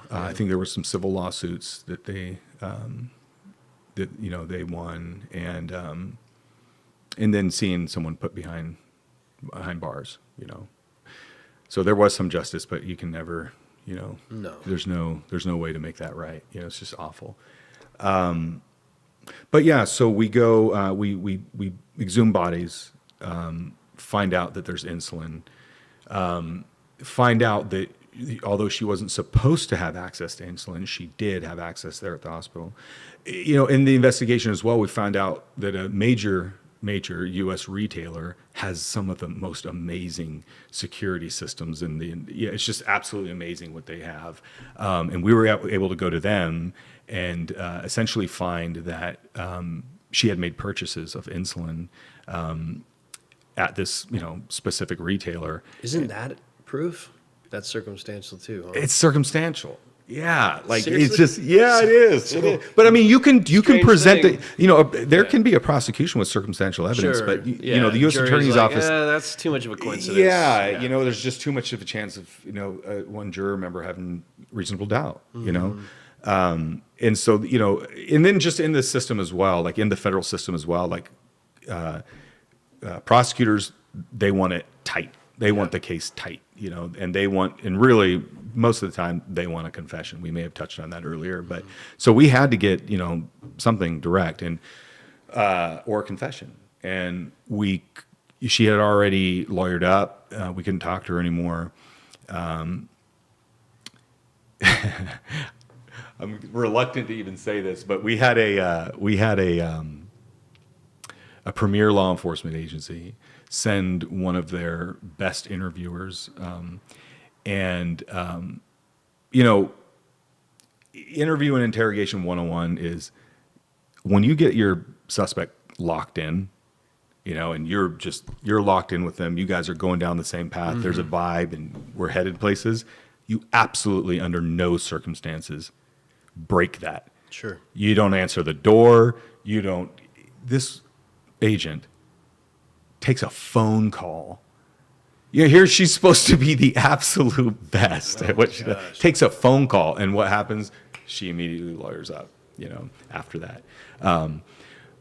Speaker 5: I think there were some civil lawsuits that they they won, and then seeing someone put behind bars, So there was some justice, but you can never,
Speaker 4: No.
Speaker 5: there's no way to make that right. It's just awful. But yeah, so we go, we exhume bodies, find out that there's insulin, find out that although she wasn't supposed to have access to insulin, she did have access there at the hospital. In the investigation as well, we found out that a major U.S. retailer has some of the most amazing security systems it's just absolutely amazing what they have. And we were able to go to them and essentially find that she had made purchases of insulin at this, specific retailer.
Speaker 4: Isn't that proof? That's circumstantial too. Huh?
Speaker 5: It's circumstantial. Yeah, like
Speaker 4: Seriously?
Speaker 5: it's just it is. It is. But I mean, you can
Speaker 4: Strange
Speaker 5: present
Speaker 4: thing.
Speaker 5: there can be a prosecution with circumstantial evidence,
Speaker 4: Sure.
Speaker 5: but the U.S.
Speaker 4: Jury's
Speaker 5: Attorney's
Speaker 4: like,
Speaker 5: Office.
Speaker 4: That's too much of a coincidence.
Speaker 5: Yeah, there's just too much of a chance of one juror member having reasonable doubt. And so and then just in the system as well, like in the federal system as well, like prosecutors, they want it tight. They want the case tight, and really most of the time they want a confession. We may have touched on that earlier, but so we had to get, something direct and, or a confession. And she had already lawyered up. We couldn't talk to her anymore. I'm reluctant to even say this, but we had a premier law enforcement agency send one of their best interviewers. Interview and interrogation 101 is when you get your suspect locked in, and you're locked in with them. You guys are going down the same path. Mm-hmm. There's a vibe and we're headed places. You absolutely, under no circumstances, break that.
Speaker 4: Sure.
Speaker 5: You don't answer the door. This agent takes a phone call. Here she's supposed to be the absolute best at what she does. Takes a phone call, and what happens? She immediately lawyers up, after that.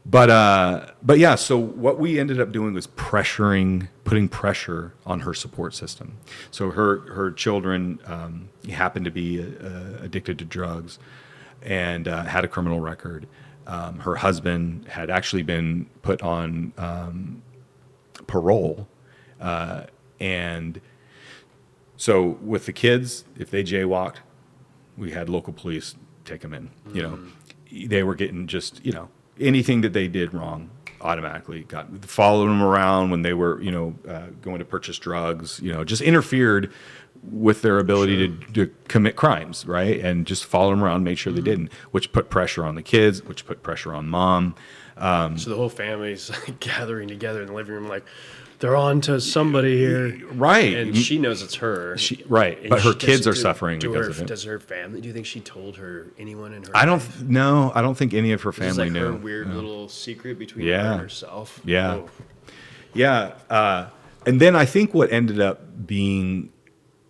Speaker 5: But yeah, so what we ended up doing was putting pressure on her support system. So her children happened to be addicted to drugs and had a criminal record. Her husband had actually been put on parole. And so with the kids, if they jaywalked, we had local police take them in. They were getting just, anything that they did wrong automatically followed them around when they were, going to purchase drugs, just interfered with their ability to commit crimes, right? And just follow them around, make sure they didn't, which put pressure on the kids, which put pressure on mom.
Speaker 4: So the whole family's gathering together in the living room, like, they're on to somebody here.
Speaker 5: Right.
Speaker 4: And she knows it's her.
Speaker 5: Right.
Speaker 4: And
Speaker 5: but her kids are suffering
Speaker 4: because
Speaker 5: because of it.
Speaker 4: Does her family, do you think she told anyone in her
Speaker 5: I
Speaker 4: life?
Speaker 5: don't think any of her
Speaker 4: This is
Speaker 5: family
Speaker 4: like
Speaker 5: knew.
Speaker 4: her weird little secret between her and herself.
Speaker 5: Yeah.
Speaker 4: Oh.
Speaker 5: Yeah. And then I think what ended up being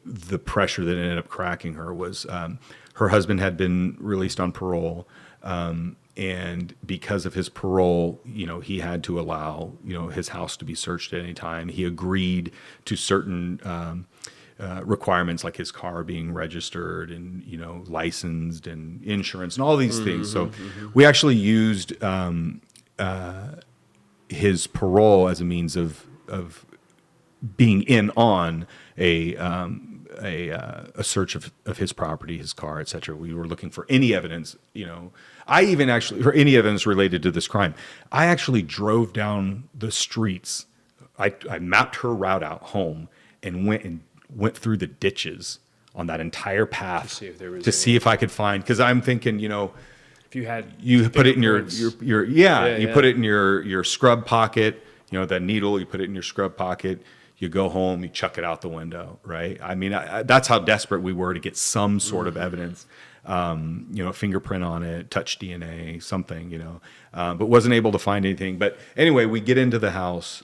Speaker 5: the pressure that ended up cracking her was her husband had been released on parole. And because of his parole, he had to allow, his house to be searched at any time. He agreed to certain requirements, like his car being registered and, licensed and insurance and all these things. So we actually used his parole as a means of being in on a search of his property, his car, etc. We were looking for any evidence, I even actually, for any evidence related to this crime, I actually drove down the streets. I mapped her route out home and went through the ditches on that entire path to see if I could find, because I'm thinking,
Speaker 4: if you had,
Speaker 5: you put it in your put it in your scrub pocket, that needle, you put it in your scrub pocket, you go home, you chuck it out the window, right? I mean, that's how desperate we were to get some sort of evidence, a fingerprint on it, touch DNA, something, but wasn't able to find anything. But anyway, we get into the house,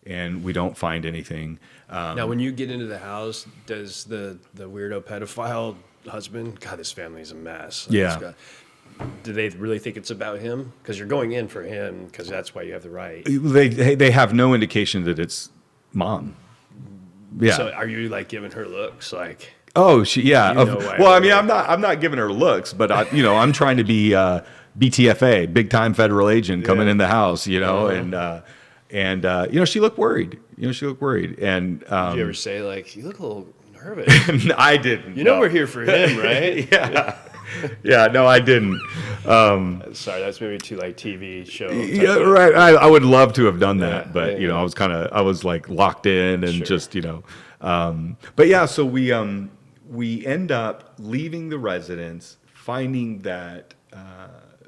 Speaker 5: and we don't find anything.
Speaker 4: Now, when you get into the house, does the weirdo pedophile husband, God, this family's a mess.
Speaker 5: Yeah.
Speaker 4: Do they really think it's about him? Because you're going in for him, because that's why you have the right.
Speaker 5: They have no indication that it's mom. Yeah.
Speaker 4: So are you like giving her looks like?
Speaker 5: Oh, yeah.
Speaker 4: Well,
Speaker 5: I mean, I'm not giving her looks, but I'm trying to be BTFA, big time federal agent coming in the house, and she looked worried. And
Speaker 4: did you ever say like, you look a little nervous?
Speaker 5: I didn't.
Speaker 4: We're here for him, right?
Speaker 5: Yeah. Yeah, no, I didn't.
Speaker 4: Sorry, that's maybe too like TV show.
Speaker 5: Yeah, right. I would love to have done that, but I was like locked in and just, but yeah, so we end up leaving the residence, finding that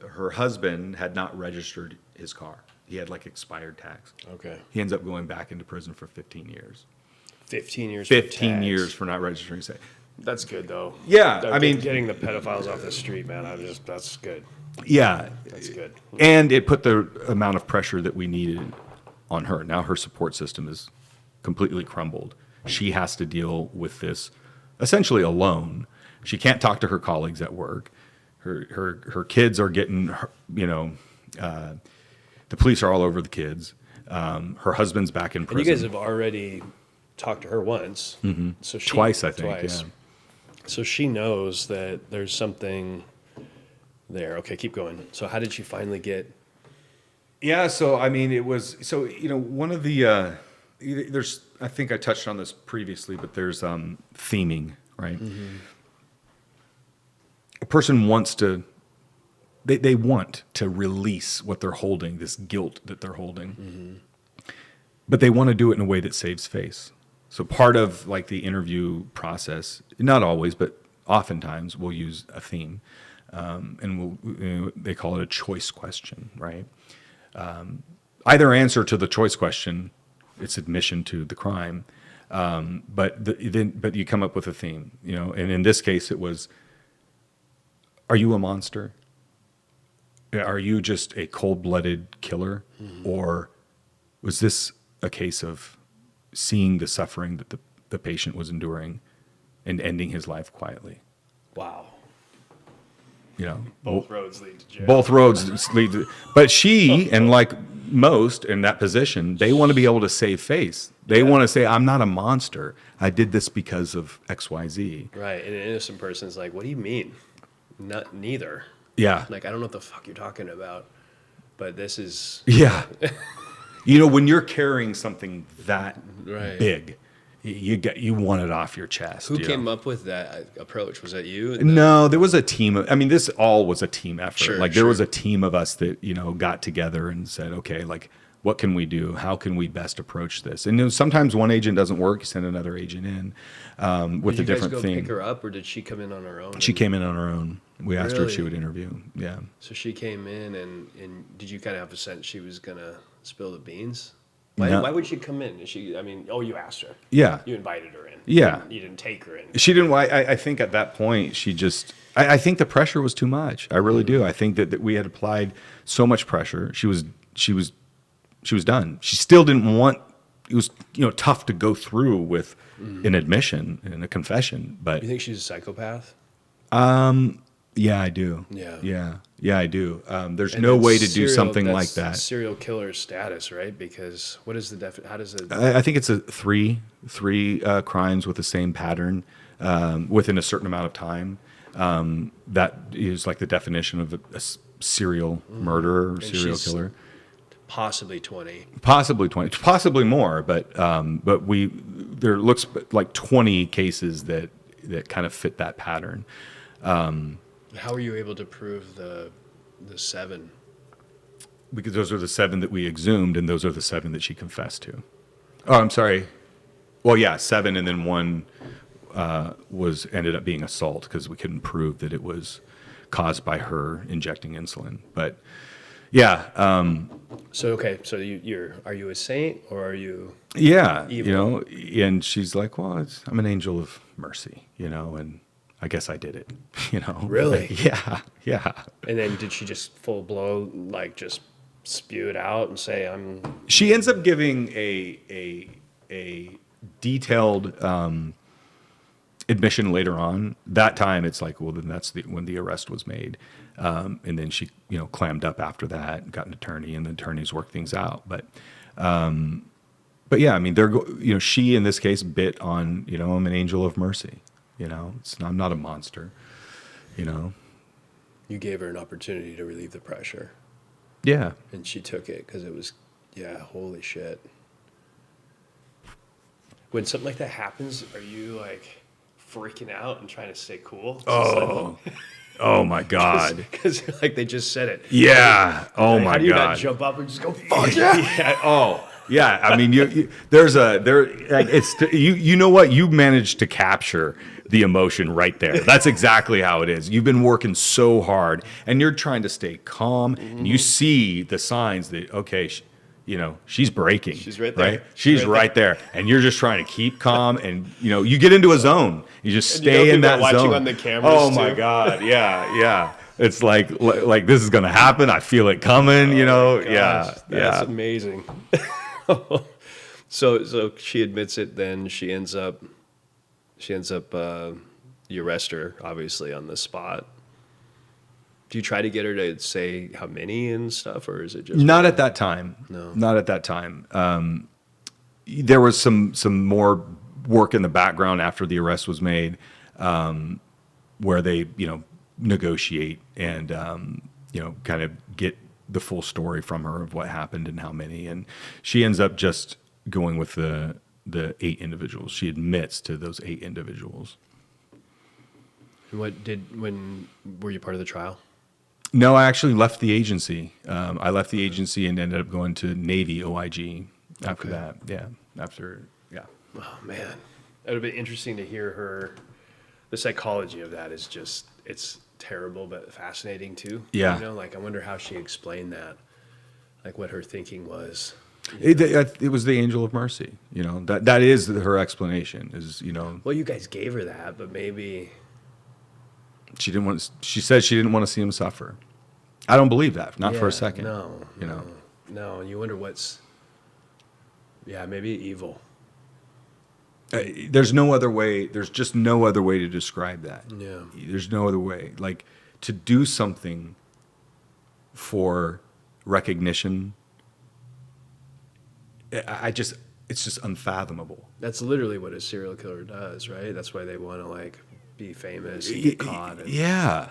Speaker 5: her husband had not registered his car. He had like expired tags.
Speaker 4: Okay.
Speaker 5: He ends up going back into prison for 15 years.
Speaker 4: 15 years.
Speaker 5: 15 years for not registering.
Speaker 4: That's good though.
Speaker 5: Yeah, I mean,
Speaker 4: getting the pedophiles off the street, man. That's good.
Speaker 5: Yeah,
Speaker 4: that's good.
Speaker 5: And it put the amount of pressure that we needed on her. Now her support system is completely crumbled. She has to deal with this essentially alone. She can't talk to her colleagues at work. Her kids are getting, the police are all over the kids. Her husband's back in prison.
Speaker 4: And you guys have already talked to her once.
Speaker 5: Mm-hmm.
Speaker 4: So
Speaker 5: twice, I think. Yeah.
Speaker 4: So she knows that there's something there. Okay, keep going. So how did she finally get?
Speaker 5: Yeah, so I mean, it was one of the there's, I think I touched on this previously, but there's theming, right? Mm-hmm. A person wants to. They want to release what they're holding, this guilt that they're holding, but they want to do it in a way that saves face. So part of like the interview process, not always, but oftentimes we'll use a theme, and they call it a choice question, right? Either answer to the choice question, it's admission to the crime, but you come up with a theme, and in this case it was, are you a monster? Are you just a cold-blooded killer, or was this a case of seeing the suffering that the patient was enduring and ending his life quietly?
Speaker 4: Wow.
Speaker 5: Both
Speaker 4: roads lead to jail.
Speaker 5: Both roads lead to, but she, and like most in that position, they want to be able to save face. They want to say, I'm not a monster. I did this because of XYZ.
Speaker 4: Right. And an innocent person's like, what do you mean? Neither.
Speaker 5: Yeah.
Speaker 4: Like, I don't know what the fuck you're talking about, but this is.
Speaker 5: Yeah. When you're carrying something that big, you want it off your chest.
Speaker 4: Who came up with that approach? Was that you?
Speaker 5: No, there was a team. This all was a team effort.
Speaker 4: Sure,
Speaker 5: there was a team of us that, got together and said, okay, like, what can we do? How can we best approach this? And sometimes one agent doesn't work. You send another agent in with a different thing. Did you guys go
Speaker 4: pick her up, or did she come in on her own?
Speaker 5: She came in on her own. We asked her if she would interview. Yeah.
Speaker 4: So she came in, and did you kind of have a sense she was going to spill the beans? Why would she come in? You asked her.
Speaker 5: Yeah.
Speaker 4: You invited her in.
Speaker 5: Yeah.
Speaker 4: You didn't take her in.
Speaker 5: She didn't. I think at that point she just. I think the pressure was too much. I really do. I think that we had applied so much pressure. She was done. She still didn't want. It was tough to go through with an admission and a confession. But
Speaker 4: you think she's a psychopath?
Speaker 5: Yeah, I do. Yeah, I do. There's
Speaker 4: And
Speaker 5: no
Speaker 4: that's
Speaker 5: way to do
Speaker 4: serial-
Speaker 5: something
Speaker 4: that's
Speaker 5: like that.
Speaker 4: Serial killer status, right? Because what is the how does it?
Speaker 5: I think it's a three crimes with the same pattern within a certain amount of time. That is like the definition of a serial murderer or serial killer.
Speaker 4: possibly 20.
Speaker 5: Possibly 20, possibly more, but there looks like 20 cases that kind of fit that pattern.
Speaker 4: How were you able to prove the 7?
Speaker 5: Because those are the 7 that we exhumed, and those are the 7 that she confessed to. Oh, I'm sorry. Well, yeah, 7, and then 1 ended up being assault because we couldn't prove that it was caused by her injecting insulin. But yeah.
Speaker 4: So are you a saint or are you?
Speaker 5: Yeah,
Speaker 4: evil?
Speaker 5: And she's like, well, I'm an angel of mercy, and I guess I did it,
Speaker 4: Really?
Speaker 5: Yeah.
Speaker 4: And then did she just full blow, like just spew it out and say,
Speaker 5: She ends up giving a detailed admission later on. That time it's like, well, then that's when the arrest was made. And then she, clammed up after that, got an attorney, and the attorneys worked things out. But yeah, I mean, she in this case bit on, I'm an angel of mercy. I'm not a monster. You
Speaker 4: gave her an opportunity to relieve the pressure.
Speaker 5: Yeah.
Speaker 4: And she took it because it was, holy shit. When something like that happens, are you like freaking out and trying to stay cool?
Speaker 5: Oh my God.
Speaker 4: Because like they just said it.
Speaker 5: Yeah. Oh my God.
Speaker 4: How do you not jump up and just go, fuck yeah?
Speaker 5: Oh. Yeah, I mean, you know what? You managed to capture the emotion right there. That's exactly how it is. You've been working so hard, and you're trying to stay calm, and you see the signs that she's breaking.
Speaker 4: She's right there.
Speaker 5: Right? She's right there, and you're just trying to keep calm, and you get into a zone. You just stay in that zone.
Speaker 4: Watching on the cameras.
Speaker 5: Oh my God! Yeah. It's like this is gonna happen. I feel it coming.
Speaker 4: Gosh,
Speaker 5: Yeah.
Speaker 4: That's amazing. So she admits it. Then she ends up. You arrest her, obviously, on the spot. Do you try to get her to say how many and stuff, or is it just
Speaker 5: not at that time?
Speaker 4: No,
Speaker 5: not at that time. There was some more work in the background after the arrest was made, where they negotiate and kind of get the full story from her of what happened and how many, and she ends up just going with the 8 individuals. She admits to those 8 individuals.
Speaker 4: When were you part of the trial?
Speaker 5: No, I actually left the agency. I left the agency and ended up going to Navy OIG after that. Yeah.
Speaker 4: Oh man, it would have been interesting to hear her. The psychology of that is just, it's terrible, but fascinating too.
Speaker 5: Yeah.
Speaker 4: I wonder how she explained that, like what her thinking was.
Speaker 5: It was the angel of mercy. That is her explanation is,
Speaker 4: Well, you guys gave her that, but maybe
Speaker 5: she said she didn't want to see him suffer. I don't believe that. Not for a second.
Speaker 4: No. And you wonder maybe evil.
Speaker 5: There's no other way. There's just no other way to describe that.
Speaker 4: Yeah.
Speaker 5: There's no other way. Like to do something for recognition. It's just unfathmovable.
Speaker 4: That's literally what a serial killer does, right? That's why they want to be famous and get caught.
Speaker 5: Yeah.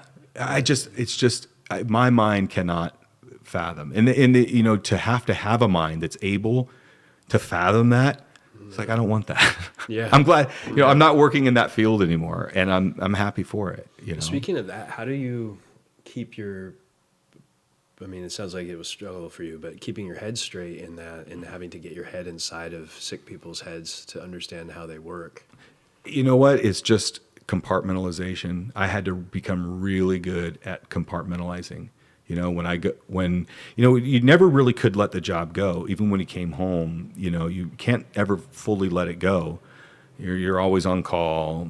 Speaker 5: My mind cannot fathom. And to have a mind that's able to fathom that, it's like, I don't want that.
Speaker 4: Yeah.
Speaker 5: I'm glad, I'm not working in that field anymore, and I'm happy for it.
Speaker 4: Speaking of that, how do you keep it sounds like it was a struggle for you, but keeping your head straight in that and having to get your head inside of sick people's heads to understand how they work.
Speaker 5: You know what? It's just compartmentalization. I had to become really good at compartmentalizing. You never really could let the job go. Even when he came home, you can't ever fully let it go. You're always on call,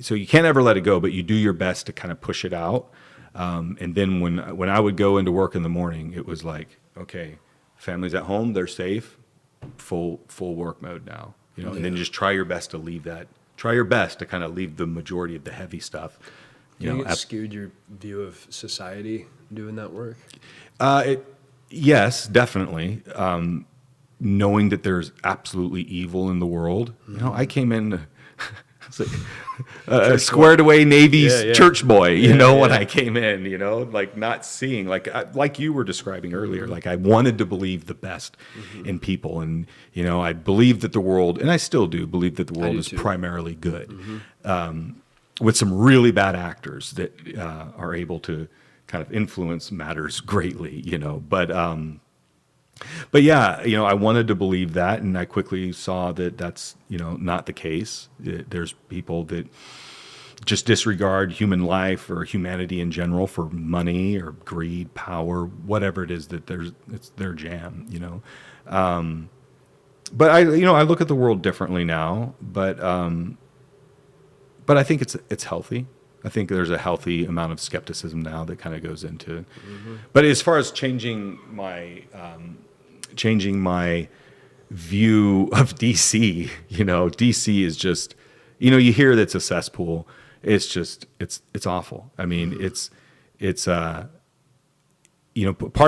Speaker 5: so you can't ever let it go, but you do your best to kind of push it out. And then when I would go into work in the morning, it was like, okay, family's at home, they're safe, full work mode now, and then just try your best to leave that. Try your best to kind of leave the majority of the heavy stuff.
Speaker 4: You get skewed your view of society doing that work?
Speaker 5: Yes, definitely. Knowing that there's absolutely evil in the world. I came in It's like a squared away Navy's
Speaker 4: Yeah.
Speaker 5: church boy, when
Speaker 4: yeah.
Speaker 5: I came in, like not seeing, like you were describing earlier, like I wanted to believe the best in people. And, I believed that the world, and I still do believe that the world is primarily good, with some really bad actors that are able to kind of influence matters greatly, But yeah, I wanted to believe that, and I quickly saw that that's, not the case. There's people that just disregard human life or humanity in general for money or greed, power, whatever it is that it's their jam, But I look at the world differently now, but I think it's healthy. I think there's a healthy amount of skepticism now that kind of goes into it. But as far as changing my view of DC, DC is just, you hear that it's a cesspool. It's just, it's awful. I mean, it's part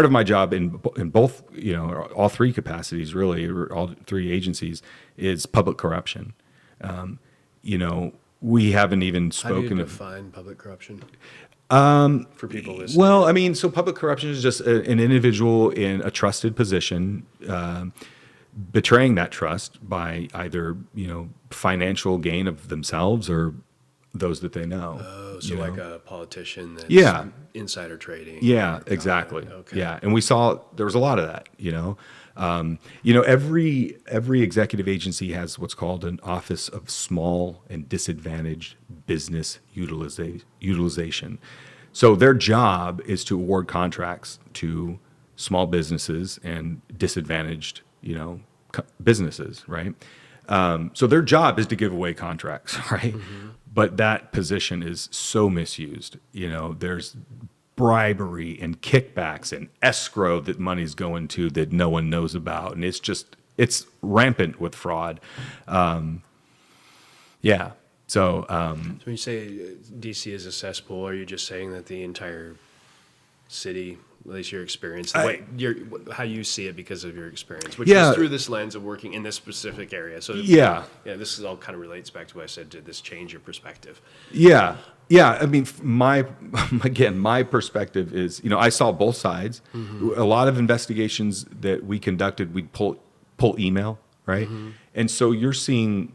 Speaker 5: of my job in both, all three capacities really, or all three agencies, is public corruption. We haven't even spoken
Speaker 4: How do you
Speaker 5: of
Speaker 4: define public corruption? For people listening.
Speaker 5: Well, I mean, so public corruption is just an individual in a trusted position betraying that trust by either, financial gain of themselves or those that they know.
Speaker 4: Oh, so like a politician that's
Speaker 5: Yeah.
Speaker 4: insider trading.
Speaker 5: Yeah, exactly.
Speaker 4: Okay.
Speaker 5: Yeah, and we saw there was a lot of that. Every executive agency has what's called an Office of Small and Disadvantaged Business Utilization. So their job is to award contracts to small businesses and disadvantaged, businesses, right? So their job is to give away contracts, right? But that position is so misused. There's bribery and kickbacks and escrow that money's going to that no one knows about. And it's rampant with fraud. Yeah. So
Speaker 4: So when you say DC is a cesspool, are you just saying that the entire city, at least your experience, how you see it because of your experience, which is through this lens of working in this specific area. So this is all kind of relates back to what I said. Did this change your perspective?
Speaker 5: Yeah. I mean, my perspective is, I saw both sides. A lot of investigations that we conducted, we'd pull email, right? And so you're seeing,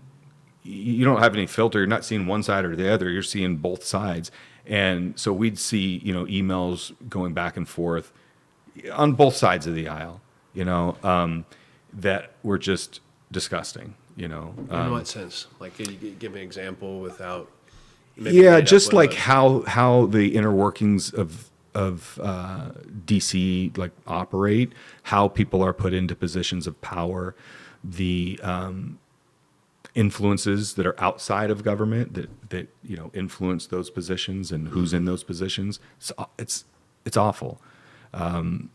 Speaker 5: you don't have any filter. You're not seeing one side or the other. You're seeing both sides. And so we'd see, emails going back and forth on both sides of the aisle, that were just disgusting,
Speaker 4: In what sense? Like, can you give an example without...
Speaker 5: just like how the inner workings of DC like operate, how people are put into positions of power, the influences that are outside of government that influence those positions and who's in those positions. It's awful. One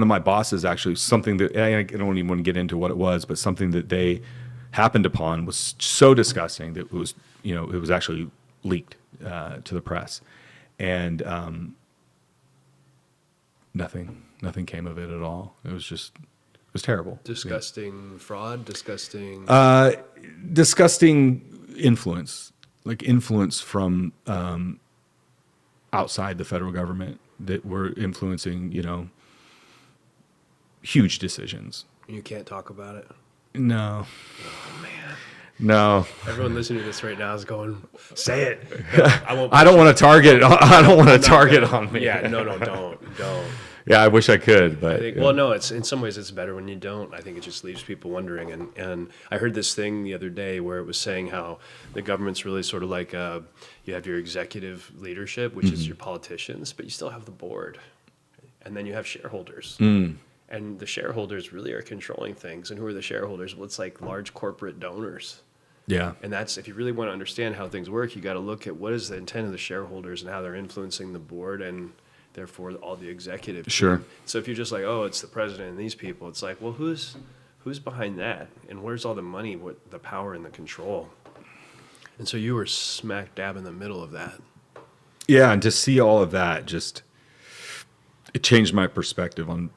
Speaker 5: of my bosses actually, something that I don't even want to get into what it was, but something that they happened upon was so disgusting that it was actually leaked to the press, and nothing came of it at all. It was terrible.
Speaker 4: Disgusting fraud, disgusting...
Speaker 5: disgusting influence, like influence from outside the federal government that were influencing, huge decisions.
Speaker 4: You can't talk about it?
Speaker 5: No.
Speaker 4: Oh, man.
Speaker 5: No.
Speaker 4: Everyone listening to this right now is going, say it.
Speaker 5: I don't want to target. I don't want to target on me.
Speaker 4: Yeah, no, don't.
Speaker 5: Yeah, I wish I could, but
Speaker 4: I think, well, no, it's in some ways it's better when you don't. I think it just leaves people wondering. And I heard this thing the other day where it was saying how the government's really sort of like you have your executive leadership, which is your politicians, but you still have the board, and then you have shareholders. And the shareholders really are controlling things. And who are the shareholders? Well, it's like large corporate donors.
Speaker 5: Yeah.
Speaker 4: And that's, if you really want to understand how things work, you got to look at what is the intent of the shareholders and how they're influencing the board and therefore all the executive team.
Speaker 5: Sure.
Speaker 4: So if you're just like, oh, it's the president and these people, it's like, well, who's behind that? And where's all the money, what the power and the control? And so you were smack dab in the middle of that.
Speaker 5: Yeah, and to see all of that, it changed my perspective on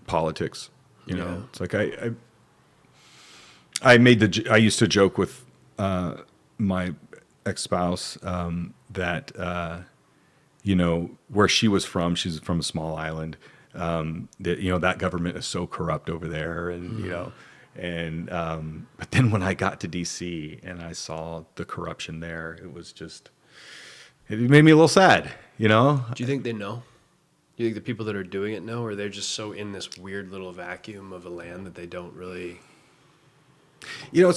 Speaker 5: politics. It's like I used to joke with my ex-spouse that where she was from, she's from a small island, that that government is so corrupt over there, and but then when I got to DC and I saw the corruption there, it made me a little sad.
Speaker 4: Do you think they know? Do you think the people that are doing it know, or they're just so in this weird little vacuum of a land that they don't really?
Speaker 5: You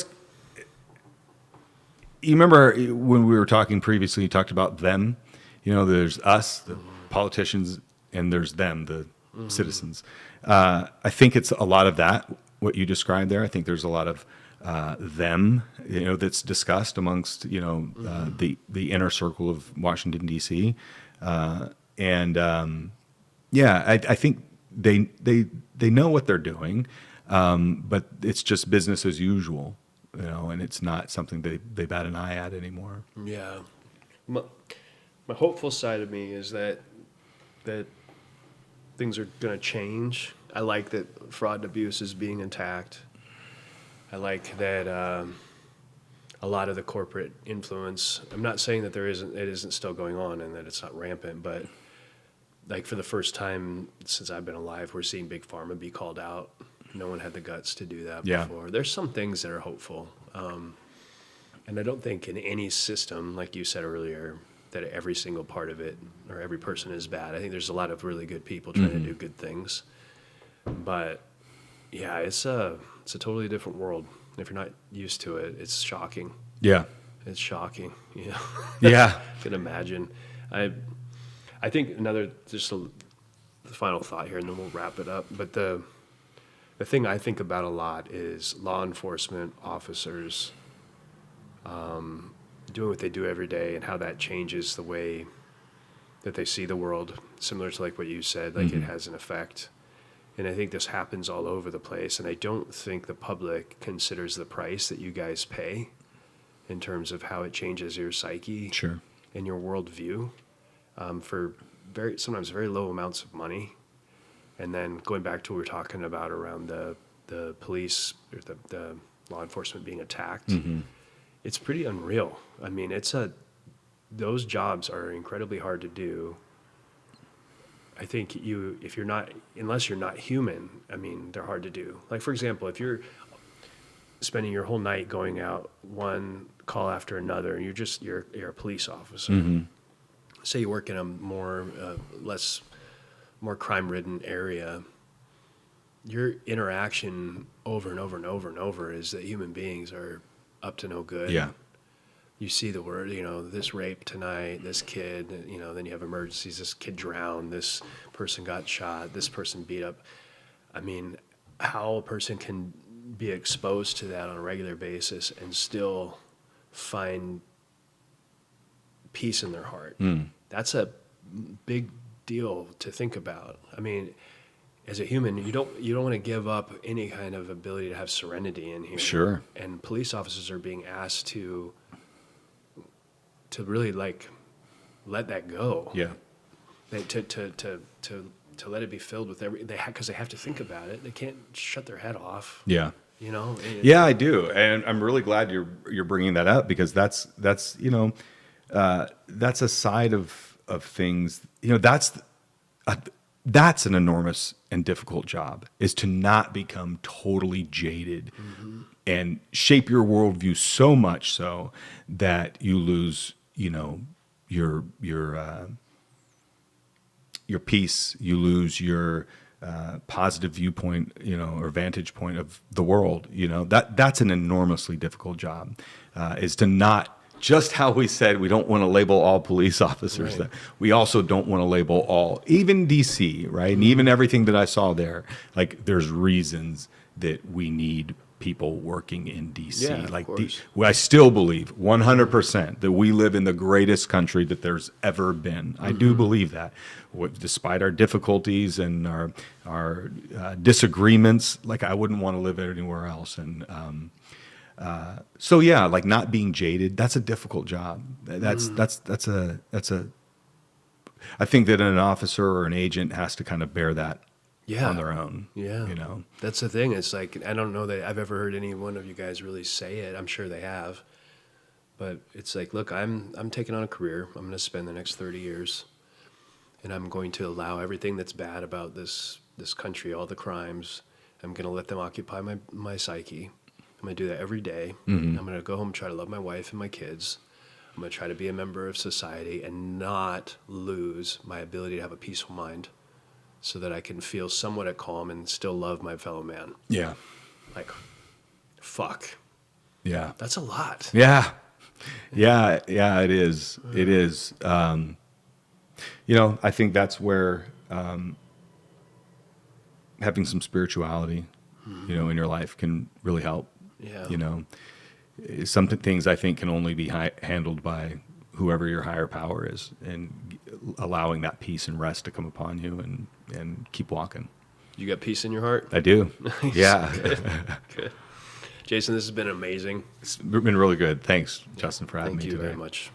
Speaker 5: remember when we were talking previously, you talked about them. There's us, the politicians, and there's them, the citizens. I think it's a lot of that, what you described there. I think there's a lot of them, that's discussed amongst, the inner circle of Washington, D.C. I think they know what they're doing, but it's just business as usual, and it's not something they bat an eye at anymore.
Speaker 4: Yeah. My hopeful side of me is that things are going to change. I like that fraud and abuse is being attacked. I like that a lot of the corporate influence, I'm not saying that it isn't still going on and that it's not rampant, but like for the first time since I've been alive, we're seeing Big Pharma be called out. No one had the guts to do that before. There's some things that are hopeful. And I don't think in any system, like you said earlier, that every single part of it or every person is bad. I think there's a lot of really good people trying to do good things. But yeah, it's a totally different world. If you're not used to it, it's shocking.
Speaker 5: Yeah.
Speaker 4: It's shocking. Yeah.
Speaker 5: Yeah.
Speaker 4: I can imagine. I think the final thought here, and then we'll wrap it up. But the thing I think about a lot is law enforcement officers doing what they do every day and how that changes the way that they see the world, similar to like what you said, like it has an effect. And I think this happens all over the place. And I don't think the public considers the price that you guys pay in terms of how it changes your psyche and your worldview for sometimes very low amounts of money. And then going back to what we were talking about around the police or the law enforcement being attacked, it's pretty unreal. I mean, those jobs are incredibly hard to do. I think unless you're not human, I mean, they're hard to do. Like, for example, if you're spending your whole night going out one call after another, and you're a police officer. Say you work in a more crime-ridden area, your interaction over and over and over and over is that human beings are up to no good.
Speaker 5: Yeah.
Speaker 4: You see the word, this rape tonight, this kid, then you have emergencies, this kid drowned, this person got shot, this person beat up. I mean, how a person can be exposed to that on a regular basis and still find peace in their heart. That's a big deal to think about. I mean, as a human, you don't want to give up any kind of ability to have serenity in here.
Speaker 5: Sure.
Speaker 4: And police officers are being asked to really let that go.
Speaker 5: Yeah.
Speaker 4: To let it be filled with because they have to think about it. They can't shut their head off.
Speaker 5: Yeah.
Speaker 4: Yeah,
Speaker 5: I do, and I'm really glad you're bringing that up because that's a side of things. That's an enormous and difficult job, is to not become totally jaded and shape your worldview so much so that you lose, your peace, you lose your positive viewpoint, or vantage point of the world. That's an enormously difficult job, is to not, just how we said we don't want to label all police officers,
Speaker 4: right.
Speaker 5: That we also don't want to label all, even DC, right? And even everything that I saw there, like there's reasons that we need people working in DC.
Speaker 4: Yeah,
Speaker 5: like
Speaker 4: of course.
Speaker 5: I still believe 100% that we live in the greatest country that there's ever been. I do believe that, despite our difficulties and our disagreements. Like I wouldn't want to live anywhere else. And so yeah, like not being jaded, that's a difficult job. That's a I think that an officer or an agent has to kind of bear that
Speaker 4: Yeah.
Speaker 5: on their own.
Speaker 4: Yeah.
Speaker 5: You know?
Speaker 4: That's the thing. It's like, I don't know that I've ever heard any one of you guys really say it. I'm sure they have. But it's like, look, I'm taking on a career. I'm going to spend the next 30 years, and I'm going to allow everything that's bad about this country, all the crimes, I'm going to let them occupy my psyche. I'm going to do that every day.
Speaker 5: Mm-hmm.
Speaker 4: I'm going to go home and try to love my wife and my kids. I'm going to try to be a member of society and not lose my ability to have a peaceful mind so that I can feel somewhat at calm and still love my fellow man.
Speaker 5: Yeah.
Speaker 4: Like, fuck.
Speaker 5: Yeah.
Speaker 4: That's a lot.
Speaker 5: Yeah. Yeah. Yeah, it is. It is. You know, I think that's where having some spirituality, you know, in your life can really help.
Speaker 4: Yeah.
Speaker 5: You know, some things I think can only be handled by whoever your higher power is, and allowing that peace and rest to come upon you and keep walking.
Speaker 4: You got peace in your heart?
Speaker 5: I do.
Speaker 4: Nice.
Speaker 5: Yeah.
Speaker 4: Good. Jason, this has been amazing.
Speaker 5: It's been really good. Thanks, Justin, for having me
Speaker 4: Thank you
Speaker 5: today.
Speaker 4: very much.